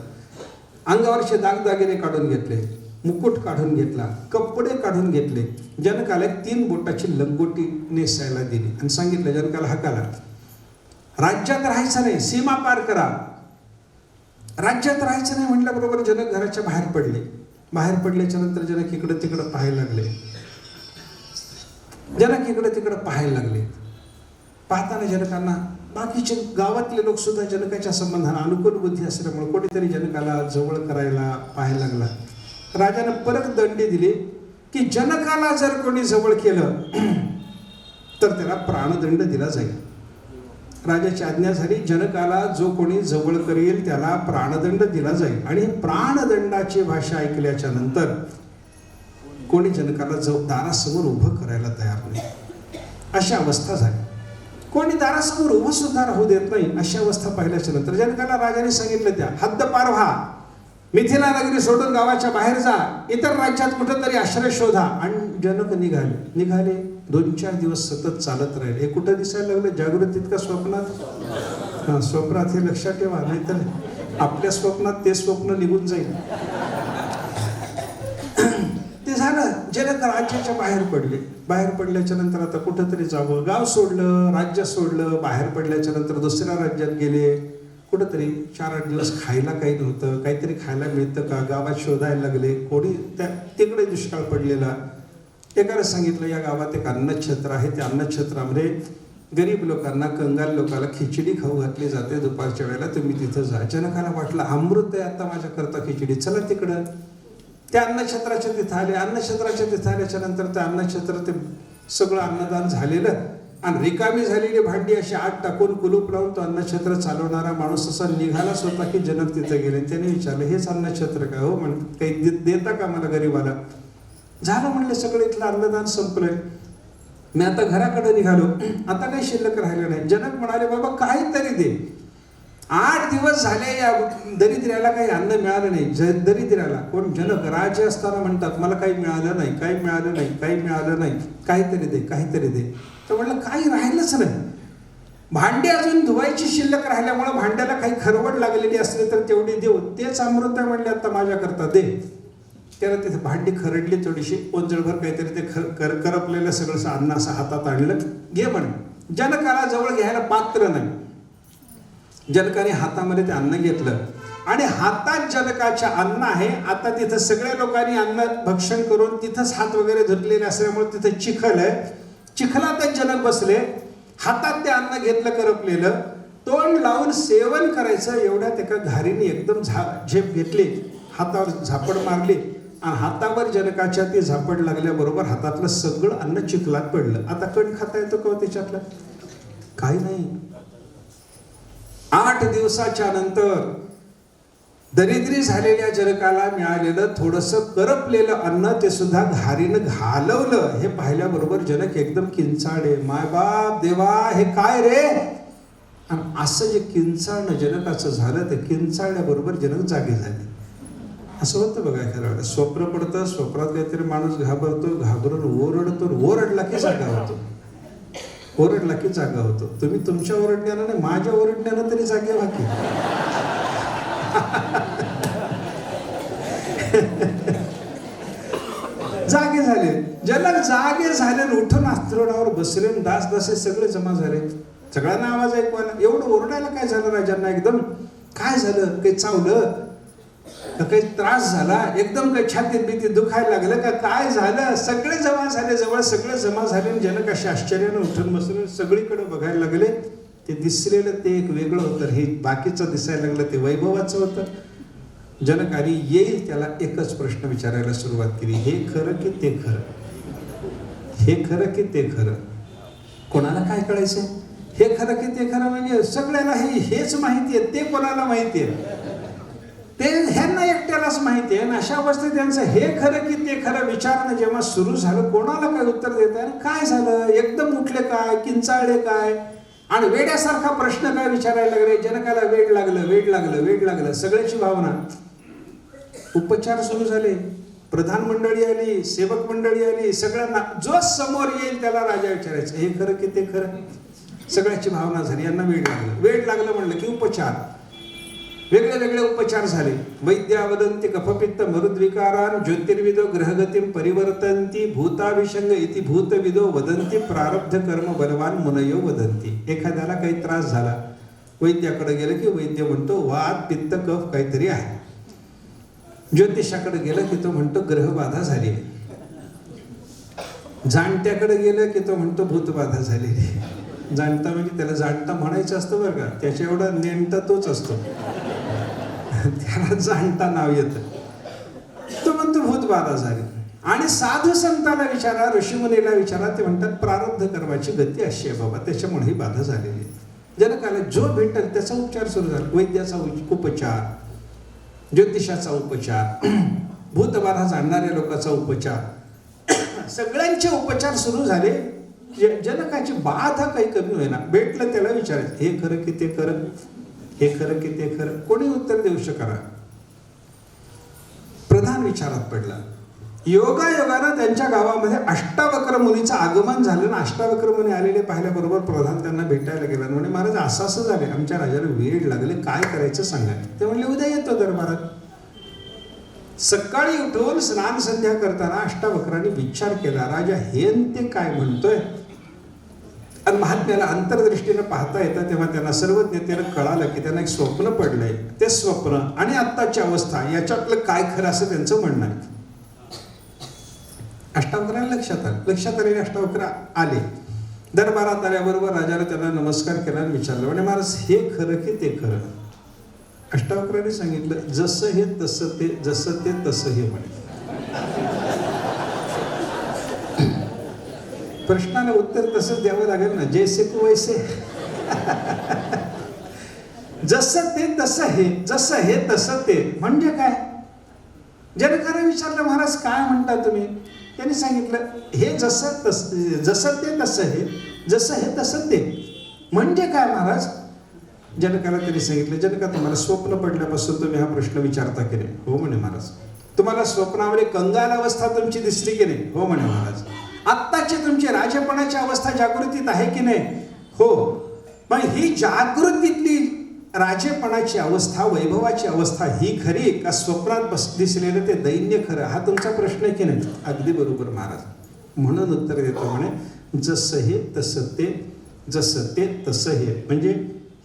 अंगावरचे दागदागिने काढून घेतले, मुकुट काढून घेतला, कपडे काढून घेतले. जनकाला 3 बोटाची लंगोटी नेसायला दिली आणि सांगितलं जनकाला हकाला, राज्यात राहायचं नाही, सीमा पार करा. राज्यात राहायचं नाही म्हटल्याबरोबर जनक घराच्या बाहेर पडले. बाहेर पडल्याच्या नंतर जनक इकडं तिकडं पाहायला लागले. जनक इकडं तिकडं पाहायला लागले. पाहताना जनकांना बाकीचे गावातले लोक सुद्धा जनकाच्या संबंधाने अनुकूल बुद्धी असल्यामुळे कोणीतरी जनकाला जवळ करायला पाहायला लागला. राजानं परत दंडी दिली की जनकाला जर कोणी जवळ केलं तर त्याला प्राणदंड दिला जाईल. राजाची आज्ञा झाली, जनकाला जो कोणी जवळ करेल त्याला प्राणदंड दिला जाईल. आणि प्राणदंडाची भाषा ऐकल्याच्या नंतर कोणी जनकाला दारासमोर उभं करायला तयार नाही. अशा अवस्था झाली. कोणी दारासमोर उभं सुद्धा राहू देत नाही. अशा अवस्था पाहिल्याच्या नंतर जनकाला राजाने सांगितलं, त्या हद्द पार व्हा, मिथिला नगरी सोडून गावाच्या बाहेर जा, इतर राज्यात कुठं तरी आश्रय शोधा. आणि जनक निघाले. 2-4 दिवस सतत चालत राहिले. हे कुठं दिसायला लागलं, जागृतीत का स्वप्नात? स्वप्नात, हे लक्षात ठेवा, नाही तर आपल्या स्वप्नात ते स्वप्न निघून जाईल. झालं, जनक राज्याच्या बाहेर पडले. बाहेर पडल्याच्या नंतर आता कुठंतरी जावं, गाव सोडलं, राज्य सोडलं. बाहेर पडल्याच्या नंतर दुसऱ्या राज्यात गेले. कुठंतरी 4-8 दिवस खायला काही नव्हतं. काहीतरी खायला मिळतं का गावात शोधायला लागले. कोणी तिकडे दुष्काळ पडलेला. एकाला सांगितलं या गावात एक अन्नछत्र आहे, त्या अन्नछत्रामध्ये गरीब लोकांना, कंगाल लोकांना खिचडी खाऊ घातली जाते दुपारच्या वेळेला, तुम्ही तिथं जा. जनकाला वाटलं अमृत आहे आता माझ्याकरता खिचडी, चला तिकडं. त्या अन्नछत्राच्या तिथं आले. अन्नछत्राच्या तिथं आल्याच्या नंतर त्या अन्नछत्र ते सगळं अन्नदान झालेलं आणि रिकामी झालेली भांडी अशी आत टाकून कुलूप लावून तो अन्नछत्र चालवणारा माणूस असा निघालाच होता की जनक तिथं गेले. त्याने विचारलं हेच अन्नछत्र का हो? म्हण काही देता का मला गरीबाला? झालं म्हणले, सगळं इथलं अन्नदान संपलंय, मी आता घराकडे निघालो, आता काही शिल्लक राहिलं नाही. जनक म्हणाले बाबा काहीतरी दे. 8 दिवस झाले या दरिद्र्याला काही अन्न मिळालं नाही. दरिद्र्याला कोण? जनक राजे असताना म्हणतात मला काही मिळालं नाही, काही मिळालं नाही, काही मिळालं नाही, काहीतरी दे, काहीतरी दे. तर म्हटलं काही राहिलंच नाही. भांडी अजून धुवायची शिल्लक राहिल्यामुळे भांड्याला काही खरवड लागलेली असली तर तेवढी देऊ, तेच अमृत आहे म्हणले आता माझ्याकरता दे. त्याला तिथे भांडी खरडली थोडीशी, ओंजळभर काहीतरी ते करपलेलं सगळं अन्न असं हातात आणलं, घे म्हणे. जनकाला जवळ घ्यायला पात्र नाही. जनकाने हातामध्ये ते अन्न घेतलं आणि हातात जनकाच्या अन्न आहे. आता तिथं सगळ्या लोकांनी अन्न भक्षण करून तिथंच हात वगैरे धुतलेले असल्यामुळे तिथं चिखल आहे. चिखलातच जनक बसले, हातात ते अन्न घेतलं करपलेलं, तोंड लावून सेवन करायचं. एवढ्यात एका घारीने एकदम झेप घेतली, हातावर झापड मारली आणि हातावर जनकाच्या ती झापड लागल्याबरोबर हातातलं सगळं अन्न चिखलात पडलं. आता कण खाता येतो का त्याच्यातलं? काही नाही. 8 दिवसाच्या नंतर दरिद्री झालेल्या जनकाला मिळालेलं थोडंसं करपलेलं अन्न ते सुद्धा घारीनं घालवलं. हे पाहिल्याबरोबर जनक एकदम किंचाळे, माय बाप देवा हे काय रे? आणि असं जे किंचाळणं जनकाचं झालं, ते किंचाळल्याबरोबर जनक जागे झाले. असं होतं बघा खरं वेळेला. स्वप्न पडतं, स्वप्नात काहीतरी माणूस घाबरतो, घाबरून ओरडतो, ओरडला की जागा होतो, ओरडला की जागा होतो. तुम्ही तुमच्या ओरडण्यानं नाही, माझ्या ओरडण्यानं तरी जागे व्हा की. जागे झाले जनक, जागे झाले, उठून आस्थरोडावर बसले, दास दासे सगळे जमा झाले. सगळ्यांना आवाज ऐकवायला. एवढं ओरडायला काय झालं राजांना? एकदम काय झालं? काही चावलं का? काही त्रास झाला? एकदम काही छातीत भीती दुखायला लागलं का? काय झालं? सगळे जमा झाले, जवळ सगळे जमा झाले. जनक अशा आश्चर्यानं उठून बसले, सगळीकडे बघायला लागले. ते दिसलेलं ते एक वेगळं होतं, हे बाकीचं दिसायला लागलं ते वैभवाचं होतं. जनकाने येईल त्याला एकच प्रश्न विचारायला सुरुवात केली, हे खरं की ते खरं? हे खरं की ते खरं? कोणाला काय कळायचं? हे खरं की ते खरं म्हणजे सगळ्यांना हेच माहिती आहे, ते कोणाला माहिती आहे? ते ह्यांना एकट्यालाच माहिती आहे. आणि अशा अवस्थेत त्यांचं हे खरं की ते खरं विचारणं जेव्हा सुरू झालं, कोणाला काय उत्तर देत आहे? काय झालं? एकदम उठले काय? किंचाळले काय? आणि वेड्यासारखा प्रश्न काय विचारायला लागले? जनकाला वेड लागलं, वेड लागलं, वेड लागलं, सगळ्याची भावना. उपचार सुरू झाले, प्रधान मंडळी आली, सेवक मंडळी आली, सगळ्यांना जो समोर येईल त्याला राजा विचारायचं, हे खरं की ते खरं? सगळ्याची भावना झाली. यांना वेड लागलं. वेड लागलं म्हणलं की उपचार, वेगळे वेगळे उपचार झाले. वैद्या वदंती कफपित्त मरुद्विकारान ज्योतिर्विदो ग्रहगतीं परिवर्तन्ति भूताभिषंग इति भूतविदो वदंती प्रारब्ध कर्म बलवान मुनयो वदंती. एखाद्याला काही त्रास झाला, वैद्याकडे गेलं की वैद्य म्हणतो वात पित्त कफ काहीतरी आहे. ज्योतिषाकडे गेलं की तो म्हणतो ग्रहबाधा झाली. जाणत्याकडे गेलं की तो म्हणतो भूतबाधा झालेली. जाणता म्हणजे त्याला जाणता म्हणायचं असतं बरं का, त्याच्या एवढा नेमता तोच असतो, त्याला जाणता नाव येतं. तो म्हणतो भूतबाधा झाली. आणि साधू संताला विचारा, ऋषीमुनीला विचारा, ते म्हणतात प्रारब्ध कर्माची गती अशी आहे बाबा, त्याच्यामुळे ही बाधा झालेली आहे. जनकाला जो भेटेल त्याचा उपचार सुरू झाला. वैद्याचा उपचार, ज्योतिषाचा उपचार, भूतबाधा जाणणाऱ्या लोकांचा उपचार, सगळ्यांचे उपचार सुरू झाले. जनकाची बाधा काही कमी होईना. भेटलं त्याला विचारायचं, हे खरं की ते खरं? हे खरं की ते खरं? कोणी उत्तर देऊ शकणार? प्रधान विचारात पडला. योगायोगानं त्यांच्या गावामध्ये अष्टावक्र मुनीचं आगमन झालं ना. अष्टावक्र मुनी आलेले पाहिल्याबरोबर प्रधान त्यांना भेटायला गेला. म्हणजे महाराज असं असं झाले, आमच्या राजाला वेळ लागले, काय करायचं सांगा. ते म्हणले उद्या येतो दरबारात. सकाळी उठून स्नान संध्या करताना अष्टावक्रांनी विचार केला, राजा हे ते काय म्हणतोय. आणि महात्म्याला अंतर्दृष्टीनं पाहता येतं तेव्हा त्यांना सर्वज्ञतेनं कळालं की त्यांना एक स्वप्न पडलंय. ते स्वप्न आणि आत्ताची अवस्था याच्यातलं काय खरं असं त्यांचं म्हणणं आहे. अष्टावक्रांना लक्षात आले अष्टावक्र आले. दरबारात आल्याबरोबर राजाला त्यांना नमस्कार केला आणि विचारलं, म्हणजे महाराज हे खरं की ते खरं. अष्टावक्रांनी सांगितलं, जसं हे तसं ते, जसं ते तसं हे म्हणे. प्रश्नाला उत्तर तसंच द्यावं लागेल ना, जैसे तू वैसे. जसं ते तसं हे, जसं हे तसं ते म्हणजे काय. जनकाने विचारलं, महाराज काय म्हणता तुम्ही. त्यांनी सांगितलं, हे जसं ते तसं हे, जसं हे तसं ते म्हणजे काय महाराज. जनकाला त्यांनी सांगितलं, जनका तुम्हाला स्वप्न पडल्यापासून तुम्ही हा प्रश्न विचारता की नाही. हो म्हणे महाराज. तुम्हाला स्वप्नामध्ये कंगाल अवस्था तुमची दिसली की नाही. हो म्हणे महाराज. आत्ताची तुमची राजेपणाची अवस्था जागृतीत आहे की नाही. हो. मग ही जागृतीतली राजेपणाची अवस्था, वैभवाची अवस्था ही खरी का स्वप्नात दिसलेलं ते दैन्य खरं, हा तुमचा प्रश्न आहे की नाही. अगदी बरोबर महाराज. म्हणून उत्तर देतो म्हणे, जसं हे तसं ते, जसं ते तसं हे म्हणजे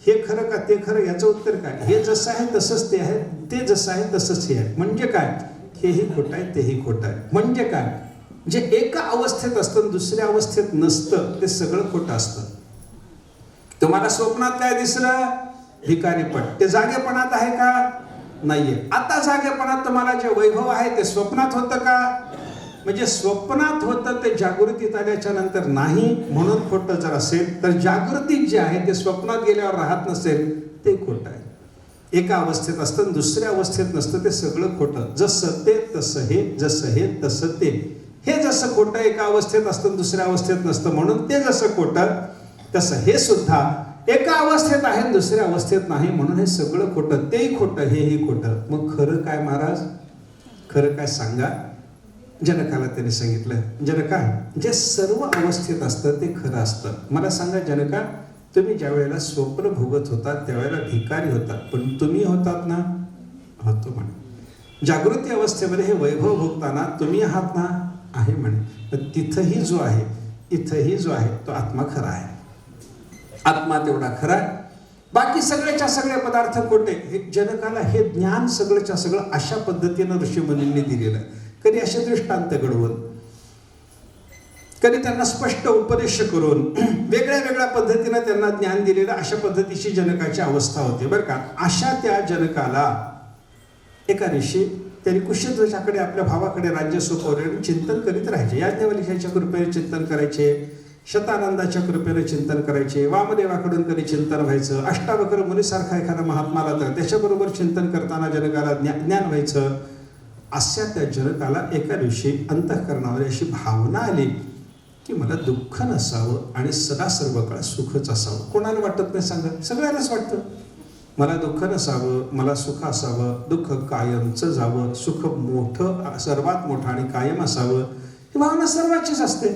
हे खरं का ते खरं याचं उत्तर काय. हे जसं आहे तसंच ते आहे, ते जसं आहे तसंच हे आहे म्हणजे काय. हेही खोटं आहे तेही खोटं आहे म्हणजे काय. जे एका अवस्थेत असतं दुसऱ्या अवस्थेत नसतं ते सगळं खोटं असतं. तुम्हाला स्वप्नात काय दिसलं, भिकारीपण, ते जागेपणात आहे का नाहीये. आता जागेपणात तुम्हाला जे वैभव आहे ते स्वप्नात होतं का. म्हणजे स्वप्नात होतं ते जागृतीत आल्याच्या नंतर नाही, म्हणून खोटं जर असेल तर जागृतीत जे आहे ते स्वप्नात गेल्यावर राहत नसेल ते खोटं आहे. एका अवस्थेत असतं दुसऱ्या अवस्थेत नसतं ते सगळं खोटं. जसं ते तसं हे, जसं हे तसं ते. हे जसं खोटं एका अवस्थेत असतं दुसऱ्या अवस्थेत नसतं म्हणून ते जसं खोटं, तसं हे सुद्धा एका अवस्थेत आहे दुसऱ्या अवस्थेत नाही म्हणून हे सगळं खोटं. तेही खोटं हेही खोटं. मग खरं काय महाराज, खरं काय सांगा. जनकाला त्यांनी सांगितलं, जनका जे सर्व अवस्थेत असतं ते खरं असतं. मला सांगा जनका, तुम्ही ज्या वेळेला स्वप्न भोगत होता त्यावेळेला भिकारी होतात, पण तुम्ही होतात ना. होतो म्हणे. जागृती अवस्थेमध्ये हे वैभव भोगताना तुम्ही आहात ना. आहे म्हणे. पण तिथंही जो आहे, इथंही जो आहे तो आत्मा खरा आहे. आत्मा तेवढा खरा आहे, बाकी सगळ्याच्या सगळे पदार्थ खोटे. हे जनकाला हे ज्ञान सगळंच्या सगळं अशा पद्धतीनं ऋषीमुनींनी दिलेलं आहे. कधी असे दृष्टांत घडवून, कधी त्यांना स्पष्ट उपदेश करून, वेगळ्या वेगळ्या पद्धतीनं त्यांना ज्ञान दिलेलं, अशा पद्धतीची जनकाची अवस्था होती बरं का. अशा त्या जनकाला एका ऋषी, त्यांनी कुशध्वजाकडे आपल्या भावाकडे राज्य सोपवले, चिंतन करीत राहायचे. याज्ञवल्क्याच्या कृपेने चिंतन करायचे, शतानंदाच्या कृपेने चिंतन करायचे, वामदेवाकडून कधी चिंतन व्हायचं, अष्टावक्र मुनीसारखा एखादा महात्माला तर त्याच्याबरोबर चिंतन करताना जनकाला ज्ञान व्हायचं. अशा त्या जनकाला एका दिवशी अंतःकरणावर अशी भावना आली की मला दुःख नसावं आणि सदा सर्व काळ सुखच असावं. कोणाला वाटत नाही सांगा, सगळ्यांनाच वाटतं मला दुःख नसावं, मला सुख असावं, दुःख कायमचं जावं, सुख मोठं, सर्वात मोठं आणि कायम असावं, ही भावना सर्वांचीच असते.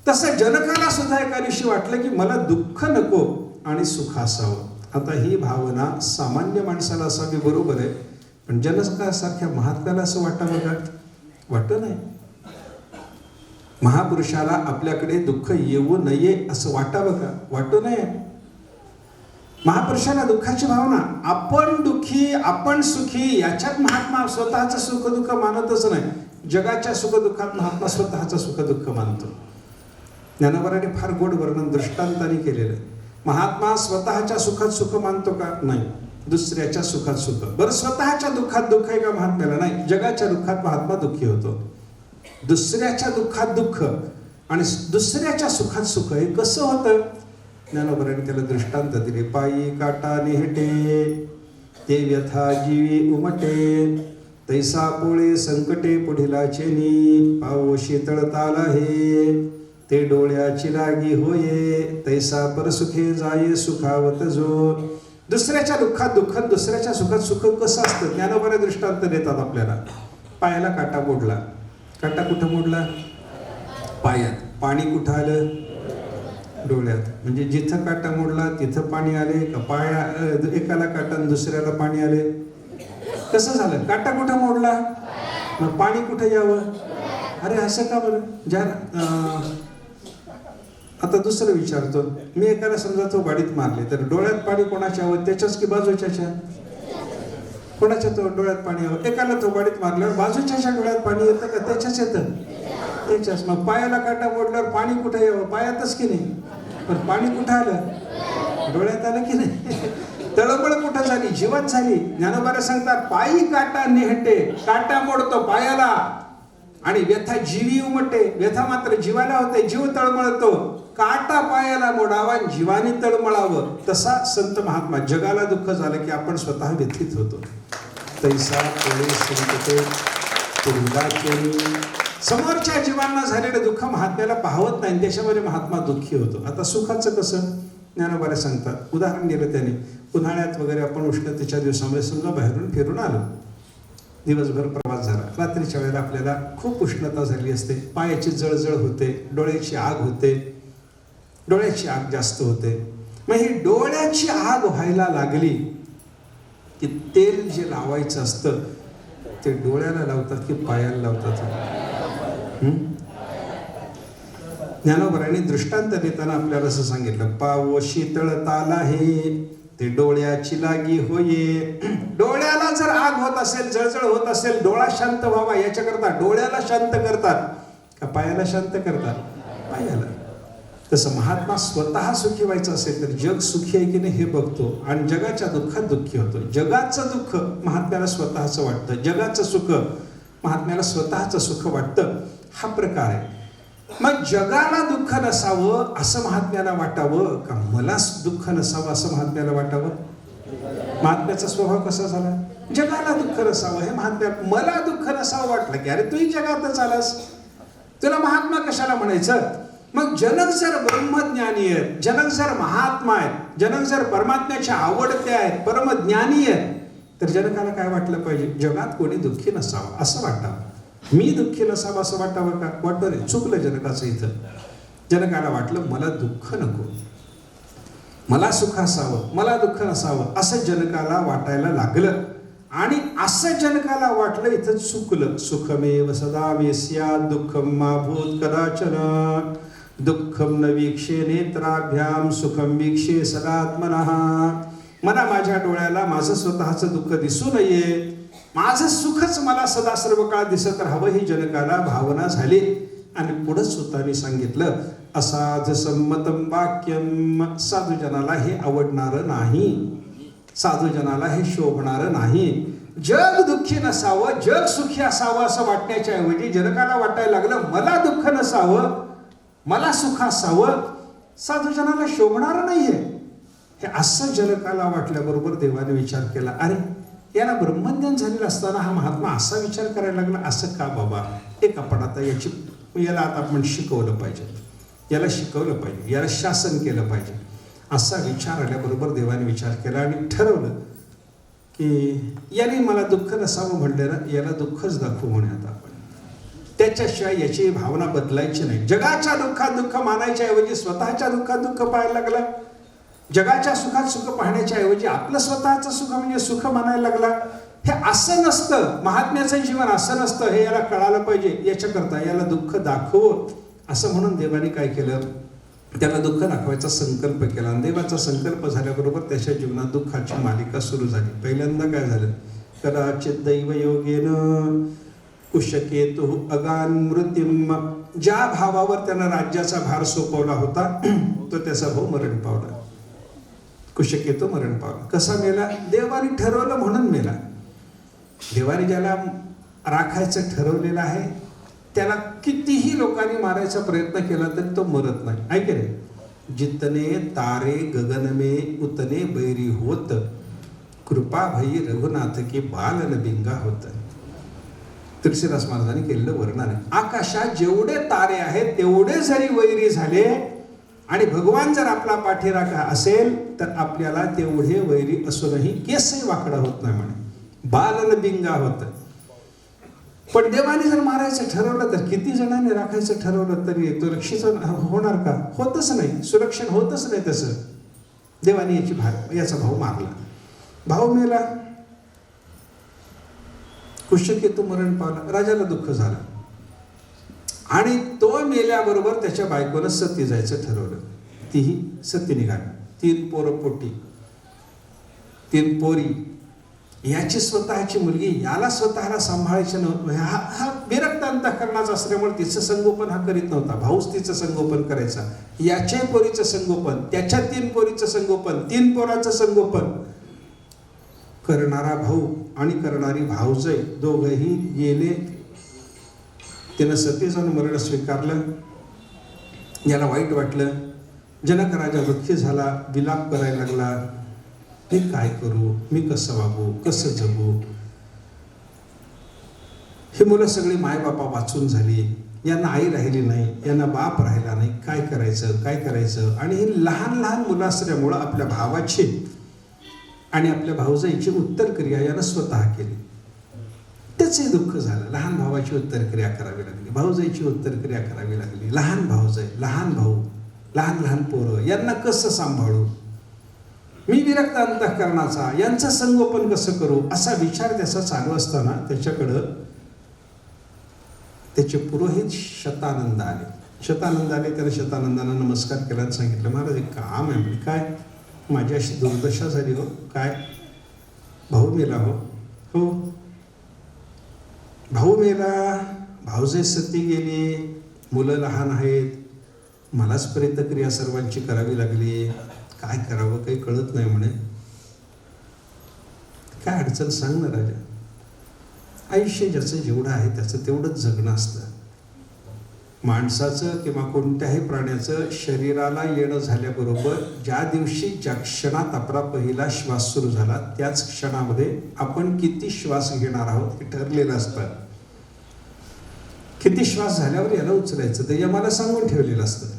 तसं जनकाला सुद्धा एका दिवशी वाटलं की मला दुःख नको आणि सुख असावं. आता ही भावना सामान्य माणसाला असावी बरोबर आहे, पण जनकासारख्या महात्म्याला असं वाटावं का. वाटत नाही. महापुरुषाला आपल्याकडे दुःख येऊ नये असं वाटावं का. वाटू नये. महापुरुषाला दुःखाची भावना, आपण दुःखी आपण सुखी याच्यात महात्मा स्वतःचं सुख दुःख मानतच नाही. जगाच्या सुख दुःखात महात्मा स्वतःचं सुख दुःख मानतो. ज्ञानोबांनी फार गोड वर्णन दृष्टांताने केलेलं आहे. महात्मा स्वतःच्या सुखात सुख मानतो का. नाही. दुसऱ्याच्या सुखात सुख. बरं, स्वतःच्या दुःखात दुःख आहे का महात्म्याला. नाही. जगाच्या दुःखात महात्मा दुःखी होतो. दुसऱ्याच्या दुःखात दुःख आणि दुसऱ्याच्या सुखात सुख हे कसं होतं. ज्ञानोबांनी त्याला दृष्टांत दिले. पायी काटा निहटे ते व्यथा जीवी उमटे, तैसा पोळे संकटे पुढिला चेनी, पावो शीतळताला हे, ते डोळ्याची लागी होये, तैसा परसुखे जाये सुखावत जो. दुसऱ्याच्या दुःखात दुःख, दुसऱ्याच्या सुखात सुख कसं असतं. ज्ञानोबाने दृष्टांत देतात आपल्याला. पायाला काटा मोडला. काटा कुठं मोडला. पायात. पाणी कुठं आलं. डोळ्यात. म्हणजे जिथं काटा मोडला तिथं पाणी आले का. पाया एकाला काटा दुसऱ्याला पाणी आले. कसं झालं? काटा कुठं मोडला? मग पाणी कुठं यावं? अरे असं का बरं? ज्या आता दुसरं विचारतो मी, एकाला समजा तो गाडीत मारले, तर डोळ्यात पाणी कोणाच्या यावं? त्याच्याच की बाजूच्याच्या? कोणाच्या तो डोळ्यात पाणी यावं? एकाला तो गाडीत मारल्यावर बाजूच्याच्या डोळ्यात पाणी येतं का त्याच्याच येतं? त्याच्याच. मग पायाला काटा मोडल्यावर पाणी कुठं यावं? पायातच की नाही? पण पाणी कुठं आलं? डोळ्यात आलं की नाही? तळमळ कुठं झाली? जीवात झाली. ज्ञानोबा सांगतात, पायी काटा निहटे, काटा मोडतो पायाला आणि व्यथा जीवी उमटते. व्यथा मात्र जीवाला होते, जीव तळमळतो. काटा पायाला मोडावा, जीवाने तळमळावं. तसा संत महात्मा. जगाला दुःख झालं की आपण स्वतः व्यथित होतो. तैसा कोळे संकटे पुरला केली. समोरच्या जीवांना झालेलं दुःख महात्म्याला पाहवत नाही, त्याच्यामध्ये महात्मा दुःखी होतो. आता सुखाचं कसं? ज्ञानोबा सांगतात, उदाहरण दिलं त्याने. उन्हाळ्यात वगैरे आपण उष्णतेच्या दिवसामध्ये समजा बाहेरून फिरून आलो, दिवसभर प्रवास झाला, रात्रीच्या वेळेला आपल्याला खूप उष्णता झाली असते, पायाची जळजळ होते, डोळ्याची आग होते, डोळ्याची आग जास्त होते. मग ही डोळ्याची आग व्हायला लागली की तेल जे लावायचं असतं ते डोळ्याला लावतात की पायाला लावतात? ज्ञानोबरांनी दृष्टांत देताना आपल्याला असं सांगितलं, पाव शीतळताला हे ते डोळ्याची लागी होये. डोळ्याला जर आग होत असेल, जळजळ होत असेल, डोळा शांत व्हावा याच्याकरता डोळ्याला शांत करतात का पायाला शांत करतात? पायाला. तसं महात्मा स्वतः सुखी व्हायचं असेल तर जग सुखी आहे की नाही हे बघतो आणि जगाच्या दुःखात दुःखी होतो. जगाचं दुःख महात्म्याला स्वतःचं वाटतं, जगाचं सुख महात्म्याला स्वतःचं सुख वाटतं. हा प्रकार आहे. मग जगाला दुःख नसावं असं महात्म्याला वाटावं का मला दुःख नसावं असं महात्म्याला वाटावं? महात्म्याचा स्वभाव कसा झाला? जगाला दुःख नसावं हे महात्म्या. मला दुःख नसावं वाटलं की अरे तूही जगातच आलास, तुला महात्मा कशाला म्हणायचं? मग जनक जर ब्रह्मज्ञानी आहेत, जनक जर महात्मा आहेत, जनक जर परमात्म्याच्या आवडते आहेत, परमज्ञानी आहेत, तर जनकाला काय वाटलं पाहिजे? जगात कोणी दुःखी नसावं असं वाटावं. मी दुःखी नसावं असं वाटावं का? वाटतं नाही. चुकलं जनकाचं इथं. जनकाला वाटलं मला दुःख नको, मला सुख असावं, मला दुःख नसावं असं जनकाला वाटायला लागलं. आणि असं जनकाला वाटलं इथं चुकलं. सुखमेव सदा मे स्यात् दुःखम मा भूत कदाचन. दुःखम न वीक्षे नेत्राभ्याम सुखम वीक्षे सदात्मनः. मला माझ्या डोळ्याला माझं स्वतःचं दुःख दिसू नये, माझं सुखच मला सदा सर्व काळ दिसत राहावं ही जनकाला भावना झाली. आणि पुढे सुतांनी सांगितलं, असाध संमतम वाक्यम. साधूजनाला हे आवडणारं नाही, साधूजनाला हे शोभणारं नाही. जग दुःखी नसावं, जग सुखी असावं असं वाटण्याच्या ऐवजी जनकाला वाटायला लागलं मला दुःख नसावं, मला सुख असावं, साधूजनाला शोभणारं नाहीये. हे असं जनकाला वाटल्याबरोबर देवाने विचार केला, अरे याला ब्रह्मज्ञान झालेलं असताना हा महात्मा असा विचार करायला लागला, असं का बाबा? एक आपण आता याला आता आपण शिकवलं पाहिजे, याला शिकवलं पाहिजे, याला शासन केलं पाहिजे. असा विचार आल्याबरोबर देवाने विचार केला आणि ठरवलं की याने मला दुःख नसावं म्हणलं ना, याला दुःखच दाखवू म्हणे आता आपण. त्याच्याशिवाय याची भावना बदलायची नाही. जगाच्या दुःखात दुःख मानायच्या ऐवजी स्वतःच्या दुःखात दुःख पाहायला लागला. जगाच्या सुखात सुख पाहण्याच्या ऐवजी आपलं स्वतःचं सुख म्हणजे सुख मानायला लागला. हे असं नसतं, महात्म्याचं जीवन असं नसतं, हे याला कळालं पाहिजे. याच्याकरता याला दुःख दाखव असं म्हणून देवाने काय केलं, त्याला दुःख दाखवायचा संकल्प केला. आणि देवाचा संकल्प झाल्याबरोबर त्याच्या जीवनात दुःखाची मालिका सुरू झाली. पहिल्यांदा काय झालं, कदाचित दैवयोगेन कुशकेतु अगान मृत्युम. ज्या भावावर त्यानं राज्याचा भार सोपवला होता तो त्याचा भाऊ मरण पावला. कुशकेतू मरण पावला. कसा मेला? देवाने ठरवलं म्हणून मेला. देवाने ज्याला राखायचं ठरवलेलं आहे त्याला कितीही लोकांनी मारायचा प्रयत्न केला तरी तो मरत नाही. ऐके रे, जितने तारे गगन में उतने बैरी होत, कृपा भई रघुनाथ की बालन बिंगा होत. तुलसीदास महाराजांनी केलेलं वर्णन आहे. आकाशात जेवढे तारे आहेत तेवढे जरी वैरी झाले आणि भगवान जर आपला पाठीराखा असेल तर आपल्याला तेवढे वैरी असूनही केसही वाकडा होत नाही म्हणे, बालन बिंगा होत. पण देवाने जर मारायचं ठरवलं तर किती जणांनी राखायचं ठरवलं तरी तो रक्षित होणार का? होतच नाही, सुरक्षण होतच नाही. तसं देवाने याचा भाऊ मारला, भाऊ मेला. कुशकेतू मरण पावला, राजाला दुःख झालं आणि तो मेल्याबरोबर त्याच्या बायकोनं सती जायचं ठरवलं. तीही सती निघाली. 3 पोरं पोटी, 3 पोरी, याची स्वतःची मुलगी, याला स्वतःला सांभाळायचं नव्हतं. हा विरक्त अंतःकरणाचा असल्यामुळे तिचं संगोपन हा करीत नव्हता. भाऊच तिचं संगोपन करायचा. याच्या पोरीचं संगोपन, त्याच्या 3 पोरीचं संगोपन, 3 पोराचं संगोपन करणारा भाऊ आणि करणारी भाऊजय दोघंही गेले. त्यानं सती जाऊन मरण स्वीकारलं. याला वाईट वाटलं. जनक राजा दुःखी झाला, विलाप करायला लागला. मी काय करू, मी कसं वागू, कसं जगू. ही मुलं सगळी मायबापा वाचून झाली. यांना आई राहिली नाही, यांना बाप राहिला नाही. काय करायचं, काय करायचं. आणि ही लहान लहान मुलं असल्यामुळं आपल्या भावाची आणि आपल्या भाऊजाईची उत्तरक्रिया यानं स्वतः केली. त्याचंही दुःख झालं. लहान भावाची उत्तरक्रिया करावी लागली, भाऊजाईची उत्तरक्रिया करावी लागली. लहान भाऊजाई, लहान भाऊ, लहान लहान पोरं, यांना कसं सांभाळू, मी विरक्त अंतःकरणाचा, यांचं संगोपन कसं करू, असा विचार त्याचा चालू असताना त्याच्याकडं त्याचे पुरोहित शतानंद आले. त्याला शतानंदानं नमस्कार केला आणि सांगितलं, महाराज एक काम आहे. म्हणजे काय, माझी अशी दुर्दशा झाली हो. काय, भाऊ मेला हो. हो, भाऊ मेला, भाऊजाई सती गेली, मुलं लहान आहेत, मलाच प्रेतक्रिया सर्वांची करावी लागली. काय करावं काही कळत नाही म्हणे. काय अडचण सांग ना राजा. आयुष्य ज्याचं जेवढं आहे त्याचं तेवढंच जगणं असतं. माणसाचं किंवा कोणत्याही प्राण्याचं शरीराला येणं झाल्याबरोबर ज्या दिवशी ज्या क्षणात आपला पहिला श्वास सुरू झाला त्याच क्षणामध्ये आपण किती श्वास घेणार आहोत हे ठरलेलं असतं. किती श्वास झाल्यावर याला उचलायचं ते आम्हाला सांगून ठेवलेलं असतं.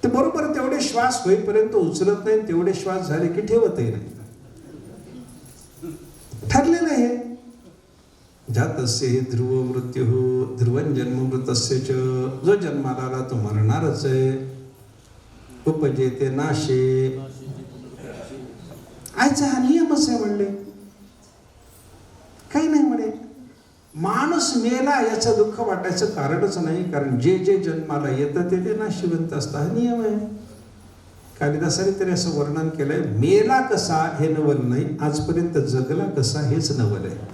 ते बरोबर तेवढे श्वास होईपर्यंत उचलत नाही, तेवढे श्वास झाले की ठेवतही नाही. ठरलेलं आहे. जातस्य ध्रुव मृत्यू ध्रुवन जन्म मृतस्य च. जो जन्माला आला तो मरणारच आहे. उपजेते नाशे. आयचा हा नियमच आहे म्हणले. काही नाही म्हणे. माणूस मेला याचं दुःख वाटायचं कारणच नाही. कारण जे जे जन्माला येतं ते नाशिवंत असतं. हा नियम आहे. कालिदासाने तरी असं वर्णन केलंय, मेला कसा हे नवल नाही, आजपर्यंत जगला कसा हेच नवल आहे.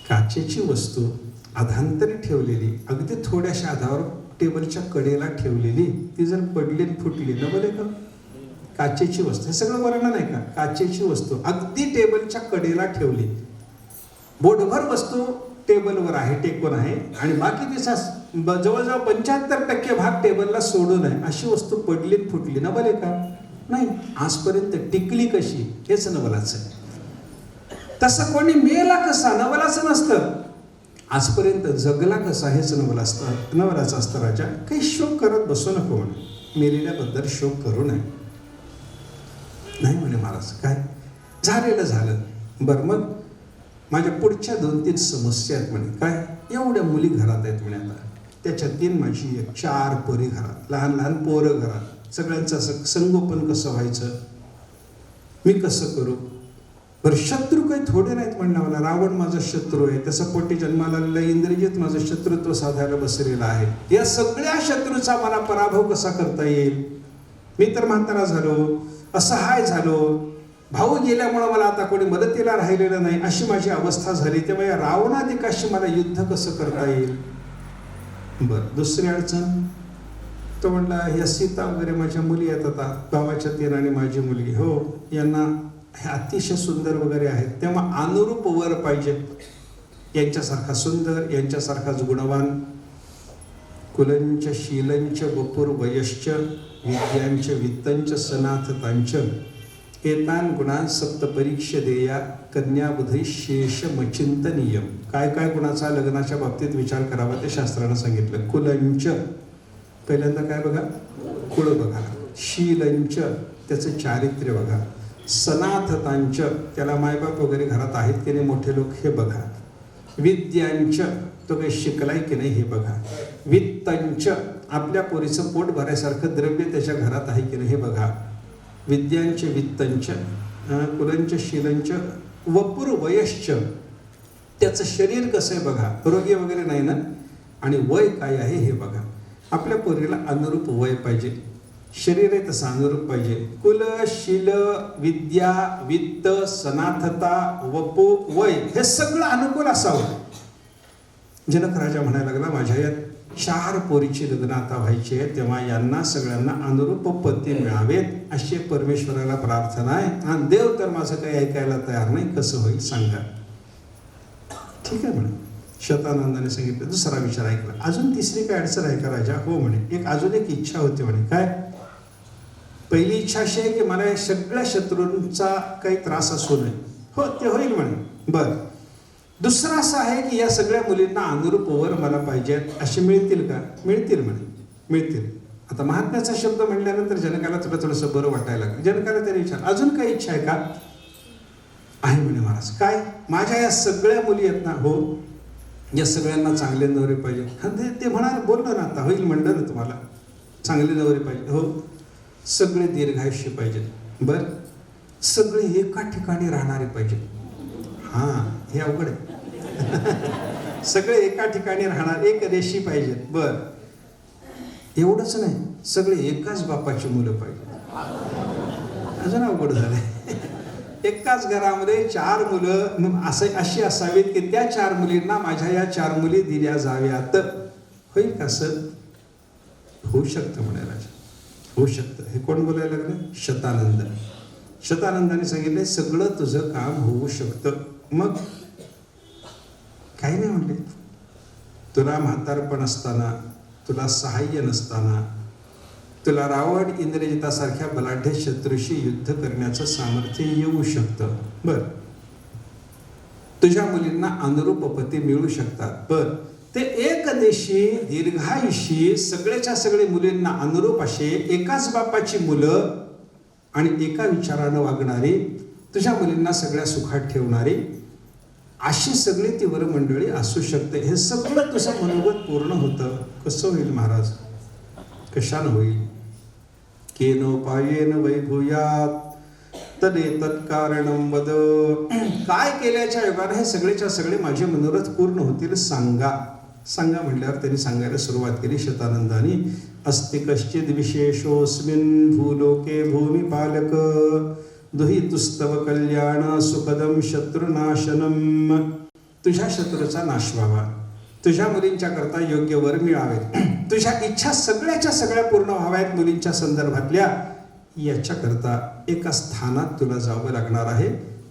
काचेची वस्तू अधांतरी ठेवलेली, अगदी थोड्याशा आधारावर टेबलच्या कडेला ठेवलेली, ती जर पडली फुटली, नवल आहे का? काचेची वस्तू, हे सगळं वर्णन आहे का? काचेची वस्तू अगदी टेबलच्या कडेला ठेवली, बोटभर वस्तू टेबलवर आहे, टेकून आहे, आणि बाकी तिचा जवळजवळ 75% भाग टेबलला सोडून आहे, अशी वस्तू पडली फुटली, नवल आहे का? नाही. आजपर्यंत टिकली कशी हेच नवलाचं आहे. तसं कोणी मेला कसा नवलाचं नसतं. आजपर्यंत जगला कसा हेच नवलाचं असतं. राजा काही शोक करत बसू नको म्हणे. मेलेल्याबद्दल शोक करू नये. नाही म्हणे महाराज, काय झालेलं झालं. बरं मग माझ्या पुढच्या 2-3 समस्या आहेत म्हणे. काय? एवढ्या मुली घरात आहेत म्हणे. आता त्याच्या 3 माझी 4 पोरी घरात, लहान लहान पोरं घरात, सगळ्यांचं असं संगोपन कसं व्हायचं, मी कसं करू. बरं शत्रू काही थोडे नाहीत म्हणलं मला. रावण माझा शत्रू आहे, त्याचा पोटी जन्माला आलेला इंद्रजित माझं शत्रुत्व साधायला बसलेला आहे. या सगळ्या शत्रूचा मला पराभव कसा करता येईल. मी तर म्हातारा झालो, असहाय झालो, भाऊ गेल्यामुळं मला आता कोणी मदतीला राहिलेलं नाही, अशी माझी अवस्था झाली. तेव्हा या रावणाधिकाशी मला युद्ध कसं करता येईल. बरं दुसरी अडचण तो म्हणला, ह्या सीता वगैरे माझ्या मुली आहेत, आता भावाच्या 3 आणि माझी मुलगी, हो यांना हे अतिशय सुंदर वगैरे आहेत, तेव्हा अनुरूप वर पाहिजे. यांच्यासारखा सुंदर, यांच्यासारखाच गुणवान. कुलंच शीलंच वपुर वयश्च विद्यांच वित्तंच सनाथतांच एतान गुणान सप्त परीक्ष देया कन्याबुधै शेषमचिंतनीयम. काय काय गुणाचा लग्नाच्या बाबतीत विचार करावा ते शास्त्रानं सांगितलं. कुलंच, पहिल्यांदा काय बघा, कुळ बघा. शीलंच, त्याचं चारित्र्य बघा. सनाथतांच, त्याला मायबाप वगैरे घरात आहेत की नाही, मोठे लोक, हे बघा. विद्यांच, तो काही शिकलाय की नाही हे बघा. वित्तंच, आपल्या पोरीचं पोट भरायसारखं द्रव्य त्याच्या घरात आहे की नाही हे बघा. विद्यांच वित्तंच, कुलंच शीलंच वपुर वयश्च, त्याचं शरीर कसं आहे बघा, रोगी वगैरे नाही ना, आणि वय काय आहे हे बघा. आपल्या पोरीला अनुरूप वय पाहिजे, शरीर आहे तसं अनुरूप पाहिजे. कुल शील विद्या वित्त सनाथता वपू वय हे सगळं अनुकूल असावं. जनक राजा म्हणायला लागला, माझ्या या 4 पोरीची लग्न आता व्हायची आहे, तेव्हा यांना सगळ्यांना अनुरूप पती मिळावेत अशी परमेश्वराला प्रार्थना आहे. आणि देव तर माझं काही ऐकायला तयार नाही, कसं होईल सांगा. ठीक आहे म्हणे. शतानंदाने सांगितलं. दुसरा विचार ऐकला. अजून तिसरी काय अडचण आहे का राजा? हो म्हणे. अजून एक इच्छा होती म्हणे. काय? पहिली इच्छा अशी आहे की मला या सगळ्या शत्रूंचा काही त्रास असू नये. हो ते होईल म्हणे. बर. दुसरा असा आहे की या सगळ्या मुलींना अनुरूप वर मला पाहिजेत, असे मिळतील का? मिळतील म्हणे. मिळतील. आता महात्म्याचा शब्द म्हणल्यानंतर जनकाला थोडंसं बरं वाटायला लागलं. जनकाला त्याने विचार, अजून काही इच्छा आहे का? आहे म्हणे महाराज. काय? माझ्या या सगळ्या मुली आहेत ना, हो, या सगळ्यांना चांगले नवरे पाहिजे. ते म्हणाले, बोललो ना आता, होईल म्हणलं ना तुम्हाला, चांगले नवरे पाहिजे. हो, सगळे दीर्घायुष्य पाहिजेत. बर. सगळे एका ठिकाणी राहणारे पाहिजेत. हां, हे अवघड आहे. सगळे एका ठिकाणी राहणार, एक रेशी पाहिजेत. बर. एवढंच नाही, सगळे एकाच बापाची मुलं पाहिजेत. अजून अवघड झालंय. एकाच घरामध्ये 4 मुलं अशी असावीत की त्या 4 मुलींना माझ्या या 4 मुली दिल्या जाव्यात. होईल का सर? होऊ शकतं म्हणे राजा, होऊ शकतं. हे कोण बोलायला लागलं? शतानंद. शतानंदाने सांगितले, सगळं तुझं काम होऊ शकतं. मग काही नाही म्हणले. तुला म्हातारपण असताना, तुला सहाय्य नसताना, तुला रावण इंद्रजितासारख्या बलाढ्य शत्रूशी युद्ध करण्याचं सामर्थ्य येऊ शकतं. बर. तुझ्या मुलींना अनुरूप पती मिळू शकतात. बर. ते एकदेशी दीर्घायुषी सगळ्याच्या सगळे मुलींना अनुरूप असे एकाच बापाची मुलं आणि एका विचारानं वागणारी, तुझ्या मुलींना सगळ्या सुखात ठेवणारी अशी सगळी ती वरमंडळी असू शकते. हे सगळं तुझं मनोगत पूर्ण होतं. कसं होईल महाराज? कशानं होईल? केनोपायेन वैभूयात तदेतत्कारणं वद. काय केल्याच्या योगाने हे सगळेच्या सगळे माझे मनोरथ पूर्ण होतील सांगा. सांगा म्हणल्यावर त्यांनी सांगायला सुरुवात केली शतानंदानी. अस्ति कश्चिद विशेषोऽस्मिन् भूलोके भूमिपालक दुहितुस्तव कल्याण सुखदम शत्रुनाशनम. तुझ्या शत्रूचा नाश व्हावा, तुझ्या मुलींच्या करता योग्य वर मिळावे, तुझ्या इच्छा सगळ्याच्या सगळ्या पूर्ण व्हाव्यात मुलींच्या संदर्भातल्या, याच्याकरता एका स्थानात तुला जावं लागणार आहे.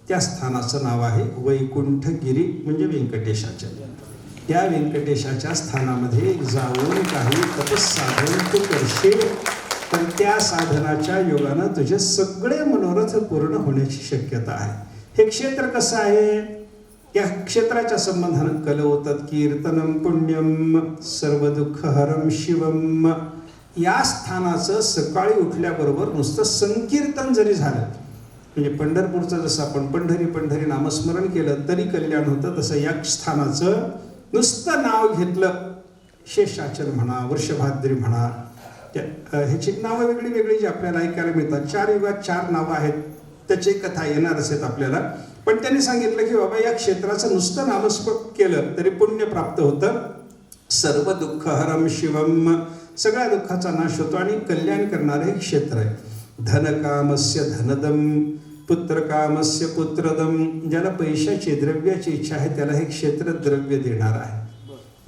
त्या स्थानाचं नाव आहे वैकुंठगिरी, म्हणजे व्यंकटेशाच्या. त्या व्यंकटेशाच्या स्थानामध्ये जाऊन काही तपस्साधन तू करशील, तर त्या साधनाच्या योगानं तुझे सगळे मनोरथ पूर्ण होण्याची शक्यता आहे. हे क्षेत्र कसं आहे? या क्षेत्राच्या संबंधानं कलवतत कीर्तनम पुण्यम सर्व दुःखहरम शिवम. या स्थानाचं सकाळी उठल्याबरोबर नुसतं संकीर्तन जरी झालं, म्हणजे पंढरपूरचं जसं आपण पंढरी पंढरी नामस्मरण केलं तरी कल्याण होतं, तसं या स्थानाचं नुसतं नाव घेतलं, शेषाचल म्हणा, वृषभाद्री म्हणा, ह्याची नावं वेगळी वेगळी जी आपल्याला ऐकायला मिळतात. 4 युगात 4 नावं आहेत, त्याची कथा येणारच आहेत आपल्याला. पण त्यांनी सांगितलं की बाबा या क्षेत्राचं नुसतं नामस्मरण केलं तरी पुण्य प्राप्त होतं. सर्व दुःखहरम शिवम, सगळ्या दुःखाचा नाश होतो आणि कल्याण करणारं हे क्षेत्र आहे. धनकामस्य धनदम, पुत्रकामस्य पुत्रदम. ज्याला पैशाची द्रव्याची इच्छा आहे त्याला हे क्षेत्र द्रव्य देणार आहे.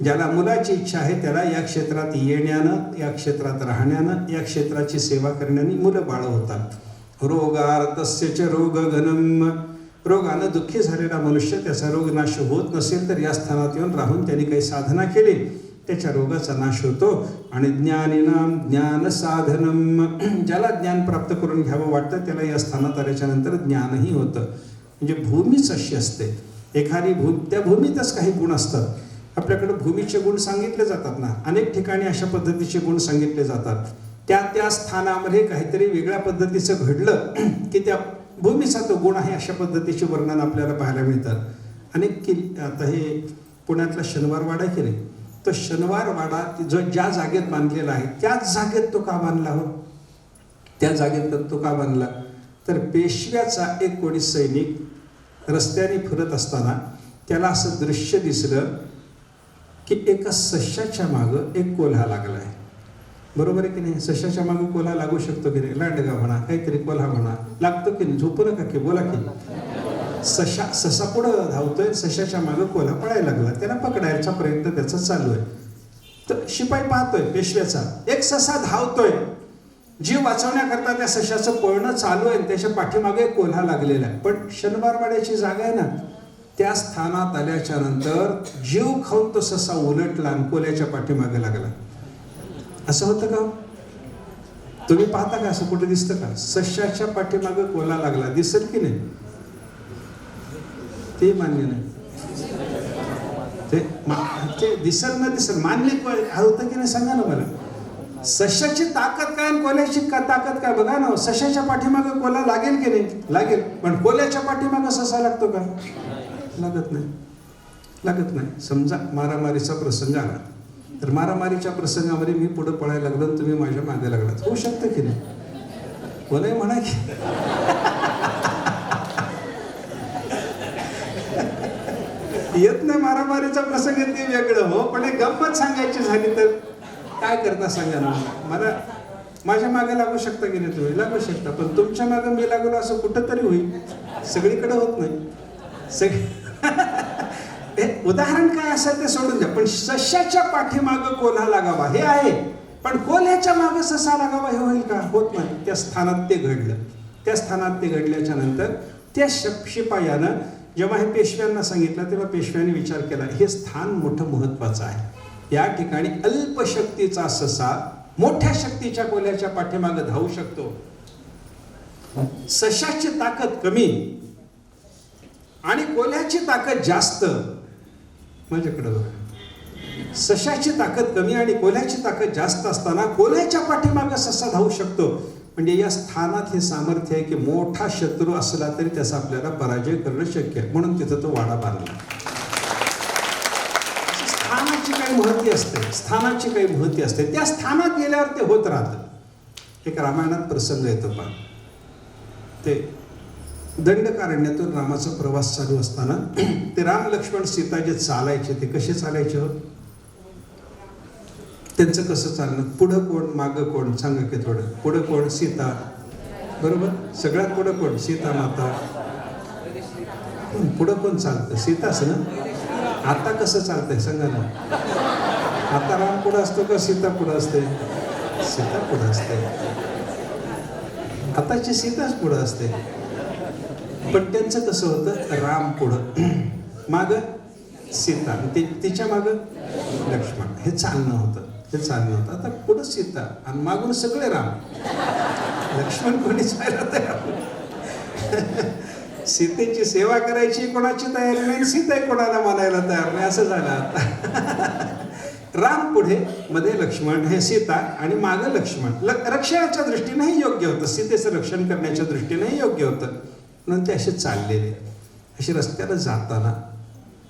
ज्याला मुलाची इच्छा आहे त्याला या क्षेत्रात येण्यानं, या क्षेत्रात राहण्यानं, या क्षेत्राची सेवा करण्याने मुलं बाळ होतात. रोगार्तस्य च रोगघनम. रोगानं दुःखी झालेला मनुष्य, त्याचा रोग नाश होत नसेल तर या स्थानात येऊन राहून त्यांनी काही साधना केली, त्याच्या रोगाचा नाश होतो. आणि ज्ञानीनाम ज्ञान साधनम. ज्याला ज्ञान प्राप्त करून घ्यावं वाटतं त्याला या स्थानात आल्याच्या नंतर ज्ञानही होतं. म्हणजे भूमीच अशी असते. एखादी त्या भूमीतच काही गुण असतात. आपल्याकडे भूमीचे गुण सांगितले जातात ना, अनेक ठिकाणी अशा पद्धतीचे गुण सांगितले जातात. त्या स्थानामध्ये काहीतरी वेगळ्या पद्धतीचं घडलं की त्या भूमीचा तो गुण आहे, अशा पद्धतीचे वर्णन आपल्याला पाहायला मिळतात. अनेक आता हे पुण्यातला शनिवारवाडा आहे की नाही, तो शनिवारवाडा जो ज्या जागेत बांधलेला आहे त्याच जागेत तो का बांधला? हो, त्या जागेत तो का बांधला? तर पेशव्याचा एक कोणी सैनिक रस्त्याने फिरत असताना त्याला असं दृश्य दिसलं की एका सश्याच्या मागं एक कोल्हा लागला आहे. बरोबर आहे की नाही? सश्याच्या मागं कोल्हा लागू शकतो की नाही? लांडगा म्हणा, काहीतरी कोल्हा म्हणा, लागतो की नाही? झोपू नका की, बोला की. ससा पुढं धावतोय, सश्याच्या मागं कोल्हा पळायला लागला. त्याला पकडायचा प्रयत्न त्याचा चालू आहे. तर शिपाई पाहतोय पेशव्याचा, एक ससा धावतोय, जीव वाचवण्याकरता त्या सशाचं पळणं चालू आहे, त्याच्या पाठीमागे कोल्हा लागलेला आहे. पण शनिवारवाड्याची जागा आहे ना, त्या स्थानात आल्याच्या नंतर जीव खाऊन तो ससा उलटला आणि कोल्ह्याच्या पाठीमागे लागला. असं होतं का? तुम्ही पाहता का? असं कुठे दिसतं का? सश्याच्या पाठीमागे कोल्हा लागला, दिसेल की नाही? ते मान्य नाही. ते दिसल ना दिसल, मान्य होतं की नाही सांगा ना मला. सश्याची ताकद काय आणि कोल्ह्याची ताकद काय बघा ना. सश्याच्या पाठीमागे कोल्हा लागेल की नाही? लागेल. पण कोल्ह्याच्या पाठीमागे ससा लागतो का? लागत नाही. लागत नाही. समजा मारामारीचा प्रसंग आला, तर मारामारीच्या प्रसंगामध्ये मी पुढे पळायला लागलो, तुम्ही माझ्या मागे लागलात, होऊ शकतं की नाही? कोणी म्हणा की येत नाही मारामारीचा प्रसंग, ते वेगळं हो. पण एक गंमत सांगायची झाली तर काय करता सांगा ना. मला माझ्या मागे लागू शकता की नाही? तुम्ही लागू शकता, पण तुमच्या मागे मी लागलो असं कुठं तरी होईल. सगळीकडे होत नाही. हे उदाहरण काय असेल ते सोडून द्या. पण सश्याच्या पाठीमागं कोल्हा लागावा हे आहे, पण कोल्ह्याच्या मागे ससा लागावा हे होईल का? होत नाही. त्या स्थानात ते घडलं. त्या स्थानात ते घडल्याच्या नंतर त्या शिपायानं जेव्हा हे पेशव्यांना सांगितलं, तेव्हा पेशव्यांनी विचार केला, हे स्थान मोठं महत्वाचं आहे. या ठिकाणी अल्पशक्तीचा ससा मोठ्या शक्तीच्या कोल्ह्याच्या पाठीमागे धावू शकतो. सशाची ताकद कमी आणि कोल्ह्याची ताकद जास्त. माझ्याकडे बघा, सशाची ताकद कमी आणि कोल्ह्याची ताकद जास्त असताना कोल्ह्याच्या पाठीमागे ससा धावू शकतो. म्हणजे या स्थानात हे सामर्थ्य आहे की मोठा शत्रू असला तरी त्याचा आपल्याला पराजय करणं शक्य आहे. म्हणून तिथं तो वाडा बांधला. स्थानाची काही महती असते, स्थानाची काही महती असते. त्या स्थानात गेल्यावर ते होत राहतं. एक रामायणात प्रसंग येतो पहा. ते दंडकारण्यातून रामाचा प्रवास चालू असताना ते राम लक्ष्मण सीता जे चालायचे, ते कसे चालायचे हो? त्यांचं कसं चालणं? पुढं कोण मागं कोण? सांगा की थोडं. पुढं कोण? सीता, बरोबर. सगळ्यात पुढं कोण? सीता माता. पुढं कोण चालतं? सीताच ना. आता कसं चालतंय सांगा ना. आता राम पुढं असतो का सीता पुढं असते? सीता पुढं असते. आताची सीताच पुढं असते. पण त्यांचं कसं होतं? राम पुढं, माग सीता, तिच्या माग लक्ष्मण. हे चालणं होतं, हे चालणं होतं. आता पुढं सीता आणि मागून सगळे राम. लक्ष्मण कोणीच व्हायला तयार. सीतेची सेवा करायची कोणाची तयारी नाही, सीता कोणाला मानायला तयार नाही, असं झालं आता. राम पुढे, मध्ये लक्ष्मण, हे सीता आणि मागं लक्ष्मण. रक्षणाच्या दृष्टीनेही योग्य होतं, सीतेचं रक्षण करण्याच्या दृष्टीनेही योग्य होतं. म्हणून ते असे चाललेले. असे रस्त्याला जाताना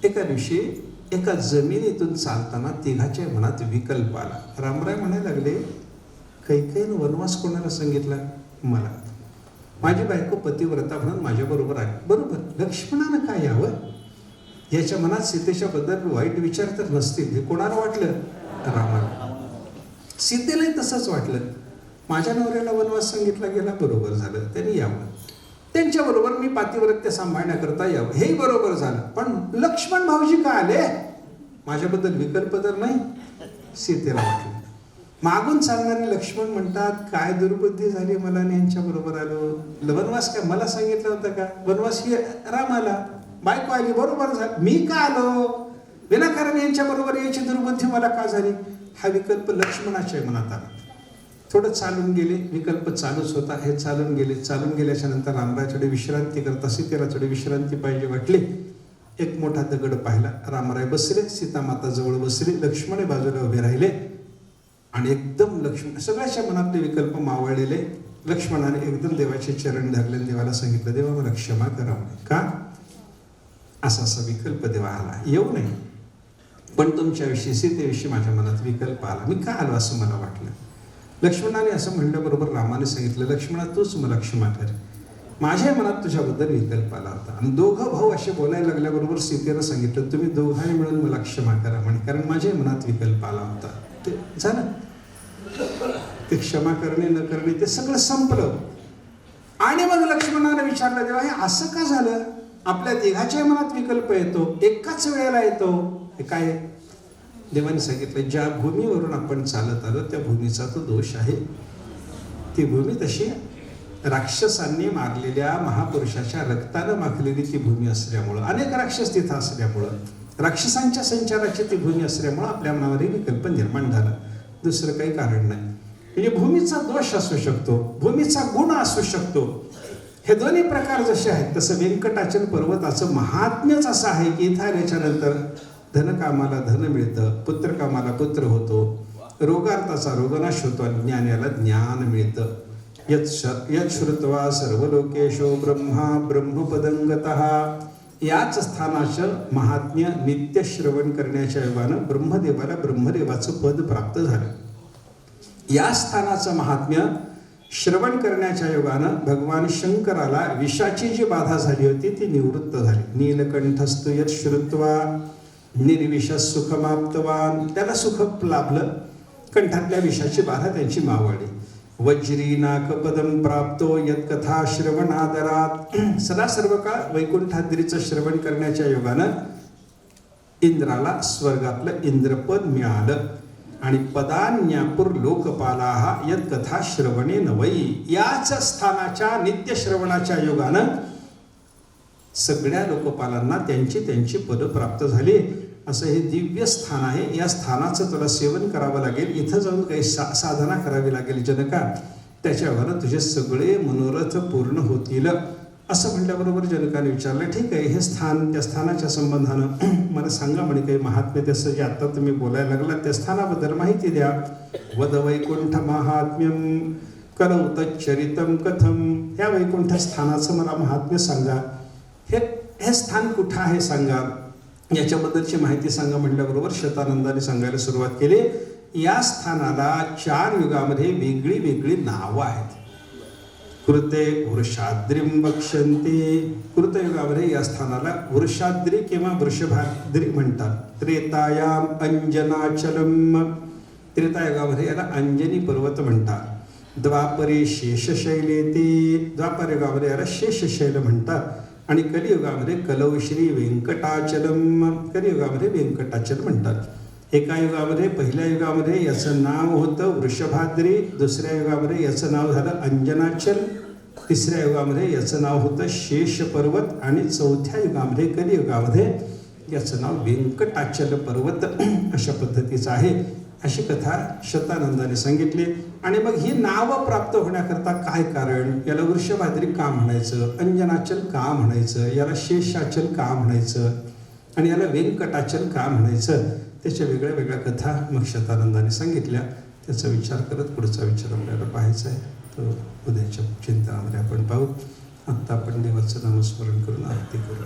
एका दिवशी एका जमिनीतून चालताना तिघाच्या मनात विकल्प आला. रामराय म्हणायला लागले, कैकेयीनं वनवास कोणाला सांगितला? मला. माझी बायको पतिव्रता म्हणून माझ्याबरोबर आहे. बरोबर. लक्ष्मणानं काय यावं? याच्या मनात सीतेच्या बद्दल वाईट विचार तर नसतील, हे कोणाला वाटलं? रामाला. सीतेलाही तसंच वाटलं. माझ्या नवऱ्याला वनवास सांगितला गेला, बरोबर झालं, त्यांनी यावं. त्यांच्याबरोबर मी पातिव्रत्य सांभाळण्याकरता यावं, हेही बरोबर झालं. पण लक्ष्मण भाऊजी का आले? माझ्याबद्दल विकल्प तर नाही, सीतेला वाटलं. मागून चालणारे लक्ष्मण म्हणतात, काय दुर्बुद्धी झाली मला आणि यांच्याबरोबर आलो. वनवास काय मला सांगितलं होतं का? वनवास ही रामाला, बायको आली, बरोबर झालं. मी का आलो? विनाकारण यांच्याबरोबर यायची दुर्बुद्धी मला का झाली? हा विकल्प लक्ष्मणाच्या मनात आला. थोडं चालून गेले, विकल्प चालूच होता. हे चालून गेले. चालून गेल्याच्या नंतर रामराय थोडी विश्रांती करता, सीतेला थोडी विश्रांती पाहिजे वाटली. एक मोठा दगड पाहिला. रामराय बसले, सीता माता जवळ बसले, लक्ष्मण बाजूला उभे राहिले. आणि एकदम लक्ष्मण, सगळ्याच्या मनातले विकल्प मावळलेले. लक्ष्मणाने एकदम देवाचे चरण धरले, देवाला सांगितलं, देवा मला क्षमा करा. का? असा असा विकल्प देवा आला, येऊ नये, पण तुमच्याविषयी, सीतेविषयी माझ्या मनात विकल्प आला, मी का आलो असं मला वाटलं. लक्ष्मणाने असं म्हणल्याबरोबर रामाने सांगितलं, लक्ष्मणा तूच मला क्षमा कर. माझ्या मनात तुझ्याबद्दल विकल्प आला होता. आणि दोघं भाऊ असे बोलायला लागल्याबरोबर सीतेनं सांगितलं, तुम्ही दोघांनी मिळून मला क्षमा करा म्हणे, कारण माझ्या मनात विकल्प आला होता. ते झालं, ते क्षमा करणे न करणे ते सगळं संपलं. आणि मग लक्ष्मणाने विचारलं, देवा हे असं का झालं? आपल्या तिघाच्या मनात विकल्प येतो, एकाच वेळेला येतो, हे काय? देवाने सांगितलं, ज्या भूमीवरून आपण चालत आलो त्या भूमीचा तो दोष आहे. ती भूमी तशी राक्षसांनी मारलेल्या महापुरुषाच्या रक्तानं माखलेली ती भूमी असल्यामुळं, अनेक राक्षस तिथं असल्यामुळं, राक्षसांच्या संचाराची ती भूमी असल्यामुळं आपल्या मनावरही विकल्प निर्माण झाला. दुसरं काही कारण नाही. म्हणजे भूमीचा दोष असू शकतो, भूमीचा गुण असू शकतो. हे दोन्ही प्रकार जसे आहेत तसं व्यंकटाचल पर्वताचं महात्म्यच असं आहे की इथं आल्याच्या नंतर धनकामाला धन मिळतं, पुत्रकामाला पुत्र होतो, रोगार्थाचा रोगनाश होतो आणि ज्ञानाला ज्ञान मिळतं. यत् श्रुत्वा सर्वलोकेशो ब्रह्मा ब्रह्मपदं गतः. याच स्थानाचं महात्म्य नित्य श्रवण करण्याच्या योगानं ब्रह्मदेवाला ब्रह्मदेवाचं पद प्राप्त झालं. या स्थानाचं महात्म्य श्रवण करण्याच्या योगानं भगवान शंकराला विषाची जी बाधा झाली होती ती निवृत्त झाली. नीलकंठस्तु यत् श्रुत्वा निर्विष सुखमाप्तवान. त्याला सुख लाभलं, कंठातल्या विषाची बाधा त्यांची मावळली. वज्री नाकपदम प्राप्तो यत् कथा श्रवणादरात. सदा सर्व काळ वैकुंठाद्रीचं श्रवण करण्याच्या योगानं इंद्राला स्वर्गातलं इंद्रपद मिळालं. आणि पदान्यापुर लोकपालाहा यत् कथा श्रवणे नवई. याच स्थानाच्या नित्य श्रवणाच्या योगानं सगळ्या लोकपालांना त्यांची त्यांची पद प्राप्त झाली. असं हे दिव्य स्थान आहे. या स्थानाचं तुला सेवन करावं लागेल, इथं जाऊन काही साधना करावी लागेल जनका, त्याच्यावर तुझे सगळे मनोरथ पूर्ण होतील. असं म्हटल्याबरोबर जनकाने विचारलं, ठीक आहे, हे स्थान, त्या स्थानाच्या संबंधानं मला सांगा म्हणे काही महात्म्य, त्याचं जे आता तुम्ही बोलायला लागला त्या स्थानाबद्दल माहिती द्या. वद वैकुंठ महात्म्यम कलौ तच्चरितं कथम. ह्या वैकुंठ स्थानाचं मला महात्म्य सांगा. हे स्थान कुठं आहे सांगा, याच्याबद्दलची माहिती सांगा म्हटल्याबरोबर शतानंदाने सांगायला सुरुवात केली. या स्थानाला 4 युगामध्ये वेगळी वेगळी नावं आहेत. कृते वृषाद्रीं वक्ष्यन्ते. कृतयुगामध्ये या स्थानाला वृषाद्री किंवा वृषभाद्री म्हणतात. त्रेतायाम अंजनाचलम. त्रेतायुगामध्ये याला अंजनी पर्वत म्हणतात. द्वापरे शेषशैलेते. द्वापर युगामध्ये याला शेषशैल म्हणतात. आणि कलियुगामध्ये कलौश्री व्यंकटाचलम. कलियुगामध्ये व्यंकटाचल म्हणतात. एका युगामध्ये, पहिल्या युगामध्ये याचं नाव होतं वृषभाद्री, दुसऱ्या युगामध्ये याचं नाव झालं अंजनाचल, तिसऱ्या युगामध्ये याचं नाव होतं शेष पर्वत आणि चौथ्या युगामध्ये कलियुगामध्ये याचं नाव व्यंकटाचल पर्वत अशा पद्धतीचं आहे. अशी कथा शतानंदाने सांगितली. आणि मग ही नावं प्राप्त होण्याकरता काय कारण, याला वृषभाद्री का म्हणायचं, अंजनाचल का म्हणायचं, याला शेषाचल का म्हणायचं आणि याला व्यंकटाचल का म्हणायचं, त्याच्या वेगळ्या वेगळ्या कथा मग शतानंदाने सांगितल्या. त्याचा विचार करत पुढचा विचार आपल्याला पाहायचा आहे. तो उद्याच्या चिंतनामध्ये आपण पाहू. आत्ता आपण देवाचं नामस्मरण करून आरती करू.